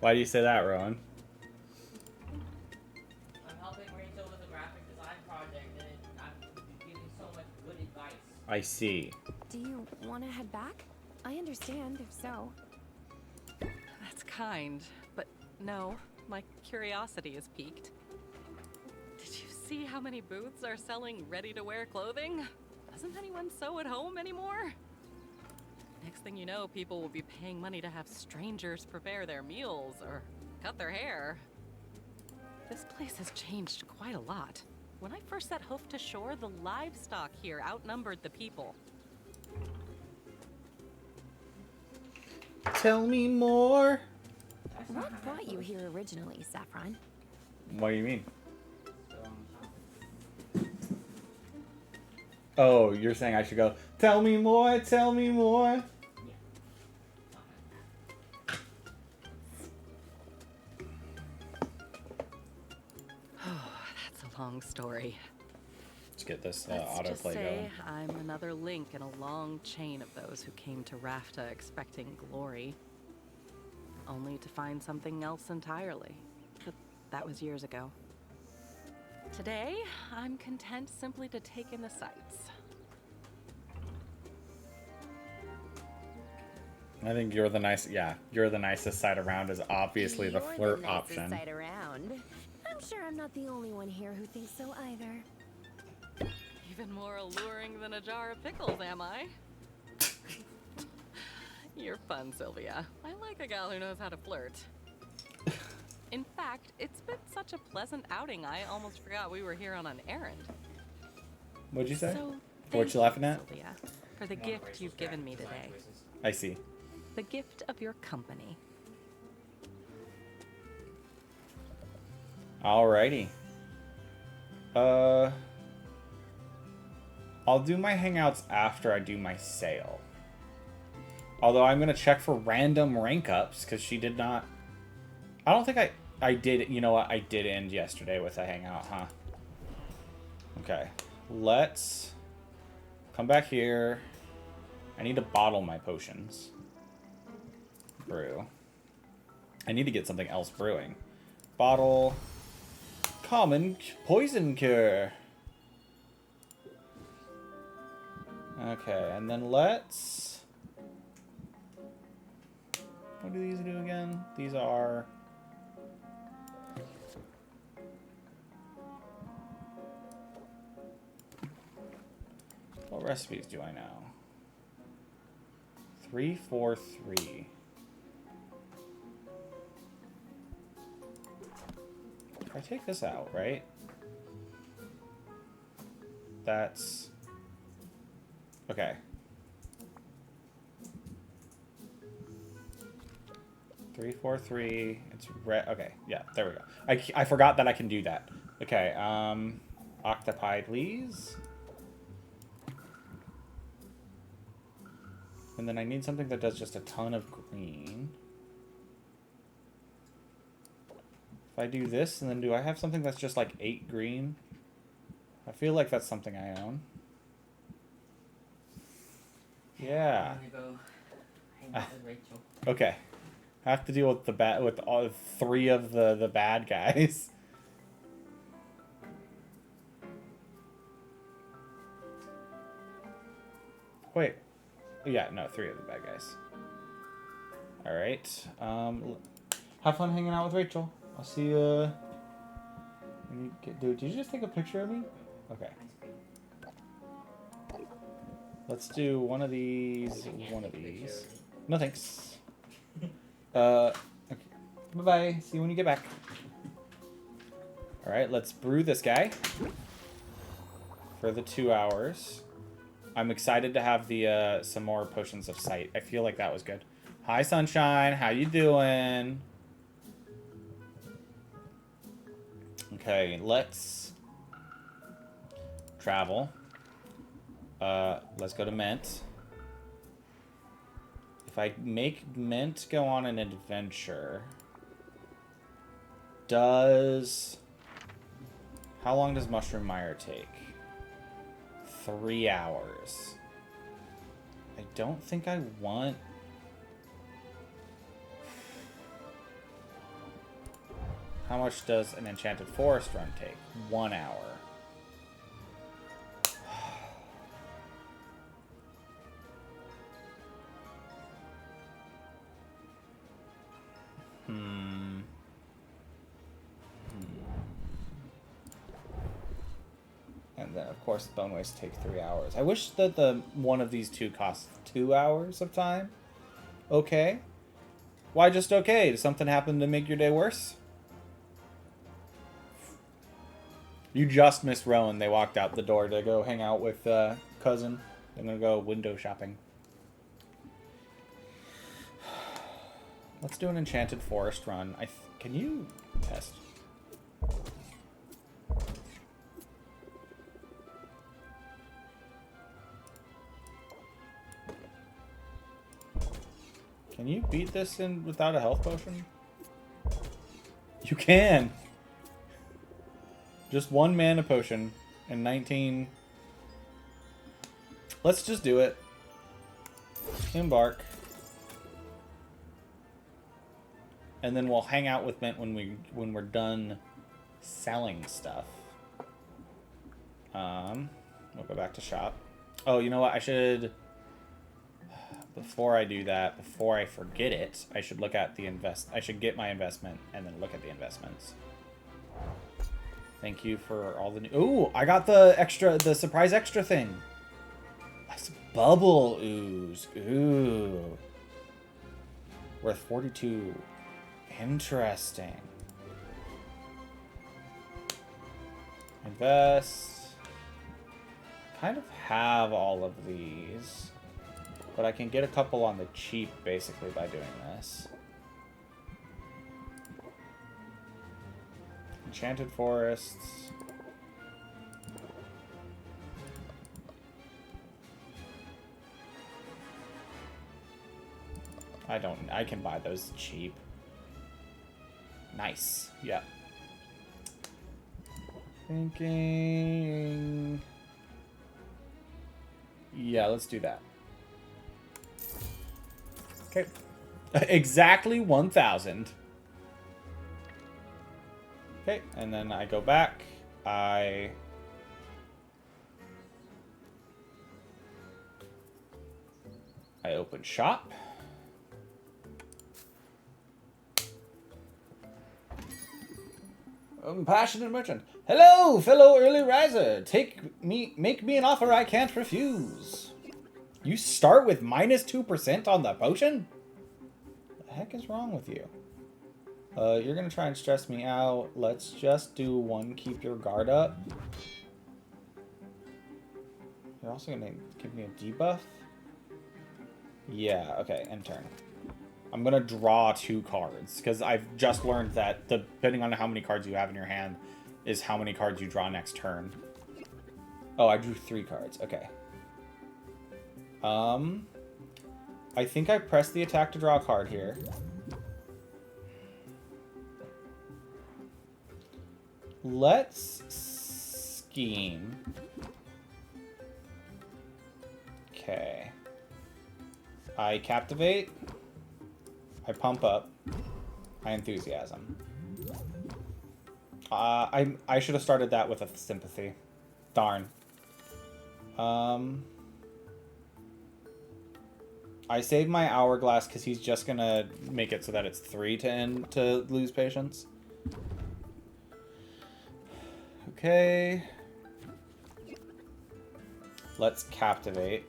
Why do you say that, Rowan? I'm helping Rachel with a graphic design project, and I'm giving so much good advice. I see. Do you want to head back? I understand if so. That's kind, but no, my curiosity is piqued. Did you see how many booths are selling ready-to-wear clothing? Doesn't anyone sew at home anymore? Next thing you know, people will be paying money to have strangers prepare their meals or cut their hair. This place has changed quite a lot. When I first set hoof to shore, the livestock here outnumbered the people. Tell me more. What brought you here originally, Saffron? What do you mean? Oh, you're saying I should go, tell me more, tell me more. Oh, that's a long story. Let's get this Let's just autoplay say going. I'm another link in a long chain of those who came to Rafta expecting glory, only to find something else entirely. But that was years ago. Today, I'm content simply to take in the sights. I think you're the nice. Yeah, you're the nicest side around is obviously the You're flirt nicest option. side around. I'm sure I'm not the only one here who thinks so either. Even more alluring than a jar of pickles, am I? You're fun, Sylvia. I like a gal who knows how to flirt. In fact, it's been such a pleasant outing, I almost forgot we were here on an errand. What'd you say? So, What thank you laughing at? Sylvia, for the gift you've given me today. I see. The gift of your company. Alrighty. I'll do my hangouts after I do my sale. Although I'm gonna check for random rank ups because she did not. I don't think I did. You know what? I did end yesterday with a hangout, huh? Okay. Let's come back here. I need to bottle my potions. Brew. I need to get something else brewing. Bottle. Common poison cure. Okay, and then let's... What do these do again? These are... What recipes do I know? 3, 4, 3. If I take this out, right? That's... Okay. 3, 4, 3. It's red. Okay, yeah, there we go. I forgot that I can do that. Okay, octopi, please. And then I need something that does just a ton of green. If I do this, and then do I have something that's just like 8 green? I feel like that's something I own. Yeah. I'm gonna go hang out with Rachel. Okay. I have to deal with with all 3 of the bad guys. Wait. Yeah, no, 3 of the bad guys. All right. Have fun hanging out with Rachel. I'll see you. Dude, did you just take a picture of me? Okay. Let's do one of these. One of these. No thanks. Okay. Bye bye. See you when you get back. All right, let's brew this guy for the 2 hours. I'm excited to have the some more potions of sight. I feel like that was good. Hi, Sunshine. How you doing? Okay, let's travel. Let's go to Mint. If I make Mint go on an adventure, how long does Mushroom Mire take? 3 hours. I don't think I want... How much does an Enchanted Forest run take? 1 hour. And then, of course, Bone Waste take 3 hours. I wish that one of these two costs 2 hours of time. Okay. Why just okay? Did something happen to make your day worse? You just missed Rowan. They walked out the door to go hang out with cousin. They're gonna go window shopping. Let's do an Enchanted Forest run. Can you test? Can you beat this in without a health potion? You can. Just 1 mana potion and 19. Let's just do it. Embark. And then we'll hang out with Mint when we're done selling stuff. We'll go back to shop. Oh, you know what? I should before I do that, before I forget it, I should look at the I should get my investment and then look at the investments. Thank you for all the new... Ooh, I got the surprise extra thing. That's bubble ooze. Ooh. Worth 42. Interesting. Invest. Kind of have all of these. But I can get a couple on the cheap, basically, by doing this. Enchanted forests. I can buy those cheap. Nice. Yeah. Thinking... Yeah, let's do that. Okay. Exactly 1,000. Okay, and then I go back. I open shop. Passionate merchant. Hello, fellow early riser. Make me an offer I can't refuse. You start with -2% on the potion? What the heck is wrong with you? You're gonna try and stress me out. Let's just do one. Keep your guard up. You're also gonna give me a debuff? Yeah, okay, end turn. I'm gonna draw 2 cards, because I've just learned that depending on how many cards you have in your hand is how many cards you draw next turn. Oh, I drew 3 cards. Okay. I think I pressed the attack to draw a card here. Let's scheme. Okay. I captivate. I pump up. I enthusiasm. I should have started that with a sympathy. Darn. I saved my hourglass because he's just gonna make it so that it's 3 to lose patience. Okay. Let's captivate.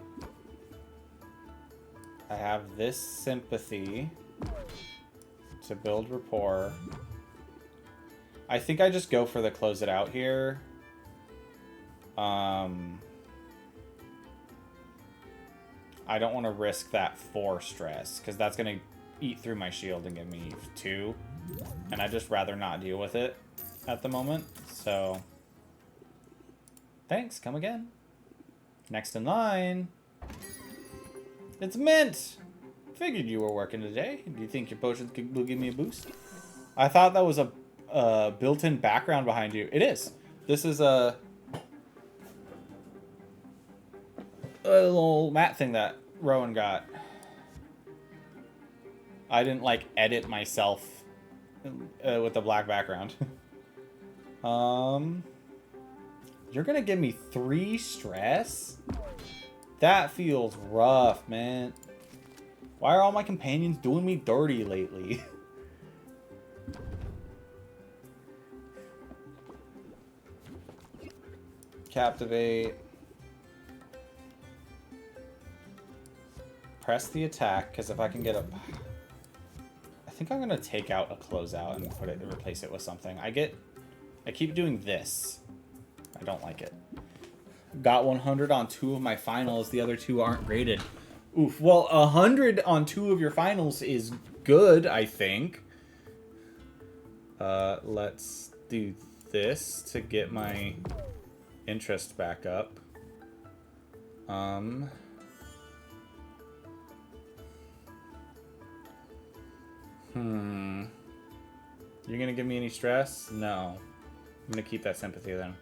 I have this sympathy to build rapport. I think I just go for the close it out here. I don't want to risk that 4 stress, because that's going to eat through my shield and give me 2. And I'd just rather not deal with it at the moment. So, thanks. Come again. Next in line. It's Mint! Figured you were working today. Do you think your potions will give me a boost? I thought that was a built-in background behind you. It is. This is a little mat thing that Rowan got. I didn't, like, edit myself with the black background. You're gonna give me 3 stress? That feels rough, man. Why are all my companions doing me dirty lately? Captivate. Press the attack, because if I can get a... I think I'm going to take out a closeout and replace it with something. I keep doing this. I don't like it. Got 100 on 2 of my finals. The other 2 aren't graded. Oof. Well, 100 on 2 of your finals is good, I think. Let's do this to get my interest back up. You're gonna give me any stress? No. I'm gonna keep that sympathy then.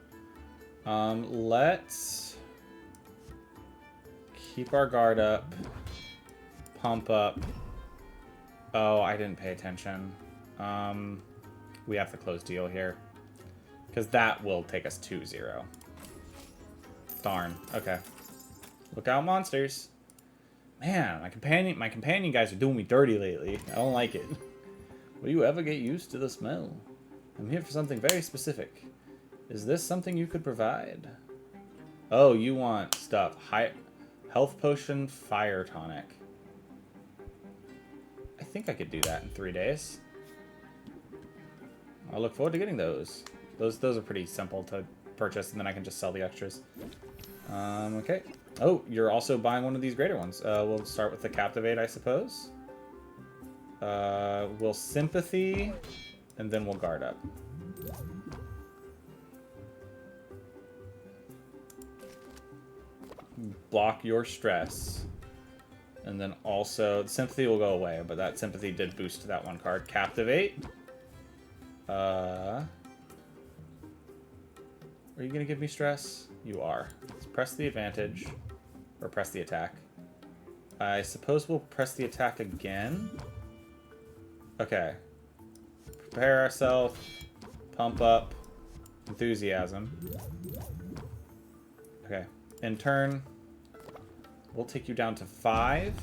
Let's keep our guard up. Pump up. Oh, I didn't pay attention. We have to close deal here. Because that will take us 2-0. Darn. Okay. Look out, monsters. Man, my companion guys are doing me dirty lately. I don't like it. Will you ever get used to the smell? I'm here for something very specific. Is this something you could provide? Oh, you want stuff. Health potion, fire tonic. I think I could do that in 3 days. I look forward to getting those. Those are pretty simple to purchase, and then I can just sell the extras. Okay. Oh, you're also buying one of these greater ones. We'll start with the Captivate, I suppose. We'll Sympathy, and then we'll Guard Up. Block your stress. And then also, the Sympathy will go away, but that Sympathy did boost that one card. Captivate. Are you going to give me stress? You are. Let's press the advantage. Or press the attack. I suppose we'll press the attack again. Okay. Prepare ourselves. Pump up. Enthusiasm. Okay. In turn, we'll take you down to 5.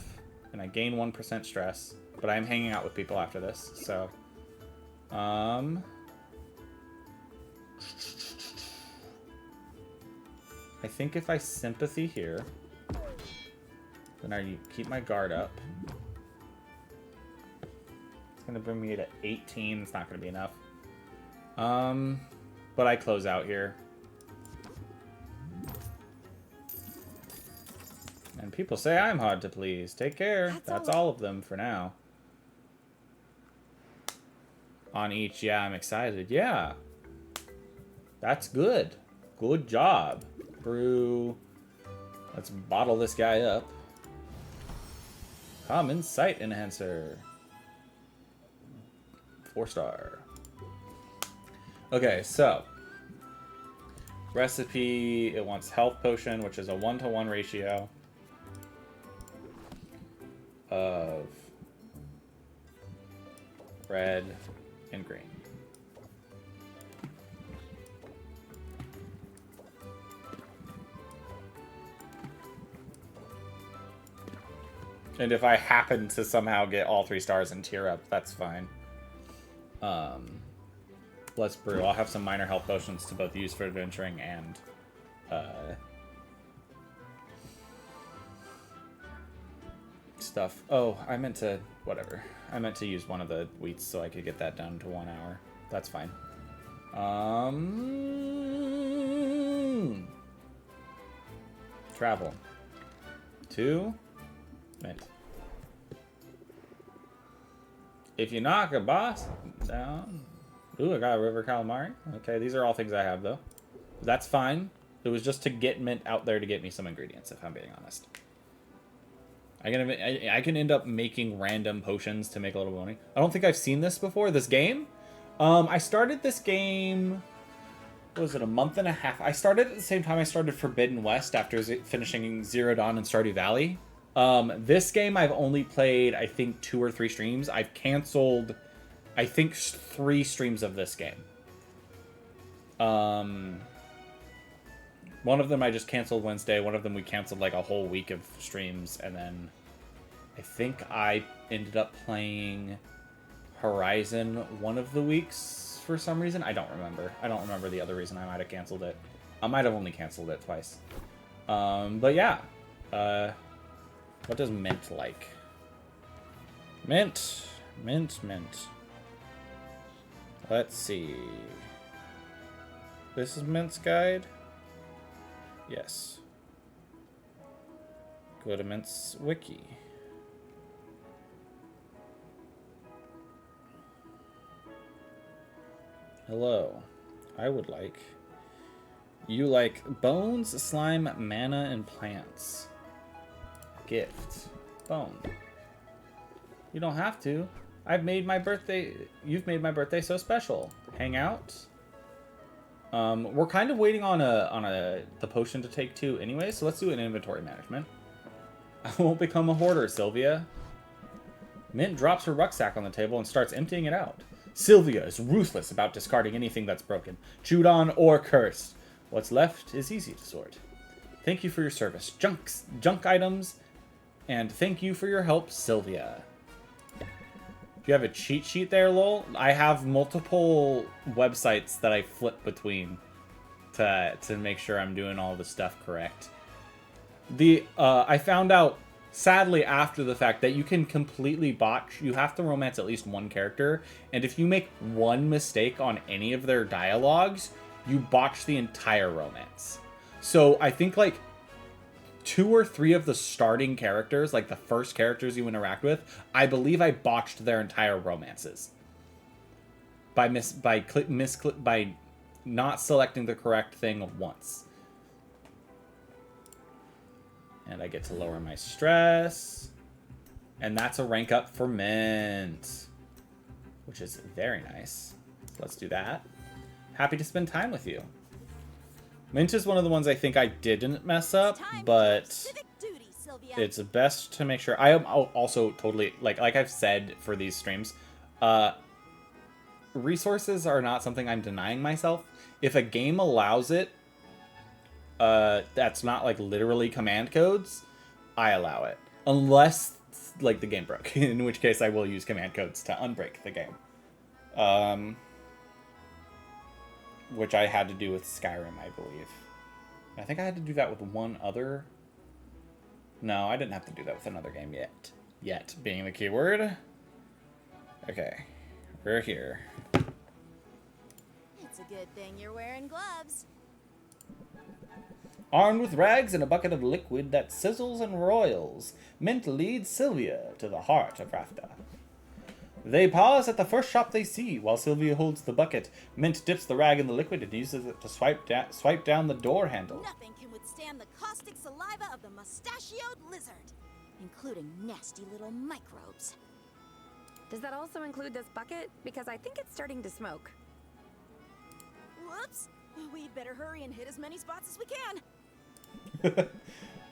And I gain 1% stress. But I'm hanging out with people after this, so... I think if I Sympathy here, then I keep my guard up. It's going to bring me to 18. It's not going to be enough. But I close out here. And people say I'm hard to please. Take care. That's all of them for now. On each, yeah, I'm excited. Yeah. That's good. Good job. Brew. Let's bottle this guy up. Common Sight Enhancer. 4-star. Okay, so. Recipe, it wants Health Potion, which is a 1-to-1 ratio of red and green. And if I happen to somehow get all 3 stars and tier up, that's fine. Let's brew. I'll have some minor health potions to both use for adventuring and stuff. Oh, I meant to... Whatever. I meant to use one of the wheats so I could get that down to 1 hour. That's fine. Travel. 2. Mint. If you knock a boss down... Ooh, I got a River Calamari. Okay, these are all things I have, though. That's fine. It was just to get mint out there to get me some ingredients, if I'm being honest. I can end up making random potions to make a little money. I don't think I've seen this before, this game. I started this game... What was it, a month and a half? I started at the same time I started Forbidden West after finishing Zero Dawn and Stardew Valley. This game I've only played, I think, 2 or 3 streams. I've canceled, I think, 3 streams of this game. One of them I just canceled Wednesday. One of them we canceled like a whole week of streams. And then I think I ended up playing Horizon one of the weeks for some reason. I don't remember. I don't remember the other reason I might have canceled it. I might have only canceled it twice. But yeah. What does mint like? Mint. Mint. Let's see. This is Mint's guide? Yes. Go to Mint's wiki. Hello. I would like... You like bones, slime, mana, and plants. Gift. Bone. You don't have to. I've made my birthday... You've made my birthday so special. Hang out. We're kind of waiting on the potion to take too anyway, so let's do an inventory management. I won't become a hoarder, Sylvia. Mint drops her rucksack on the table and starts emptying it out. Sylvia is ruthless about discarding anything that's broken, chewed on, or cursed. What's left is easy to sort. Thank you for your service. Junk items And thank you for your help, Sylvia. Do you have a cheat sheet there, lol? I have multiple websites that I flip between to make sure I'm doing all the stuff correct. I found out, sadly, after the fact, that you can completely botch. You have to romance at least one character, and if you make one mistake on any of their dialogues, you botch the entire romance. So I think like 2 or 3 of the starting characters, like the first characters you interact with, I believe I botched their entire romances by not selecting the correct thing once. And I get to lower my stress, and that's a rank up for Mint, which is very nice. So let's do that. Happy to spend time with you. Mint is one of the ones I think I didn't mess up, but it's best to make sure. I am also totally, like I've said for these streams, resources are not something I'm denying myself. If a game allows it, that's not like literally command codes, I allow it. Unless like the game broke, in which case I will use command codes to unbreak the game. Which I had to do with Skyrim, I believe. I think I had to do that with one other... No, I didn't have to do that with another game yet. Yet being the keyword. Okay, we're here. It's a good thing you're wearing gloves. Armed with rags and a bucket of liquid that sizzles and roils, Mint leads Sylvia to the heart of Rafta. They pause at the first shop they see. While Sylvia holds the bucket, Mint dips the rag in the liquid and uses it to swipe down the door handle. Nothing can withstand the caustic saliva of the mustachioed lizard, including nasty little microbes. Does that also include this bucket? Because I think it's starting to smoke. Whoops! We'd better hurry and hit as many spots as we can.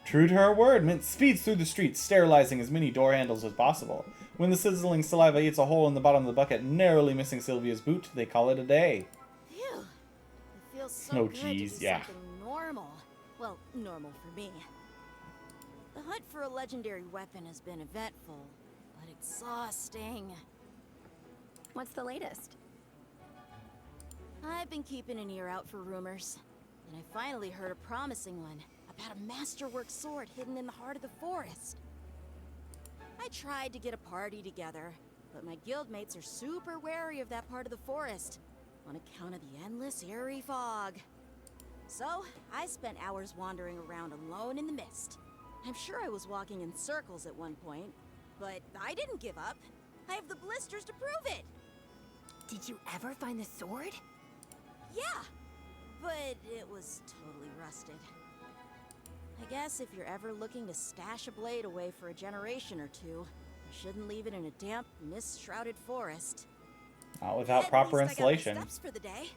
True to her word, Mint speeds through the streets, sterilizing as many door handles as possible. When the sizzling saliva eats a hole in the bottom of the bucket, narrowly missing Sylvia's boot, they call it a day. Phew. It feels so good to do yeah. something normal. Well, normal for me. The hunt for a legendary weapon has been eventful, but exhausting. What's the latest? I've been keeping an ear out for rumors, and I finally heard a promising one about a masterwork sword hidden in the heart of the forest. I tried to get a party together, but my guildmates are super wary of that part of the forest on account of the endless eerie fog. So, I spent hours wandering around alone in the mist. I'm sure I was walking in circles at one point, but I didn't give up. I have the blisters to prove it. Did you ever find the sword? Yeah, but it was totally rusted. I guess if you're ever looking to stash a blade away for a generation or two, you shouldn't leave it in a damp, mist-shrouded forest. Not without proper insulation. I got my steps for the day.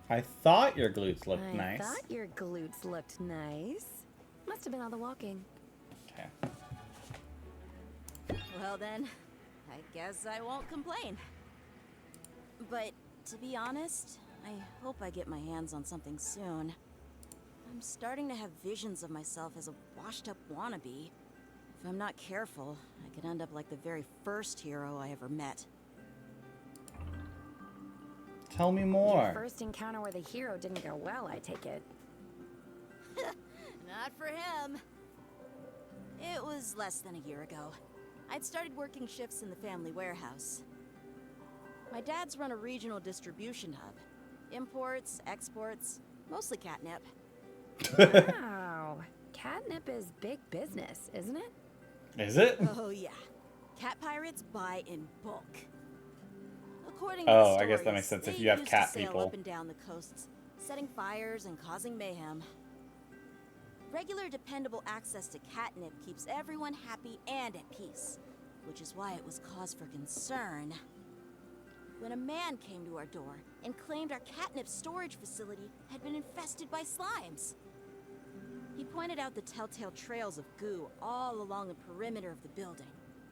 I thought your glutes looked nice. I thought your glutes looked nice. Must have been all the walking. Okay. Well then, I guess I won't complain. But to be honest, I hope I get my hands on something soon. I'm starting to have visions of myself as a washed-up wannabe. If I'm not careful, I could end up like the very first hero I ever met. Tell me more. Your first encounter with a hero didn't go well, I take it. Not for him. It was less than a year ago. I'd started working shifts in the family warehouse. My dad's run a regional distribution hub. Imports, exports, mostly catnip. Wow. Catnip is big business, isn't it? Is it? Oh yeah. Cat pirates buy in bulk. According to Oh, the I guess that stories, makes sense if they you have used cat to sail people. up and down the coasts, setting fires and causing mayhem. Regular, dependable access to catnip keeps everyone happy and at peace, which is why it was cause for concern. When a man came to our door and claimed our catnip storage facility had been infested by slimes. He pointed out the telltale trails of goo all along the perimeter of the building.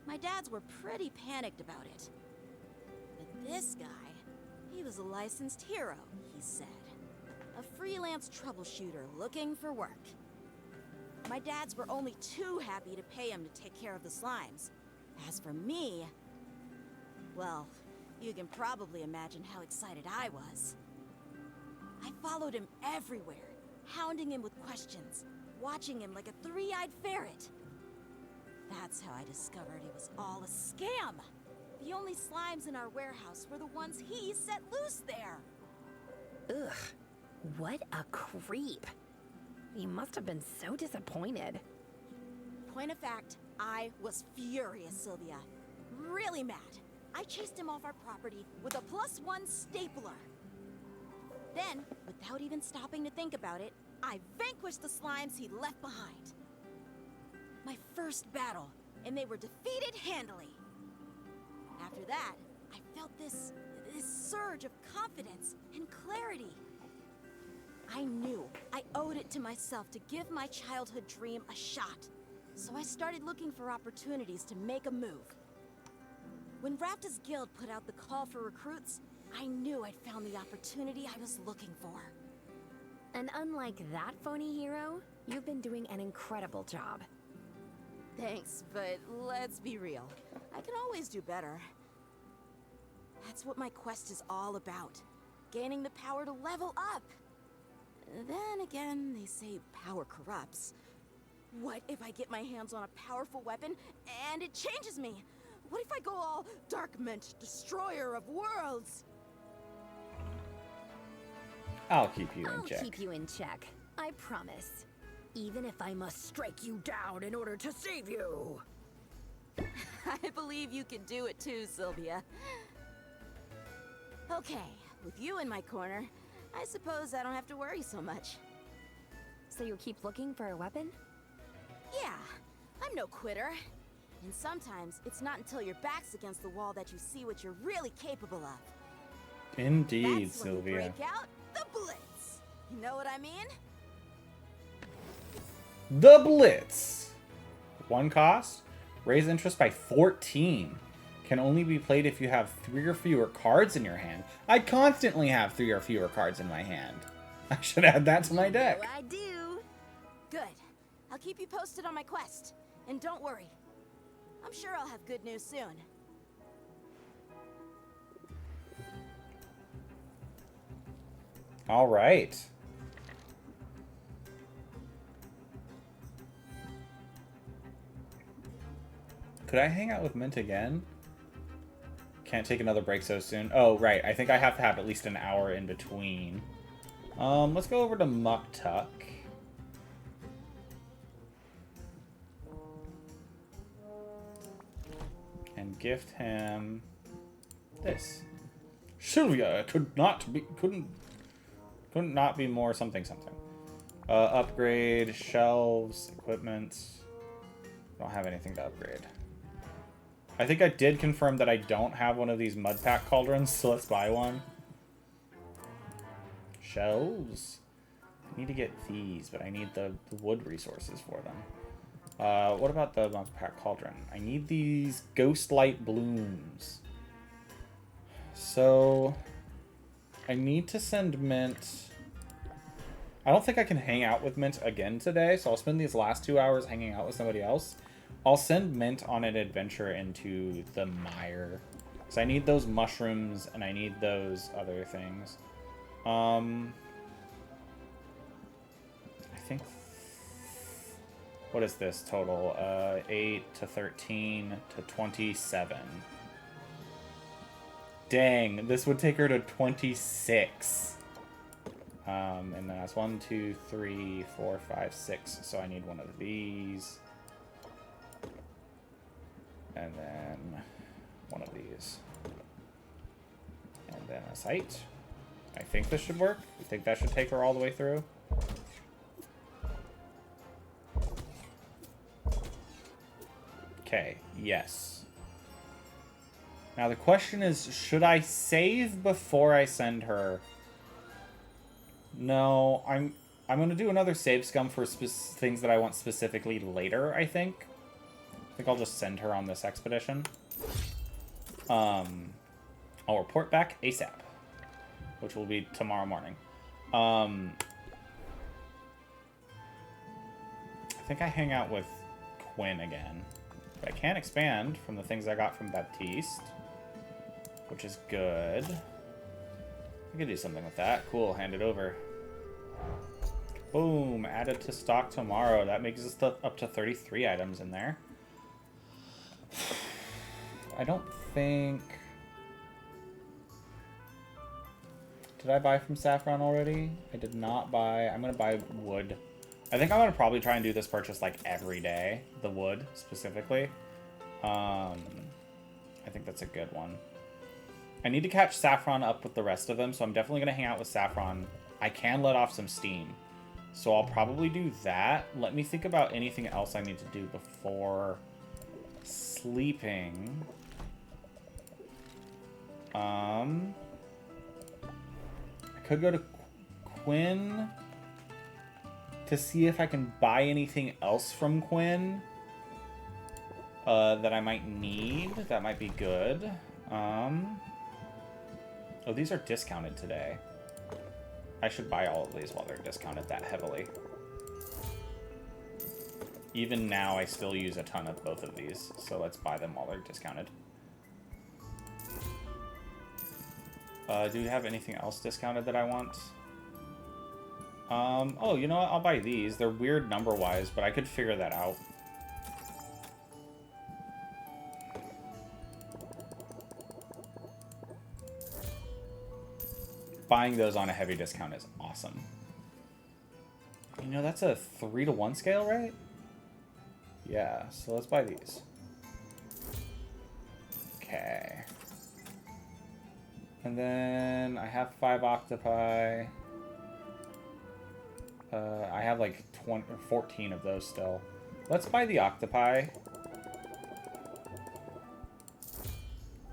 My dads were pretty panicked about it. But this guy He was a licensed hero, he said. A freelance troubleshooter looking for work. My dads were only too happy to pay him to take care of the slimes. As for me, well, you can probably imagine how excited I was. I followed him everywhere, hounding him with questions, watching him like a three-eyed ferret. That's how I discovered it was all a scam. The only slimes in our warehouse were the ones he set loose there. Ugh, what a creep. You must have been so disappointed. Point of fact, I was furious, Sylvia. Really mad. I chased him off our property with a +1 stapler. Then, without even stopping to think about it, I vanquished the slimes he left behind. My first battle, and they were defeated handily. After that, I felt this surge of confidence and clarity. I knew I owed it to myself to give my childhood dream a shot. So I started looking for opportunities to make a move. When Rapta's guild put out the call for recruits, I knew I'd found the opportunity I was looking for. And unlike that phony hero, you've been doing an incredible job. Thanks, but let's be real. I can always do better. That's what my quest is all about. Gaining the power to level up. Then again, they say power corrupts. What if I get my hands on a powerful weapon and it changes me? What if I go all Darkment, destroyer of worlds? I'll keep you in I'll check. keep you in check. I promise. Even if I must strike you down in order to save you. I believe you can do it too, Sylvia. Okay, with you in my corner, I suppose I don't have to worry so much. So you'll keep looking for a weapon? Yeah, I'm no quitter. And sometimes it's not until your back's against the wall that you see what you're really capable of. Indeed, That's when you Sylvia. break out the Blitz. You know what I mean? The Blitz. 1 cost. Raise interest by 14. Can only be played if you have 3 or fewer cards in your hand. I constantly have 3 or fewer cards in my hand. I should add that to my deck. I do. Good. I'll keep you posted on my quest. And don't worry. I'm sure I'll have good news soon. All right. Could I hang out with Mint again? Can't take another break so soon. Oh, right. I think I have to have at least an hour in between. Let's go over to Muktuk. And gift him this. Sylvia couldn't not be more something. Upgrade, shelves, equipment. Don't have anything to upgrade. I think I did confirm that I don't have one of these mud pack cauldrons, so let's buy one. Shelves. I need to get these, but I need the wood resources for them. What about the mud pack cauldron? I need these ghost light blooms. So I need to send Mint. I don't think I can hang out with Mint again today, so I'll spend these last 2 hours hanging out with somebody else. I'll send Mint on an adventure into the mire. So I need those mushrooms, and I need those other things. I think... What is this total? 8 to 13 to 27. Dang, this would take her to 26. And then that's 1, 2, 3, 4, 5, 6. So I need one of these. And then one of these. And then a sight. I think this should work. I think that should take her all the way through. Okay, yes. Now the question is, should I save before I send her? No, I'm going to do another save scum for things that I want specifically later, I think. I think I'll just send her on this expedition. I'll report back ASAP. which will be tomorrow morning. I think I hang out with Quinn again. But I can expand from the things I got from Baptiste, which is good. I could do something with that. Cool, hand it over. Boom, added to stock tomorrow. That makes us up to 33 items in there. I don't think... Did I buy from Saffron already? I did not buy. I'm going to buy wood. I think I'm going to probably try and do this purchase like every day. The wood, specifically. I think that's a good one. I need to catch Saffron up with the rest of them, so I'm definitely going to hang out with Saffron. I can let off some steam. So I'll probably do that. Let me think about anything else I need to do before sleeping. I could go to Quinn to see if I can buy anything else from Quinn that I might need. That might be good. Oh, these are discounted today. I should buy all of these while they're discounted that heavily. Even now, I still use a ton of both of these, so let's buy them while they're discounted. Do you have anything else discounted that I want? Oh, you know what? I'll buy these. They're weird number-wise, but I could figure that out. Buying those on a heavy discount is awesome. You know, that's a 3-to-1 scale, right? Yeah, so let's buy these. Okay. And then I have 5 octopi. I have like 20 or 14 of those still. Let's buy the octopi.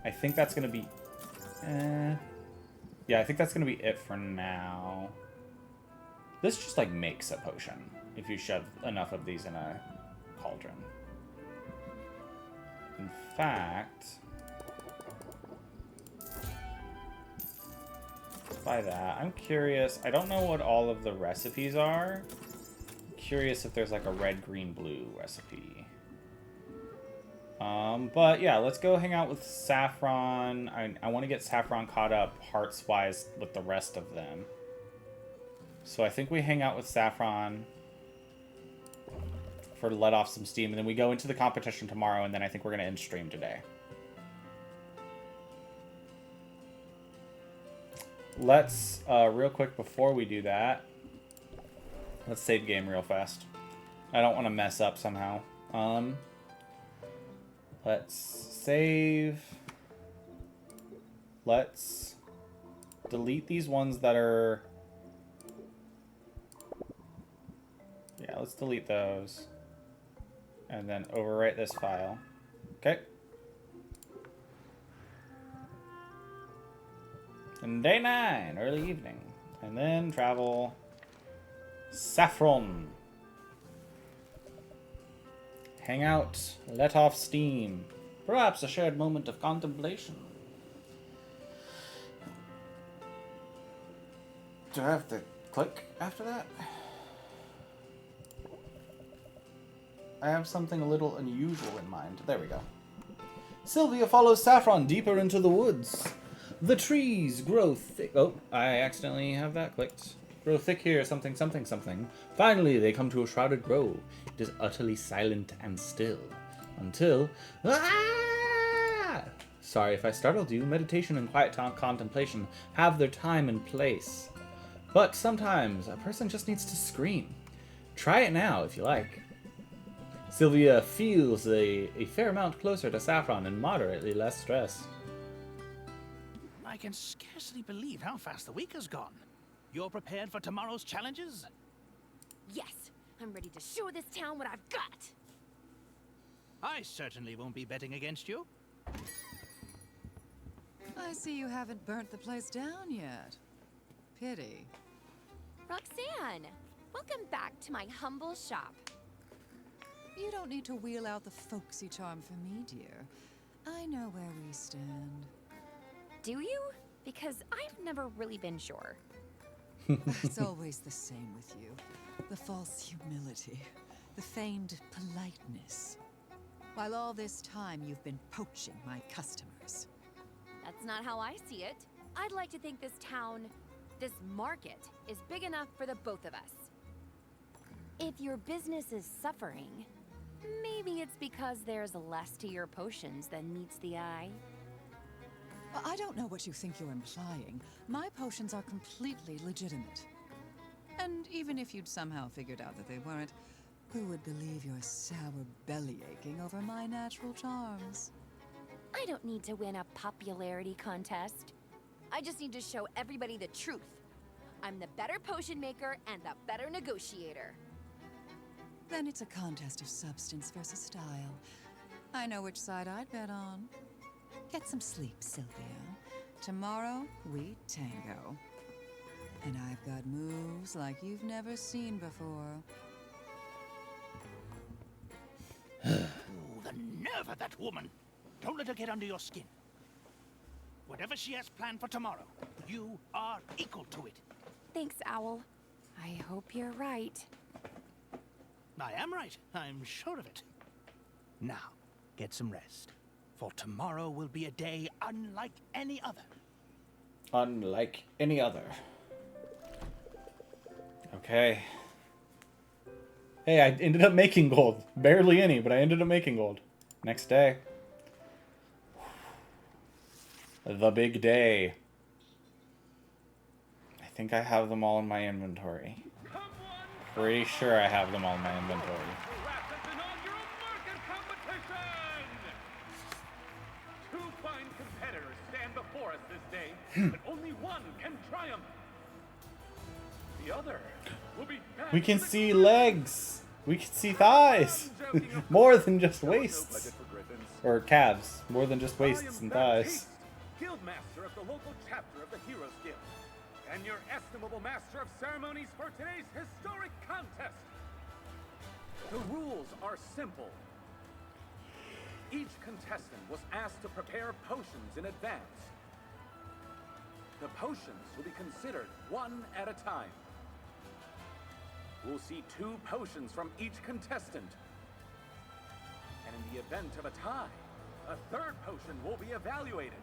I think that's going to be... Yeah, I think that's going to be it for now. This just, like, makes a potion if you shove enough of these in a cauldron. In fact... Let's buy that. I'm curious. I don't know what all of the recipes are. I'm curious if there's, like, a red, green, blue recipe. But yeah, let's go hang out with Saffron. I want to get Saffron caught up hearts-wise with the rest of them. So I think we hang out with Saffron for let off some steam, and then we go into the competition tomorrow, and then I think we're going to end stream today. Let's, real quick before we do that, let's save game real fast. I don't want to mess up somehow. Let's save. Let's delete these ones that are... Yeah, let's delete those. And then overwrite this file. Okay. And day 9, early evening. And then travel Saffron. Hang out, let off steam. Perhaps a shared moment of contemplation. Do I have to click after that? I have something a little unusual in mind. There we go. Sylvia follows Saffron deeper into the woods. The trees grow thick. Oh, I accidentally have that clicked. Grow thick here, something, something, something. Finally, they come to a shrouded grove. It is utterly silent and still. Until... Ah! Sorry if I startled you. Meditation and quiet contemplation have their time and place. But sometimes, a person just needs to scream. Try it now, if you like. Sylvia feels a fair amount closer to Saffron and moderately less stress. I can scarcely believe how fast the week has gone. You're prepared for tomorrow's challenges? Yes, I'm ready to show this town what I've got. I certainly won't be betting against you. I see you haven't burnt the place down yet. Pity. Roxanne, welcome back to my humble shop. You don't need to wheel out the folksy charm for me, dear. I know where we stand. Do you? Because I've never really been sure. It's always the same with you. The false humility, the feigned politeness. While all this time you've been poaching my customers. That's not how I see it. I'd like to think this town, this market, is big enough for the both of us. If your business is suffering, maybe it's because there's less to your potions than meets the eye. Well, I don't know what you think you're implying. My potions are completely legitimate. And even if you'd somehow figured out that they weren't, who would believe your sour belly aching over my natural charms? I don't need to win a popularity contest. I just need to show everybody the truth. I'm the better potion maker and the better negotiator. Then it's a contest of substance versus style. I know which side I'd bet on. Get some sleep, Sylvia. Tomorrow, we tango. And I've got moves like you've never seen before. Ooh, the nerve of that woman! Don't let her get under your skin. Whatever she has planned for tomorrow, you are equal to it. Thanks, Owl. I hope you're right. I am right. I'm sure of it. Now, get some rest. For tomorrow will be a day unlike any other. Unlike any other. Okay. Hey, I ended up making gold. Barely any, but I ended up making gold. Next day. The big day. I think I have them all in my inventory. Pretty sure I have them all in my inventory. Two fine competitors stand before us this day, but only one can triumph. The other will be back. We can see legs. We can see thighs. More than just waists. Or calves. More than just waists and thighs. Guildmaster of the local chapter of the Heroes Guild, and your estimable master of ceremonies for today's historic contest. The rules are simple. Each contestant was asked to prepare potions in advance. The potions will be considered one at a time. We'll see 2 potions from each contestant. And in the event of a tie, a 3rd potion will be evaluated.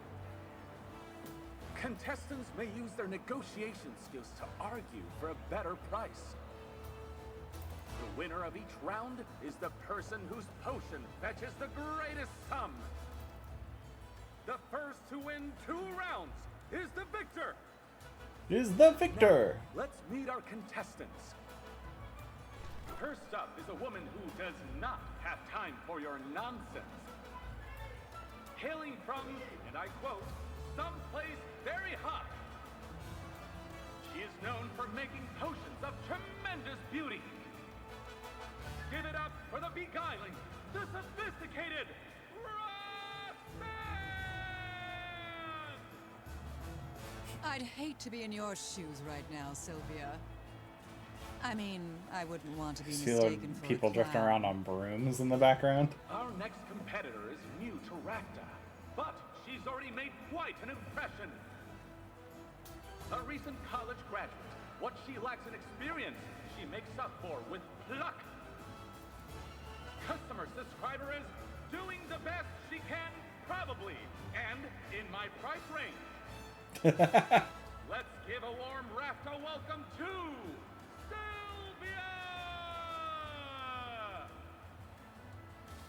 Contestants may use their negotiation skills to argue for a better price. The winner of each round is the person whose potion fetches the greatest sum. The first to win 2 rounds is the victor. Is the victor. Now, let's meet our contestants. First up is a woman who does not have time for your nonsense. Hailing from, and I quote, someplace very hot. She is known for making potions of tremendous beauty. Give it up for the beguiling, the sophisticated Roxanne! I'd hate to be in your shoes right now, Sylvia. I mean, I wouldn't want to be See mistaken for people a drifting clown. around on brooms in the background. Our next competitor is new to Rakta, but she's already made quite an impression. A recent college graduate. What she lacks in experience, she makes up for with pluck. Customers describe her as doing the best she can, probably, and in my price range. Let's give a warm Rakta welcome to Sylvia!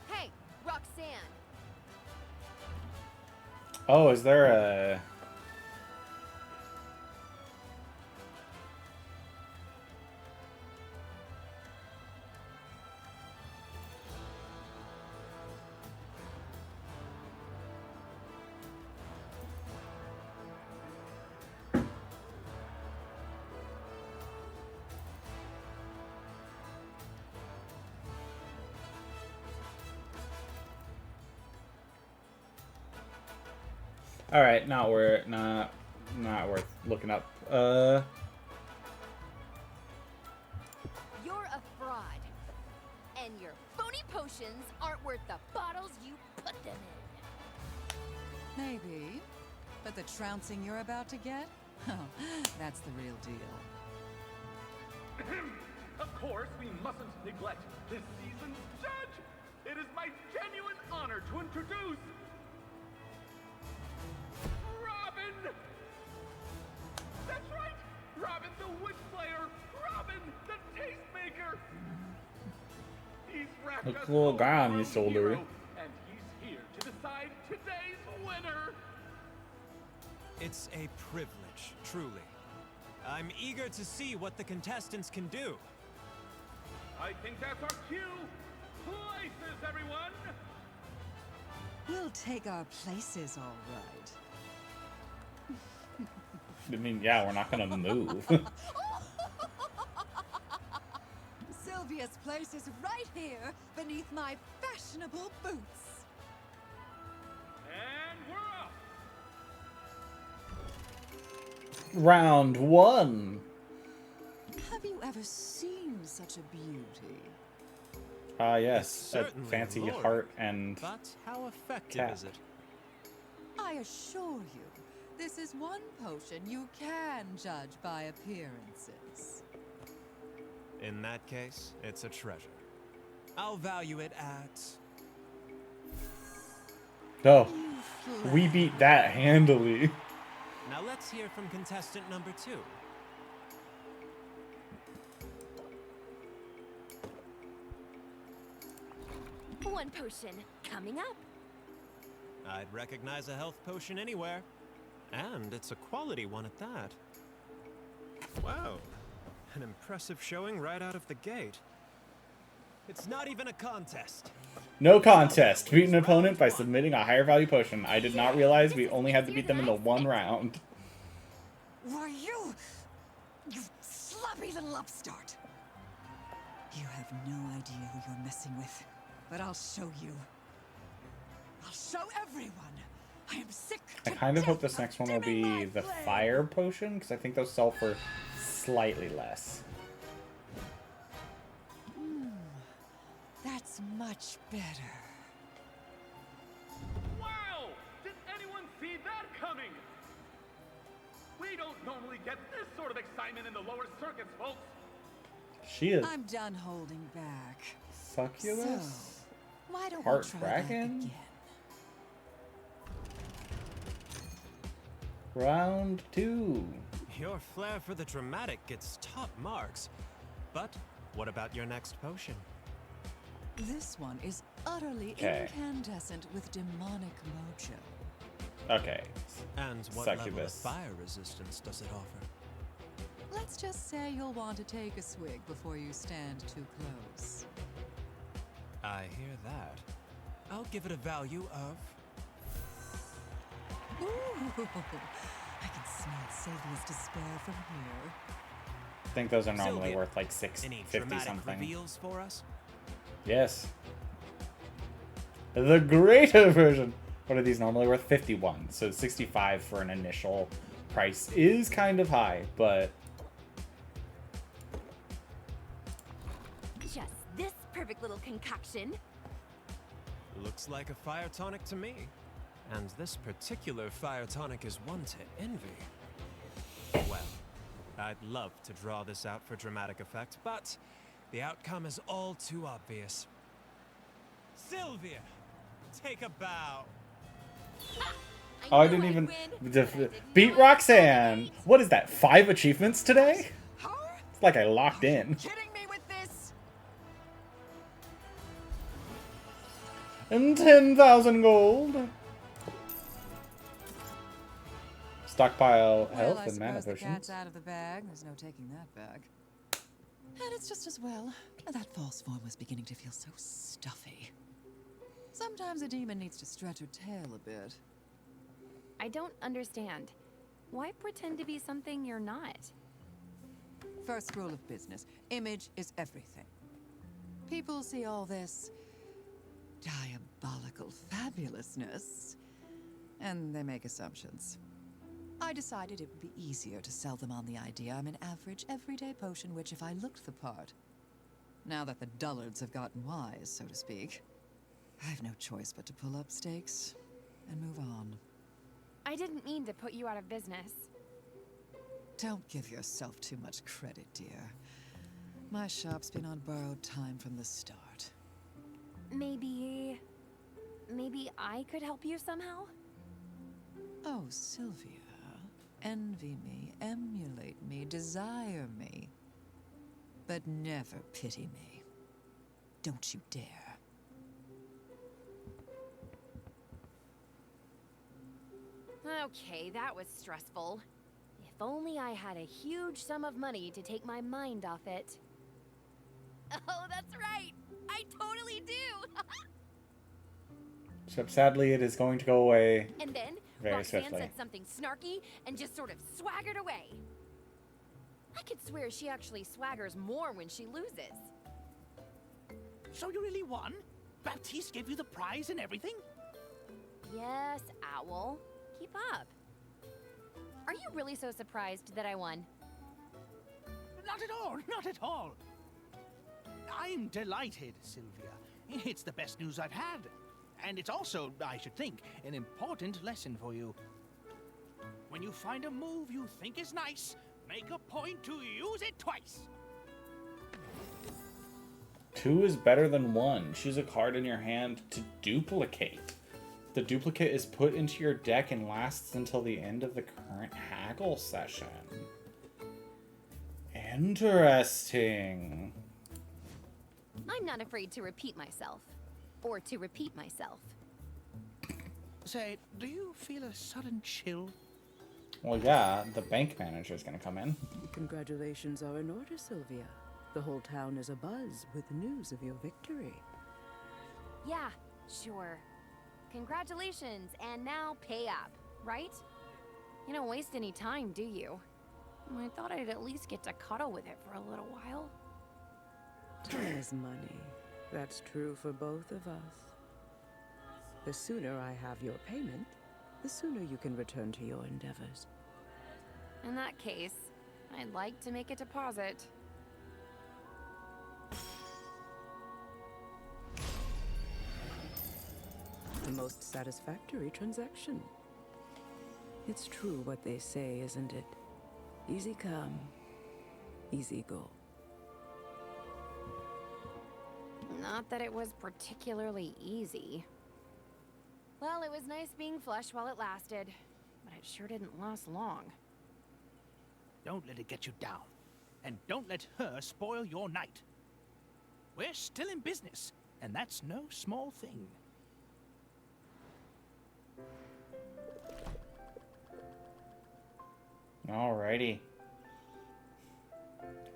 Hey, Roxanne. Oh, is there a... All right, not worth looking up. You're a fraud. And your phony potions aren't worth the bottles you put them in. Maybe. But the trouncing you're about to get? Oh, that's the real deal. Of course, we mustn't neglect this season's judge. It is my genuine honor to introduce Robin. That's right, Robin the wood slayer, Robin the tastemaker. He's racked Look us a little both guy on for your a shoulder. hero, and he's here to decide today's winner. It's a privilege, truly. I'm eager to see what the contestants can do. I think that's our cue. Places, everyone. We'll take our places, all right. I mean, yeah, we're not gonna move. Sylvia's place is right here, beneath my fashionable boots. And we're off. Round 1. Have you ever seen such a beauty? Yes, It's a certainly fancy alluring, heart and But how effective cat. is it? I assure you, this is one potion you can judge by appearances. In that case, it's a treasure. I'll value it at... Oh, You we beat that handily. Now let's hear from contestant number 2. One potion coming up. I'd recognize a health potion anywhere. And it's a quality one at that. Wow. An impressive showing right out of the gate. It's not even a contest. No contest. Beat an opponent by submitting a higher value potion. I did not realize we only had to beat them in the one round. Were you sloppy little upstart? You have no idea who you're messing with, but I'll show you. I'll show everyone. I am sick. I kind of hope this next one will be the fire potion, because I think those sell for slightly less. That's much better. Wow! Did anyone see that coming? We don't normally get this sort of excitement in the lower circuits, folks. She is I'm done holding back. succubus. So, why don't Heart we try that dragon? again? Round 2. Your flair for the dramatic gets top marks. But what about your next potion? This one is utterly Okay. incandescent with demonic mojo. Okay. And what level of Succubus. fire resistance does it offer? Let's just say you'll want to take a swig before you stand too close. I hear that. I'll give it a value of... Ooh, I can smell Sylvia's despair from here. I think those are normally Sylvia, worth like any 650 dramatic something. reveals for us? Yes. The greater version. What are these normally worth? 51. So 65 for an initial price is kind of high, but Just this perfect little concoction. Looks like a fire tonic to me. And this particular fire tonic is one to envy. Well, I'd love to draw this out for dramatic effect, but the outcome is all too obvious. Sylvia, take a bow. oh, I didn't even beat Roxanne. What is that? 5 achievements today? It's like I locked in. Kidding me with this? And 10,000 gold. Stockpile Well, health I and mana suppose the cat's potions. out of the bag. There's no taking that back. And it's just as well. That false form was beginning to feel so stuffy. Sometimes a demon needs to stretch her tail a bit. I don't understand. Why pretend to be something you're not? First rule of business, image is everything. People see all this diabolical fabulousness, and they make assumptions. I decided it would be easier to sell them on the idea I'm an average, everyday potion which, if I looked the part, now that the dullards have gotten wise, so to speak, I have no choice but to pull up stakes and move on. I didn't mean to put you out of business. Don't give yourself too much credit, dear. My shop's been on borrowed time from the start. Maybe I could help you somehow? Oh, Sylvia. Envy me, emulate me, desire me. But never pity me. Don't you dare. Okay, that was stressful. If only I had a huge sum of money to take my mind off it. Oh, that's right! I totally do! Except sadly, it is going to go away And then very Roxanne swiftly. said something snarky and just sort of swaggered away. I could swear she actually swaggers more when she loses. So you really won? Baptiste gave you the prize and everything? Yes, Owl. Keep up. Are you really so surprised that I won? Not at all, not at all. I'm delighted, Sylvia. It's the best news I've had. And it's also, I should think, an important lesson for you. When you find a move you think is nice, make a point to use it twice. 2 is better than 1. Choose a card in your hand to duplicate. The duplicate is put into your deck and lasts until the end of the current haggle session. Interesting. I'm not afraid to repeat myself. Or to repeat myself. Say, do you feel a sudden chill? Well, yeah, the bank manager is going to come in. Congratulations are in order, Sylvia. The whole town is abuzz with news of your victory. Yeah, sure. Congratulations, and now pay up, right? You don't waste any time, do you? I thought I'd at least get to cuddle with it for a little while. Time is money. That's true for both of us. The sooner I have your payment, the sooner you can return to your endeavors. In that case, I'd like to make a deposit. The most satisfactory transaction. It's true what they say, isn't it? Easy come, easy go. Not that it was particularly easy. Well, it was nice being flush while it lasted, but it sure didn't last long. Don't let it get you down. And don't let her spoil your night. We're still in business, and that's no small thing. Alrighty.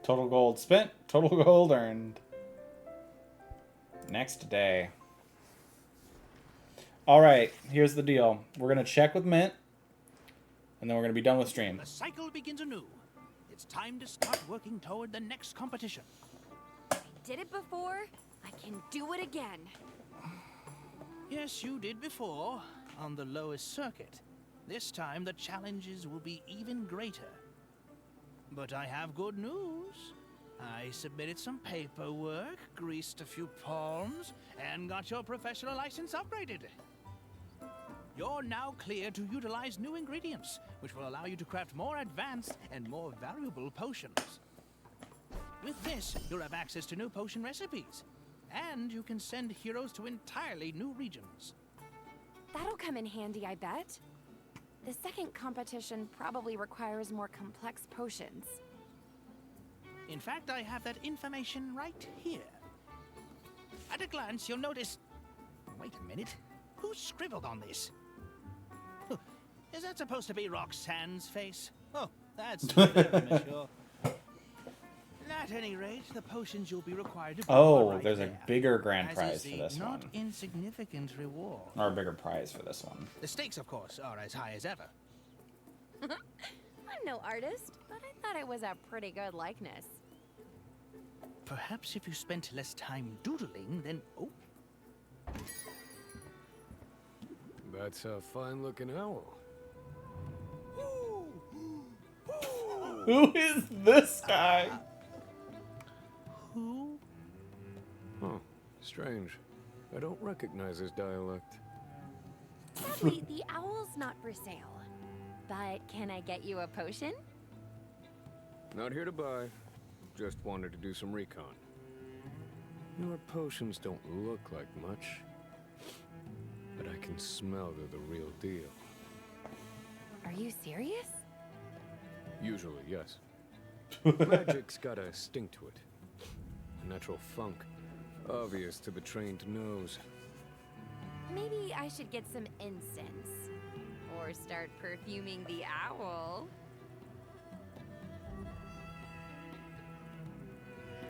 Total gold spent, total gold earned. Next day. Alright, here's the deal. We're going to check with Mint, and then we're going to be done with stream. The cycle begins anew. It's time to start working toward the next competition. I did it before, I can do it again. Yes, you did before, on the lowest circuit. This time the challenges will be even greater. But I have good news. I submitted some paperwork, greased a few palms, and got your professional license upgraded. You're now clear to utilize new ingredients, which will allow you to craft more advanced and more valuable potions. With this, you'll have access to new potion recipes, and you can send heroes to entirely new regions. That'll come in handy, I bet. The second competition probably requires more complex potions. In fact, I have that information right here. At a glance, you'll notice... Wait a minute. Who scribbled on this? Huh. Is that supposed to be Roxanne's face? Oh, that's very mature. At any rate, the potions you'll be required to brew are Oh, right there's there, a bigger grand as prize is for the this not one. insignificant reward. Or a bigger prize for this one. The stakes, of course, are as high as ever. I'm no artist, but I thought it was a pretty good likeness. Perhaps if you spent less time doodling, then... Oh, That's a fine-looking owl. Who is this guy? who? Huh. Strange. I don't recognize his dialect. Sadly, the owl's not for sale. But can I get you a potion? Not here to buy. Just wanted to do some recon. Your potions don't look like much, but I can smell they're the real deal. Are you serious? Usually, yes. Magic's got a stink to it. A natural funk. Obvious to the trained nose. Maybe I should get some incense. Or start perfuming the owl.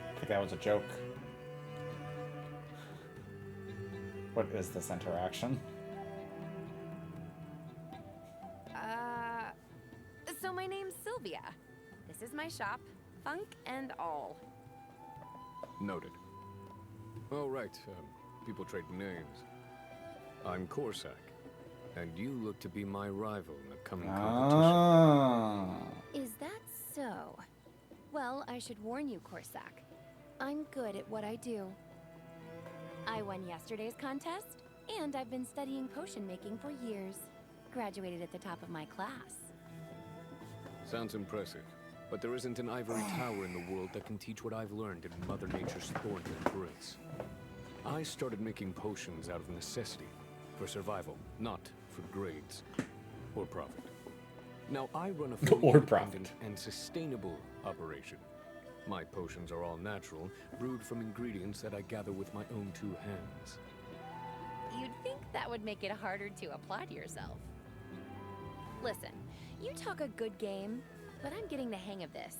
I think that was a joke. What is this interaction? So my name's Sylvia. This is my shop, funk and all. Noted. Oh, right. People trade names. I'm Corsac, and you look to be my rival in the coming competition. Is that so? Well, I should warn you, Corsac. I'm good at what I do. I won yesterday's contest, and I've been studying potion making for years. Graduated at the top of my class. Sounds impressive, but there isn't an ivory tower in the world that can teach what I've learned in Mother Nature's thorn embrace. I started making potions out of necessity, for survival, not for grades or profit. Now I run a fully independent and sustainable operation. My potions are all natural, brewed from ingredients that I gather with my own two hands. You'd think that would make it harder to apply to yourself. Listen, you talk a good game, but I'm getting the hang of this,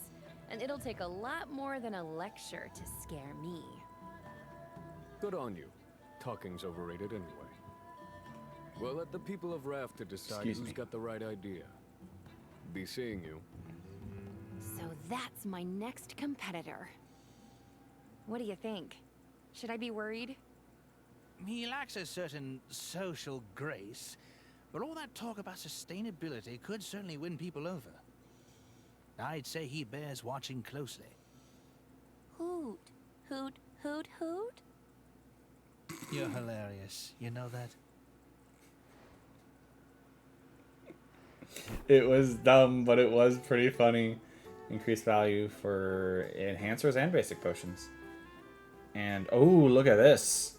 and it'll take a lot more than a lecture to scare me. Good on you. Talking's overrated anyway. Well, let the people of Raft to decide who's got the right idea. Be seeing you. So that's my next competitor. What do you think? Should I be worried? He lacks a certain social grace, but all that talk about sustainability could certainly win people over. I'd say he bears watching closely. Hoot. Hoot, hoot, hoot? You're hilarious. You know that? It was dumb, but it was pretty funny. Increased value for enhancers and basic potions. And, oh, look at this.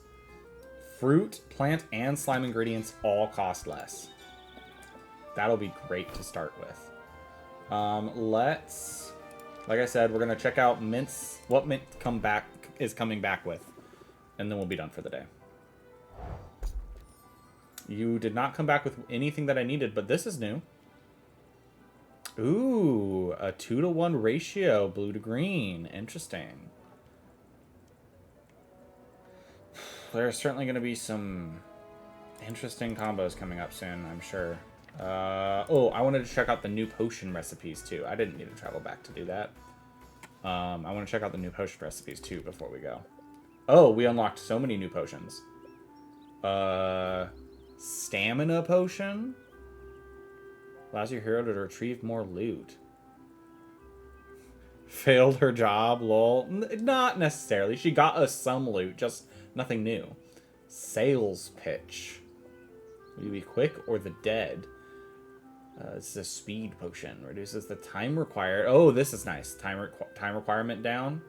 Fruit, plant, and slime ingredients all cost less. That'll be great to start with. Let's, like I said, we're going to check out Mint's, what Mint is coming back with. And then we'll be done for the day. You did not come back with anything that I needed, but this is new. Ooh, a 2-to-1 ratio, blue to green. Interesting. There's certainly going to be some interesting combos coming up soon, I'm sure. Oh, I wanted to check out the new potion recipes, too. I didn't need to travel back to do that. I want to check out the new potion recipes, too, before we go. Oh, we unlocked so many new potions. Stamina potion? Allows your hero to retrieve more loot. Failed her job, lol. Not necessarily. She got us some loot, just nothing new. Sales pitch. Will you be quick or the dead? This is a speed potion. Reduces the time required. Oh, this is nice. Time requirement down.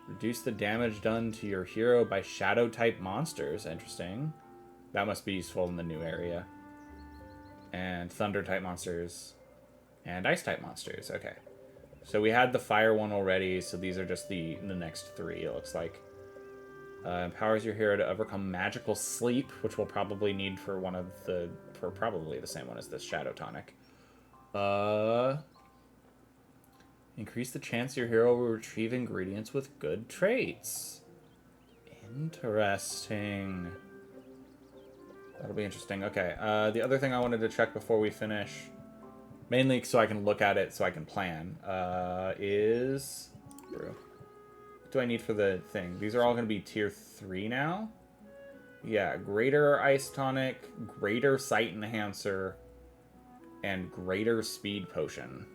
Reduce the damage done to your hero by shadow-type monsters. Interesting. That must be useful in the new area. And thunder-type monsters. And ice-type monsters. Okay. So we had the fire one already, so these are just the next three, it looks like. Empowers your hero to overcome magical sleep, which we'll probably need for one of the... for probably the same one as this Shadow Tonic. Increase the chance your hero will retrieve ingredients with good traits. Interesting. That'll be interesting. Okay, the other thing I wanted to check before we finish, mainly so I can look at it so I can plan, is... Brew. What do I need for the thing? These are all going to be tier 3 now? Yeah, greater ice tonic, greater sight enhancer, and greater speed potion.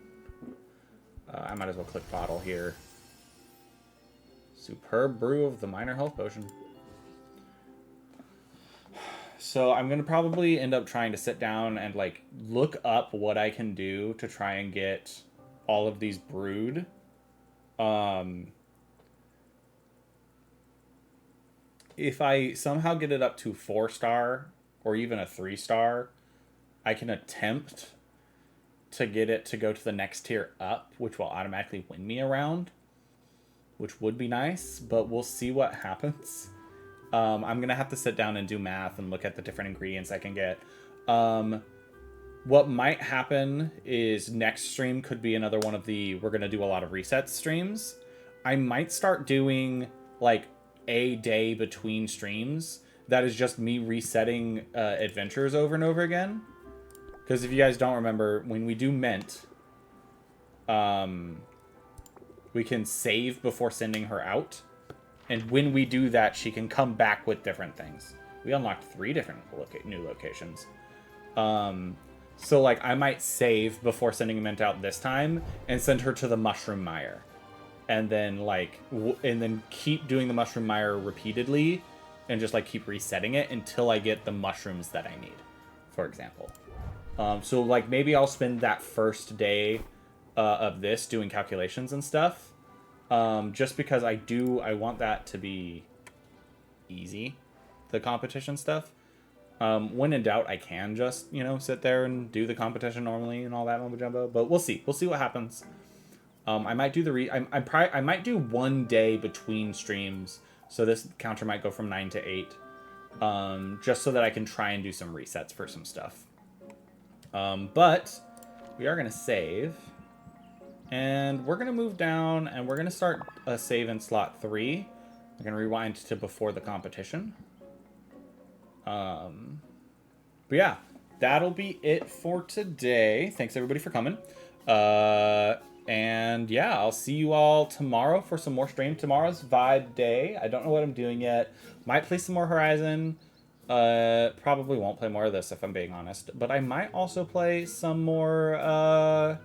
I might as well click bottle here. Superb brew of the minor health potion. So I'm going to probably end up trying to sit down and, like, look up what I can do to try and get all of these brewed. If I somehow get it up to 4-star or even a 3-star, I can attempt to get it to go to the next tier up, which will automatically win me a round, which would be nice, but we'll see what happens. I'm going to have to sit down and do math and look at the different ingredients I can get. What might happen is next stream could be another one of the we're going to do a lot of resets streams. I might start doing, like, a day between streams that is just me resetting adventures over and over again. Because if you guys don't remember, when we do Mint, we can save before sending her out. And when we do that, she can come back with different things. We unlocked 3 different new locations. So, like, I might save before sending Mint out this time and send her to the Mushroom Mire. And then, like, and then keep doing the Mushroom Mire repeatedly and just, like, keep resetting it until I get the mushrooms that I need, for example. So, like, maybe I'll spend that first day of this doing calculations and stuff. Just because I want that to be easy, the competition stuff. When in doubt, I can just, sit there and do the competition normally and all that mumbo jumbo. But we'll see. We'll see what happens. I might do I might do 1 day between streams, so this counter might go from 9 to 8, just so that I can try and do some resets for some stuff. But we are gonna save, and we're gonna move down, and we're gonna start a save in slot 3. I'm gonna rewind to before the competition. But yeah, that'll be it for today. Thanks everybody for coming. And yeah, I'll see you all tomorrow for some more stream. Tomorrow's Vibe Day. I don't know what I'm doing yet. Might play some more Horizon. Probably won't play more of this if I'm being honest. But I might also play some more, I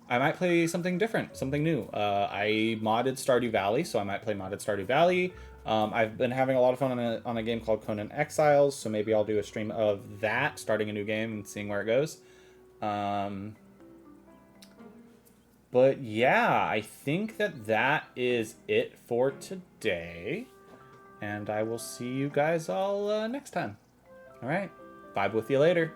might play something different, something new. I modded Stardew Valley, so I might play modded Stardew Valley. I've been having a lot of fun on a game called Conan Exiles, so maybe I'll do a stream of that, starting a new game and seeing where it goes. But yeah, I think that is it for today. And I will see you guys all next time. All right. Vibe with you later.